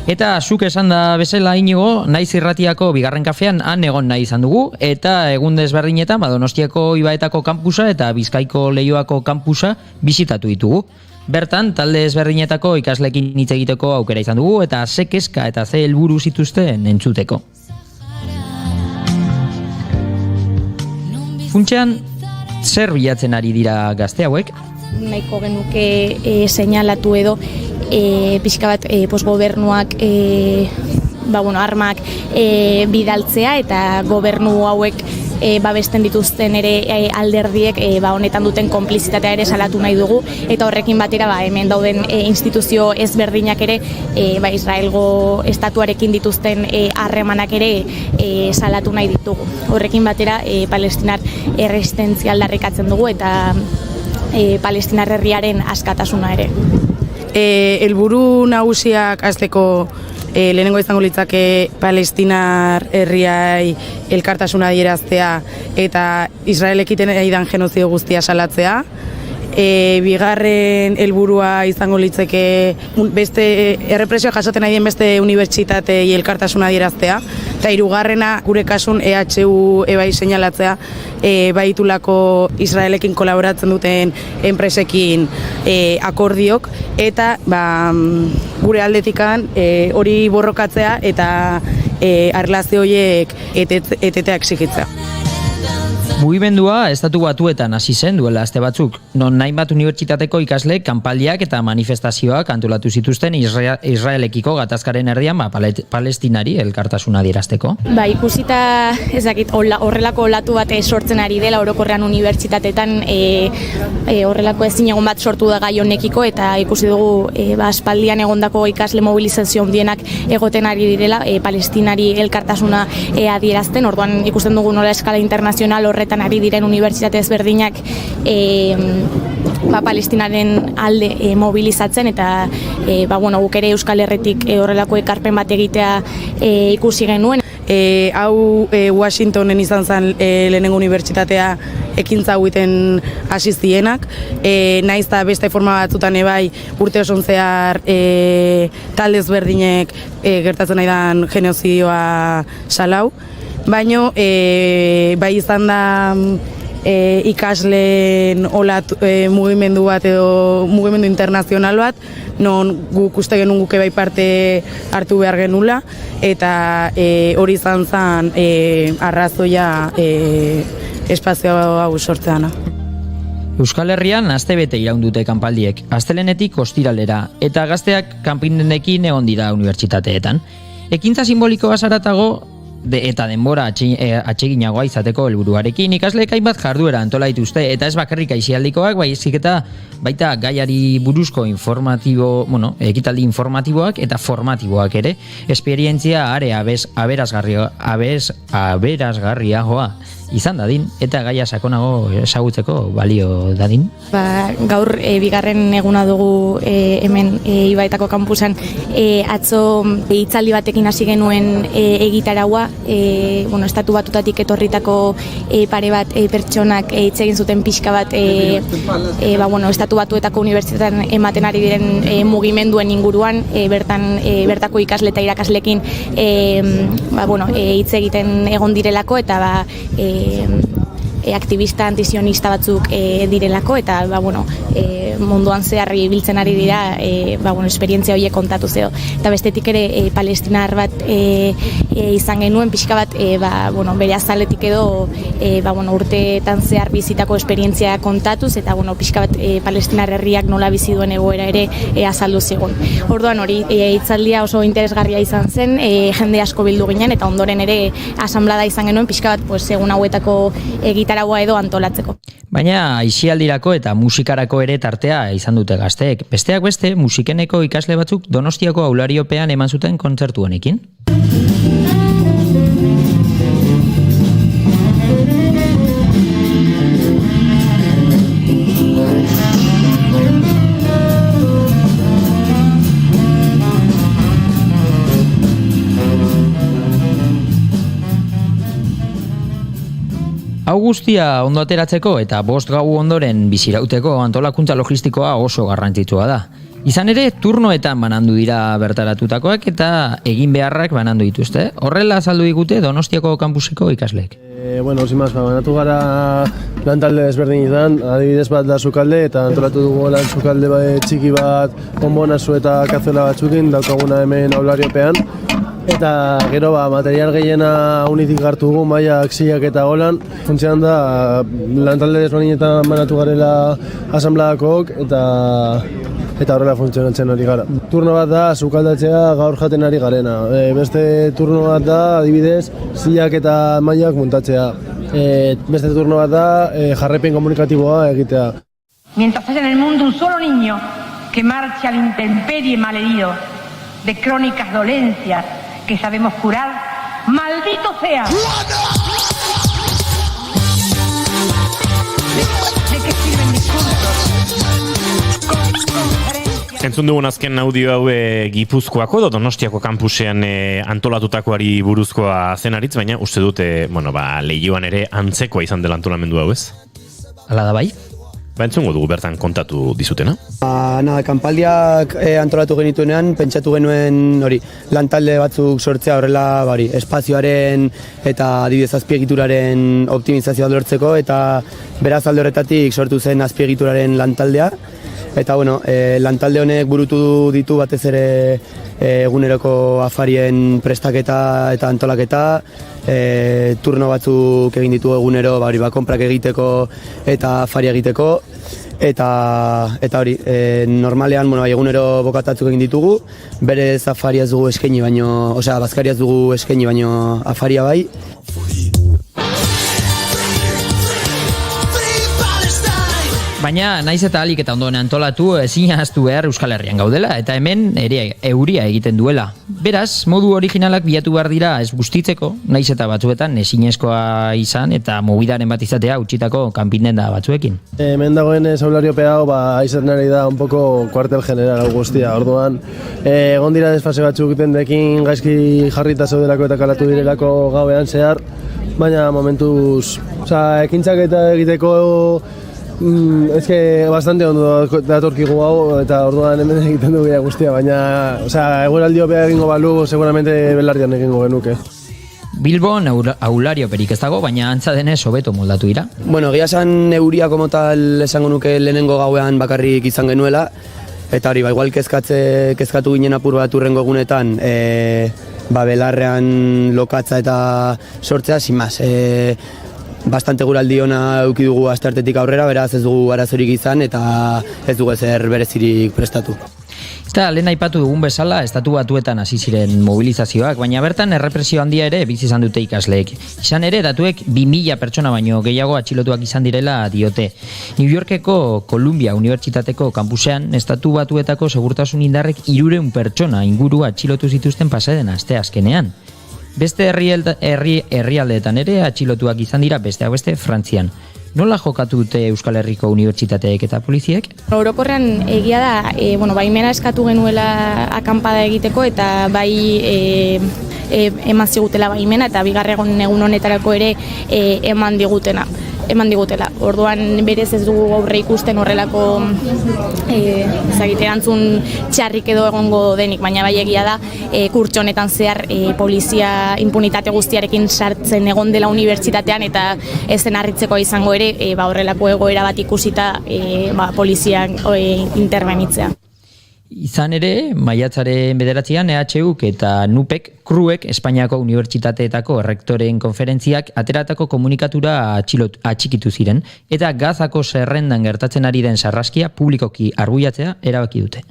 Eta zuk esan da bezala Inigo, Naiz Irratiako bigarren kafean han egon nahi izan dugu, eta egun desberdinetan Donostiako Ibaetako kampusa eta Bizkaiko Leioako kampusa bisitatu ditugu. Bertan, talde ezberdinetako ikaslekin hitz egiteko aukera izan dugu, eta ze kezka eta ze helburu zituzten entzuteko. Funtsean, zer bilatzen ari dira gazte hauek? Nahiko genuke seinalatu edo pixka bat gobernuak armak bidaltzea eta gobernu hauek babesten dituzten ere alderdiek honetan duten konplizitatea ere salatu nahi dugu, eta horrekin batera hemen dauden instituzio ezberdinak ere Israelgo estatuarekin dituzten harremanak ere salatu nahi ditugu. Horrekin batera palestinar erresistentzia aldarrikatzen dugu eta palestinar herriaren askatasuna ere. Helburu nagusiak hasteko lehenengo izango litzake palestinar herriai elkartasuna adieraztea eta Israelek egiten ari den genozidio guztia salatzea. Bigarren helburua izango litzeke beste errepresioa jasaten ari den beste unibertsitatei elkartasuna adieraztea. Eta hirugarrena gure kasun EHU ebai seinalatzea baitulako Israelekin kolaboratzen duten enpresekin akordiok, eta gure aldetikan hori borrokatzea eta erlazio horiek etetea exigitzea. Mugimendua Estatu Batuetan hasi zen duela aste batzuk, non hainbat unibertsitateko ikasle kanpaldiak eta manifestazioak antolatu zituzten Israelekiko gatazkaren erdian Palestinari elkartasuna adierazteko. Ikusita horrelako olatu bat sortzen ari dela orokorrean unibertsitatetan horrelako ezinegon bat sortu da gai honekiko, eta ikusi dugu aspaldian egondako ikasle mobilizazio handienak egoten ari direla Palestinari elkartasuna adierazten. Orduan ikusten dugu nola eskala internazional horretan ari diren unibertsitate ezberdinak Palestinaren alde mobilizatzen, eta guk ere Euskal Herritik horrelako ekarpen bat egitea ikusi genuen. Hau Washingtonen izan zen lehenengo unibertsitatea ekintza hauiten hasi zienak, naiz eta beste forma batzutan ebai urte oson zehar talde ezberdinek gertatzen nahi dan genozidioa salau, baino bai izan da ikasleen mugimendu bat edo mugimendu internazional bat, non guk uste genuen guke bai parte hartu behar genula, eta hori izan zen arrazoia espazio hau sortzeana. Euskal Herrian astebete iraun dute kanpaldiek, astelenetik ostiralera, eta gazteak kanpinekin egon dira unibertsitateetan. Ekintza simbolikoa zaratago eta denbora atseginagoa izateko helburuarekin ikasleek hainbat jarduera antola dituzte, eta ez bakarrik aisialdikoak, baizik eta baita gaiari buruzko ekitaldi informatiboak eta formatiboak ere, esperientzia are aberazgarriagoa izan dadin, eta gaia sakonago ezagutzeko balio dadin. Gaur bigarren eguna dugu hemen Ibaetako kampusan, atzo hitzaldi batekin hasi genuen egitaraua, Estatu Batutatik etorritako pare bat pertsonak hitz egin zuten pixka bat Estatu Batuetako unibertsitatean ematen ari diren mugimenduen inguruan, bertako ikasle eta irakaslekin hitz egiten egon direlako, eta aktivista antizionista batzuk direlako, eta munduan zeharri biltzen ari dira esperientzia horiek kontatu zeo. Eta bestetik ere palestinar bat izan genuen pixka bat bere azaletik edo urteetan zehar bizitako esperientzia kontatuz, eta pixka bat palestinar herriak nola bizi duen egoera ere azaldu zigun. Orduan hori hitzaldia oso interesgarria izan zen, jende asko bildu ginen, eta ondoren ere asanblada izan genuen pixka bat egun hauetako egitaragoa edo antolatzeko. Baina aisialdirako eta musikarako ere tartea izan dute gazteek. Besteak beste, musikeneko ikasle batzuk Donostiako Aulariopean eman zuten kontzertu honekin. Hau guztia ondo ateratzeko eta 5 gau ondoren bizirauteko antolakuntza logistikoa oso garrantzitsua da. Izan ere, turnoetan banandu dira bertaratutakoak eta egin beharrak banandu dituzte. Horrela azaldu digute Donostiako kampuseko ikasleek. Bueno, sin más, banatu gara lantalde desberdinetan, adibidez bat da sukalde, eta antolatu dugu lan sukalde txiki bat, bonbonazu eta kazuela batzukin, daukaguna hemen Aulariopean. Eta gero material gehiena unitik hartu dugu, mailak, silak eta holan. Funtzean da, lantalde desberdinetan banatu garela asambleakook eta horrela funtzionatzen ari gara. Turno bat da, sukaldatzea gaur jaten ari garena. Beste turno bat da, adibidez, silak eta mailak muntatzea. Beste turno bat da, jarraipen komunikatiboa egitea. Mientras haya en el mundo un solo niño que marche al intemperie malherido de crónicas dolencias que sabemos curar, ¡maldito sea! ¿De qué sirven discursos? Entzun dugun azken audio hau Gipuzkoako edo Donostiako kampusean antolatutakoari buruzkoa zenaritz, baina uste dute, Leioan ere antzekoa izan dela antolamendu hau, ez? Hala da bai? Entzungo dugu bertan kontatu dizutena. Kanpaldiak antolatu genituenean, pentsatu genuen lantalde batzuk sortzea horrela espazioaren eta adibidez azpiegituraren optimizazioa lortzeko, eta beraz alde horretatik sortu zen azpiegituraren lantaldea. Eta lantalde honek burutu ditu batez ere eguneroko afarien prestaketa eta antolaketa, turno batzuk egin ditu egunero konprak egiteko eta afaria egiteko, eta hori, normalean egunero bokatatzuk egin ditugu, berez afaria ez dugu eskaini baino, bazkaria ez dugu eskaini baino afaria bai. Baina naiz eta alik eta ondoen antolatu ezin ahaztu behar Euskal Herrian gaudela eta hemen ere euria egiten duela. Beraz, modu originalak bilatu behar dira ez bustitzeko, naiz eta batzuetan ezinezkoa izan eta mobidaren bat izatea utzitako kanpindenda batzuekin. Hemen dagoen Aulariopea hau izaten ari da un poco kuartel general guztia, orduan egon dira desfase batzuk dendekin gaizki jarrita zeudelako eta kalatu direlako gauean zehar, baina momentuz, ekintzak eta egiteko ez que bastante ondo datorkigu hau eta orduan hemen egiten dugu guztia, baina eguraldi hobea egingo balu seguramente Belardian egingo genuke. Bilbon Aularioperik ez dago, baina antza denez hobeto moldatu dira. Egia esan euria como tal esango nuke lehenengo gauean bakarrik izan genuela, eta hori, igual kezkatu ginen apur bat urrengo egunetan, Belarrean lokatza eta sortzea, sin más. Bastante guraldi ona eduki dugu asteartetik aurrera, beraz ez dugu arazorik izan eta ez dugu ezer berezirik prestatu. Eta lehen aipatu dugun bezala, estatu batuetan hasi ziren mobilizazioak, baina bertan errepresio handia ere bizi izan dute ikasleek. Izan ere, datuek 2000 pertsona baino gehiago atxilotuak izan direla diote. New Yorkeko Columbia Unibertsitateko kampusean, estatu batuetako segurtasun indarrek 300 pertsona inguru atxilotu zituzten pasaden asteazkenean. Beste herrialdeetan ere atxilotuak izan dira besteak beste Frantzian. Nola jokatu dute Euskal Herriko unibertsitateek eta poliziek? Orokorrean egia da, baimena eskatu genuela akanpada egiteko eta bai eman zigutela baimena eta bigarren egun honetarako ere eman digutela. Orduan berez ez dugu aurre ikusten horrelako erantzun txarrik edo egongo denik, baina bai egia da kurtso honetan zehar polizia impunitate guztiarekin sartzen egon dela unibertsitatean eta ezen harritzekoa izango ere horrelako egoera bat ikusita poliziak intervenitzea. Izan ere, maiatzaren 9an EHUk eta NUPek, KRUek, Espainiako Unibertsitateetako errektoreen konferentziak ateratako komunikatura atxikitu ziren, eta Gazako zerrendan gertatzen ari den sarraskia publikoki arbuiatzea erabaki dute.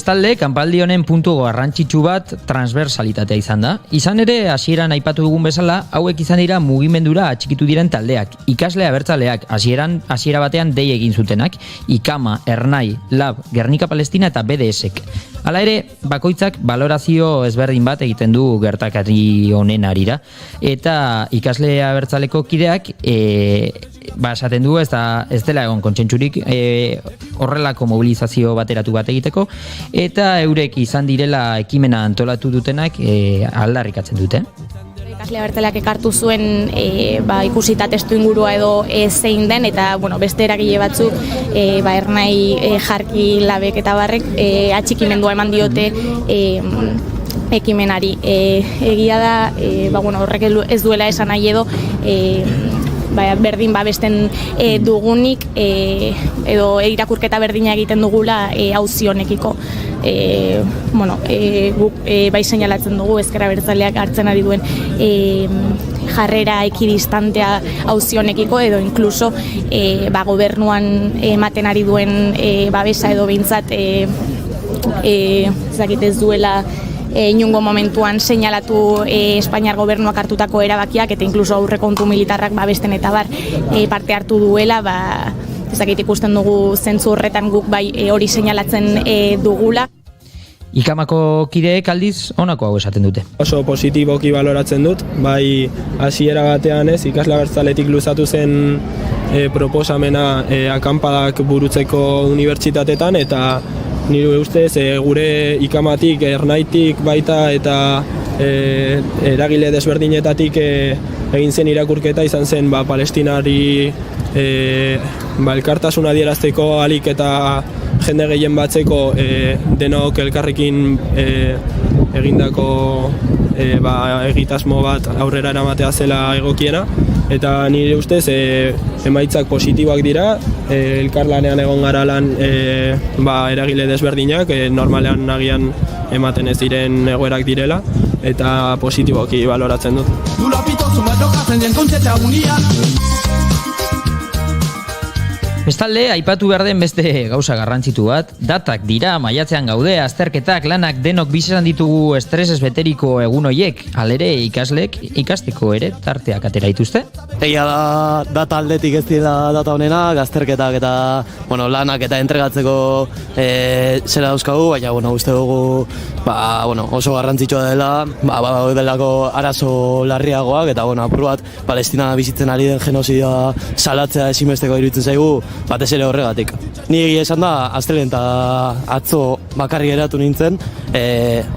Bestalde, kanpaldi honen puntu garrantzitsu bat transversalitatea izan da. Izan ere, hasieran aipatu dugun bezala, hauek izan dira mugimendura atxikitu diren taldeak. Ikasle abertzaleak, hasiera batean dei egin zutenak, Ikama, Ernai, Lab, Gernika Palestina eta BDSek. Hala ere, bakoitzak balorazio ezberdin bat egiten du gertakari honen arira. Eta ikasle abertzaleko kideak, esaten du ez dela egon kontsentsurik horrelako mobilizazio bateratu bat egiteko, eta eurek izan direla ekimena antolatu dutenak aldarrikatzen dute. Ikasle abertzaleak ekartu zuen ikusita testu ingurua edo zein den, eta beste eragile batzuk Ernai, Jarki, Labek eta Barrek atxikimendua eman diote ekimenari. Egia da, horrek ez duela esan nahi edo berdin babesten dugunik edo irakurketa berdina egiten dugula auzi honekiko. Guk bai seinalatzen dugu ezker abertzaleak hartzen ari duen jarrera ekidistantea auzi honekiko, edo inkluso gobernuan ematen ari duen babesa edo behintzat ez duela inungo momentuan seinalatu Espainiar gobernuak hartutako erabakiak, eta inkluso aurrekontu militarrak babesten eta parte hartu duela, ikusten dugu zentzu horretan guk bai hori seinalatzen dugula. Ikamako kideek aldiz honako hau esaten dute. Oso positiboki baloratzen dut, bai hasiera batean ikasle abertzaletik luzatu zen proposamena akanpadak burutzeko unibertsitatetan, eta nire ustez gure Ikamatik, Ernaitik baita eta eragile desberdinetatik egin zen irakurketa izan zen Palestinari elkartasuna adierazteko alik eta jende gehien batzeko denok elkarrekin egindako egitasmo bat aurrera eramatea zela egokiena, eta nire ustez emaitzak positiboak dira. Elkarlanean egon gara lan eragile desberdinak, normalean nagian ematen ez diren egoerak direla, eta positiboki baloratzen dut. Bestalde, aipatu behar den beste gauza garrantzitu bat, datak dira, maiatzean gaude, azterketak, lanak denok bizitzan ditugu estresez beteriko egun hoiek, halere ikaslek ikasteko ere tarteak atera dituzte. Egia da, data aldetik ez dira data honenak, azterketak eta lanak eta entregatzeko zera dauzkagu, baina uste dugu oso garrantzitsua dela, delako arazo larriagoak, eta apur bat Palestina bizitzen ari den genozidia salatzea ezinbesteko iruditzen zaigu, batez ere horregatik. Ni egia esan da, astelehen eta atzo bakarri geratu nintzen,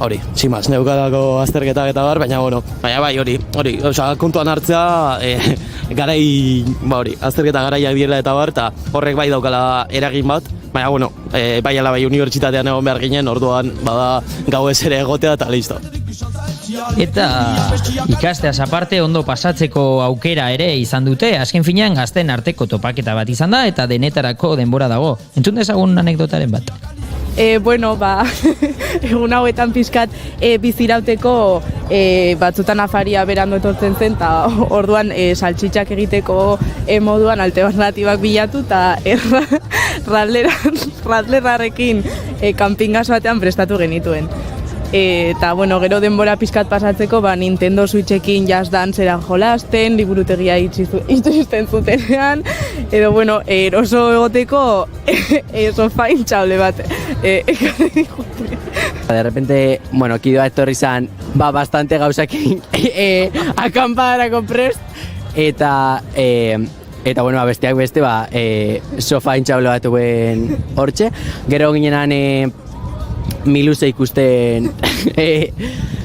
hori, simaz, neukarako azterketak eta baina bai hori, kontuan hartzea, garai, azterketa garaiak direla eta eta horrek bai daukala eragin bat, baina bai ala bai unibertsitatean egon behar ginen, orduan bada gauez ere egotea eta listo. Eta ikasteaz aparte ondo pasatzeko aukera ere izan dute, azken finean gazten arteko topaketa bat izan da eta denetarako denbora dago. Entzun dezagun anekdotaren bat. Egun hauetan pixkat bizirauteko batzutan afaria berandu etortzen zen, eta orduan saltxitxak egiteko moduan alternatibak bilatu, eta radlerrarekin kanpingaz batean prestatu genituen. Eta gero denbora pixkat pasatzeko Nintendo Switchekin Just Dancera jolasten, liburutegia itxisten zutenean, edo eroso egoteko sofa intxable bat. De repente, kidoa etorri zan, bastante gauzakin akanpadarako prest, eta besteak beste, sofa intxable bat eguen hortxe. Gero ginenan Miluze ikusten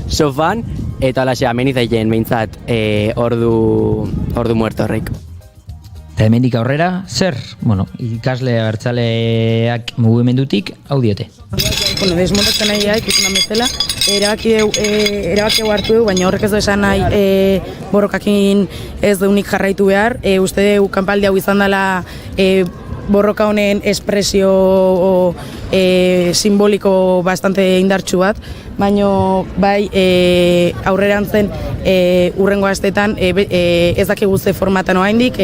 sofan, eta alaxe amenizaiten behintzat ordu muerto horrek. Eta hemendik aurrera, zer? Ikasle abertzaleak mugimendutik hau diote. Desmontatzen nahi ikusten bezala, erabaki hartu dugu, baina horrek ez du esan nahi borrokakin ez deunik jarraitu behar. Uste dugu kanpaldi hau izan dela borroka honen espresio simboliko bastante indartsu bat, baina bai aurrerantzen urrengo astetan ez dakigu ze formatan oraindik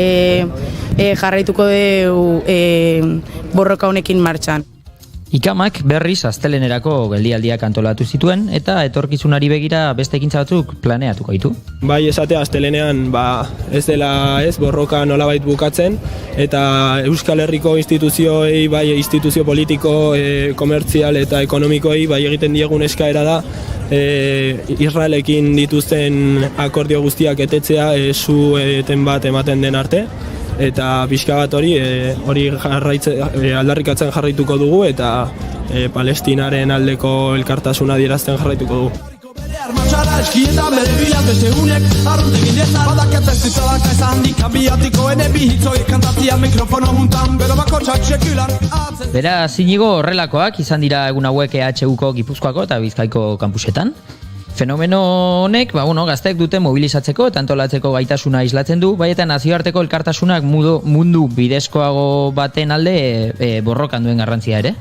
jarraituko dugu borroka honekin martxan. Ikamak berriz astelenerako geldialdiak antolatu zituen eta etorkizunari begira beste ekintza batzuk planeatuko ditu. Bai esatea astelenean ez dela borroka nolabait bukatzen eta Euskal Herriko instituzioei, bai instituzio politiko, komertzial eta ekonomikoei bai egiten diegun eskaera da Israelekin dituzten akordio guztiak etetzea su eten bat ematen den arte. Eta pixka bat hori aldarrikatzen jarraituko dugu eta Palestinaren aldeko elkartasuna adierazten jarraituko dugu. Beraz, Inigo, horrelakoak izan dira egun hauek EHUko Gipuzkoako eta Bizkaiko kampusetan. Fenomeno honek, gazteek dute mobilizatzeko eta antolatzeko gaitasuna islatzen du, bai eta nazioarteko elkartasunak mundu bidezkoago baten alde borrokan duen garrantzia ere.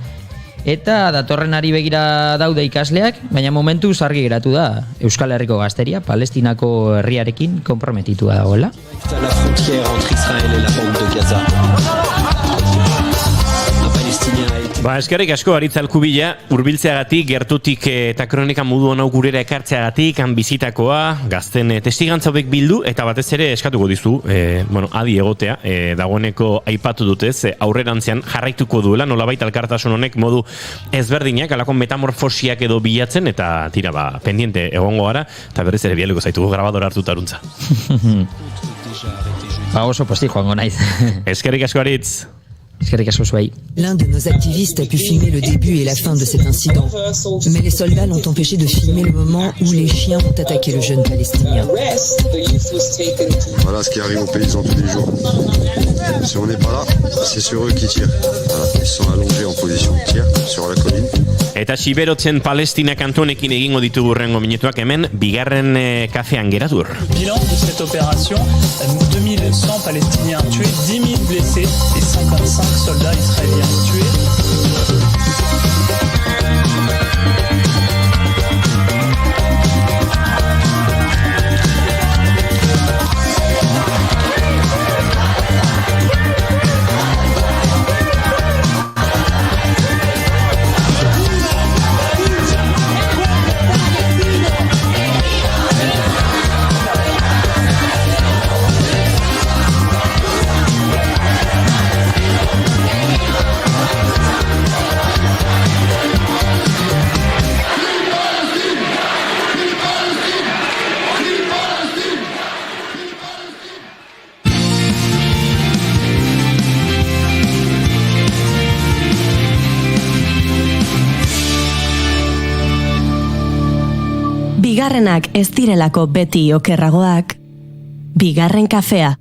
Eta datorrenari begira daude ikasleak, baina momentuz argi geratu da Euskal Herriko gazteria Palestinako herriarekin konprometitua dagoela. Eskerrik asko Aritz Alkubila, hurbiltzeagatik, gertutik eta kronika modu hona gurera ekartzeagatik, han bizitakoa, gazten testigantza hauek bildu, eta batez ere eskatuko dizu, adi egotea, dagoeneko aipatu dutez, aurrerantzean jarraituko duela, nolabait elkartasun honek modu ezberdinak, alako metamorfosiak edo bilatzen, eta tira, pendiente egongo gara, eta berriz ere bialiko zaitugu grabadora hartuta aruntza. Oso posti joango naiz. Eskerrik asko Aritz. L'un de nos activistes a pu filmer le début et la fin de cet incident, mais les soldats l'ont empêché de filmer le moment où les chiens ont attaqué le jeune Palestinien. Voilà ce qui arrive aux paysans tous les jours. Si on n'est pas là, c'est sur eux qui tirent. Voilà, ils sont allongés en position de tir sur la colline. Eta Siberotzen Palestina kantonekin egingo ditugu rengo minutuak hemen, bigarren kafean geratur. Bilan de cette opération, 2100 Palestiniens tués, 10 000 blessés et 55 soldats israéliens tués. Bigarrenak ez direlako beti okerragoak, bigarren kafea.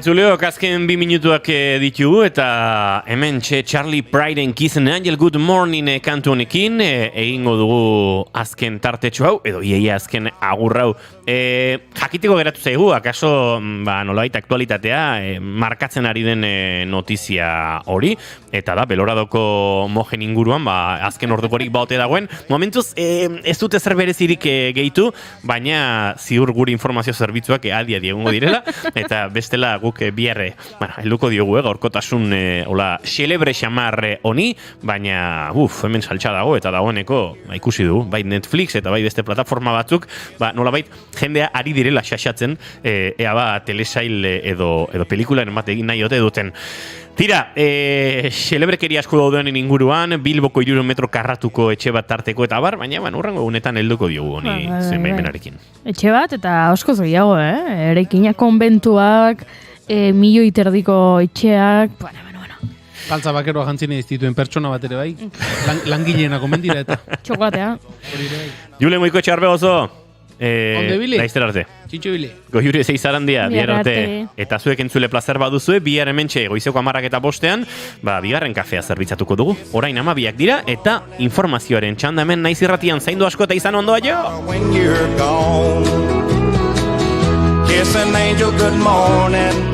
Entzuleok, azken 2 minutuak ditugu eta hemen Charlie Pride and Kiss and Angel Good Morning kantu honekin egingo dugu azken tartetxo hau, edo iaia azken agur hau. Jakiteko geratu zaigu, akaso nolabait aktualitatea markatzen ari den notizia hori, eta da, Beloradoko mojen inguruan, azken ordukorik baute dagoen. Momentuz, ez dute zer berezirik gehitu, baina ziur gure informazio zerbitzuak adi egongo direla, eta bestela guk biarre, helduko diogu, gaurkotasun xelebre xamar honi, baina, hemen saltxa dago, eta dagoeneko, ikusi du, bai Netflix eta bai beste plataforma batzuk, nolabait, jendea ari direla xaxatzen, telesail edo pelikularen bat egin nahi ote duten. Tira, xelebrekeria asko daudenen inguruan, Bilboko 300 metro karratuko etxe bat tarteko eta baina urrengo egunetan helduko diogu honi zenbaimenarekin. Etxe bat eta asko zoiago, Eraikinak konbentuak, 1,5 milioi etxeak, Galtza bakeroa jantzine instituen pertsona bat ere bai, langileena komendira eta. Txokolatea. Jule Moiko etxarbe oso. Onde bile? Laizter arte. Txintxo bile. Goiuri zeizarandia, bihar arte. arte. Eta zuek entzule plazer baduzue, bihar hementxe goizeko 10:05 bigarren kafea zerbitzatuko dugu. Orain 12 dira, eta informazioaren txanda hemen naiz irratian zaindu asko eta izan ondoa jo! When you're gone, kiss an angel good morning.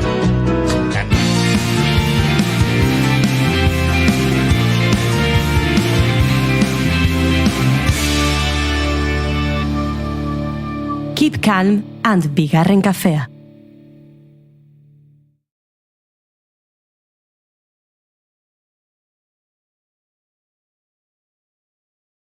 Calm and bigarren kafea.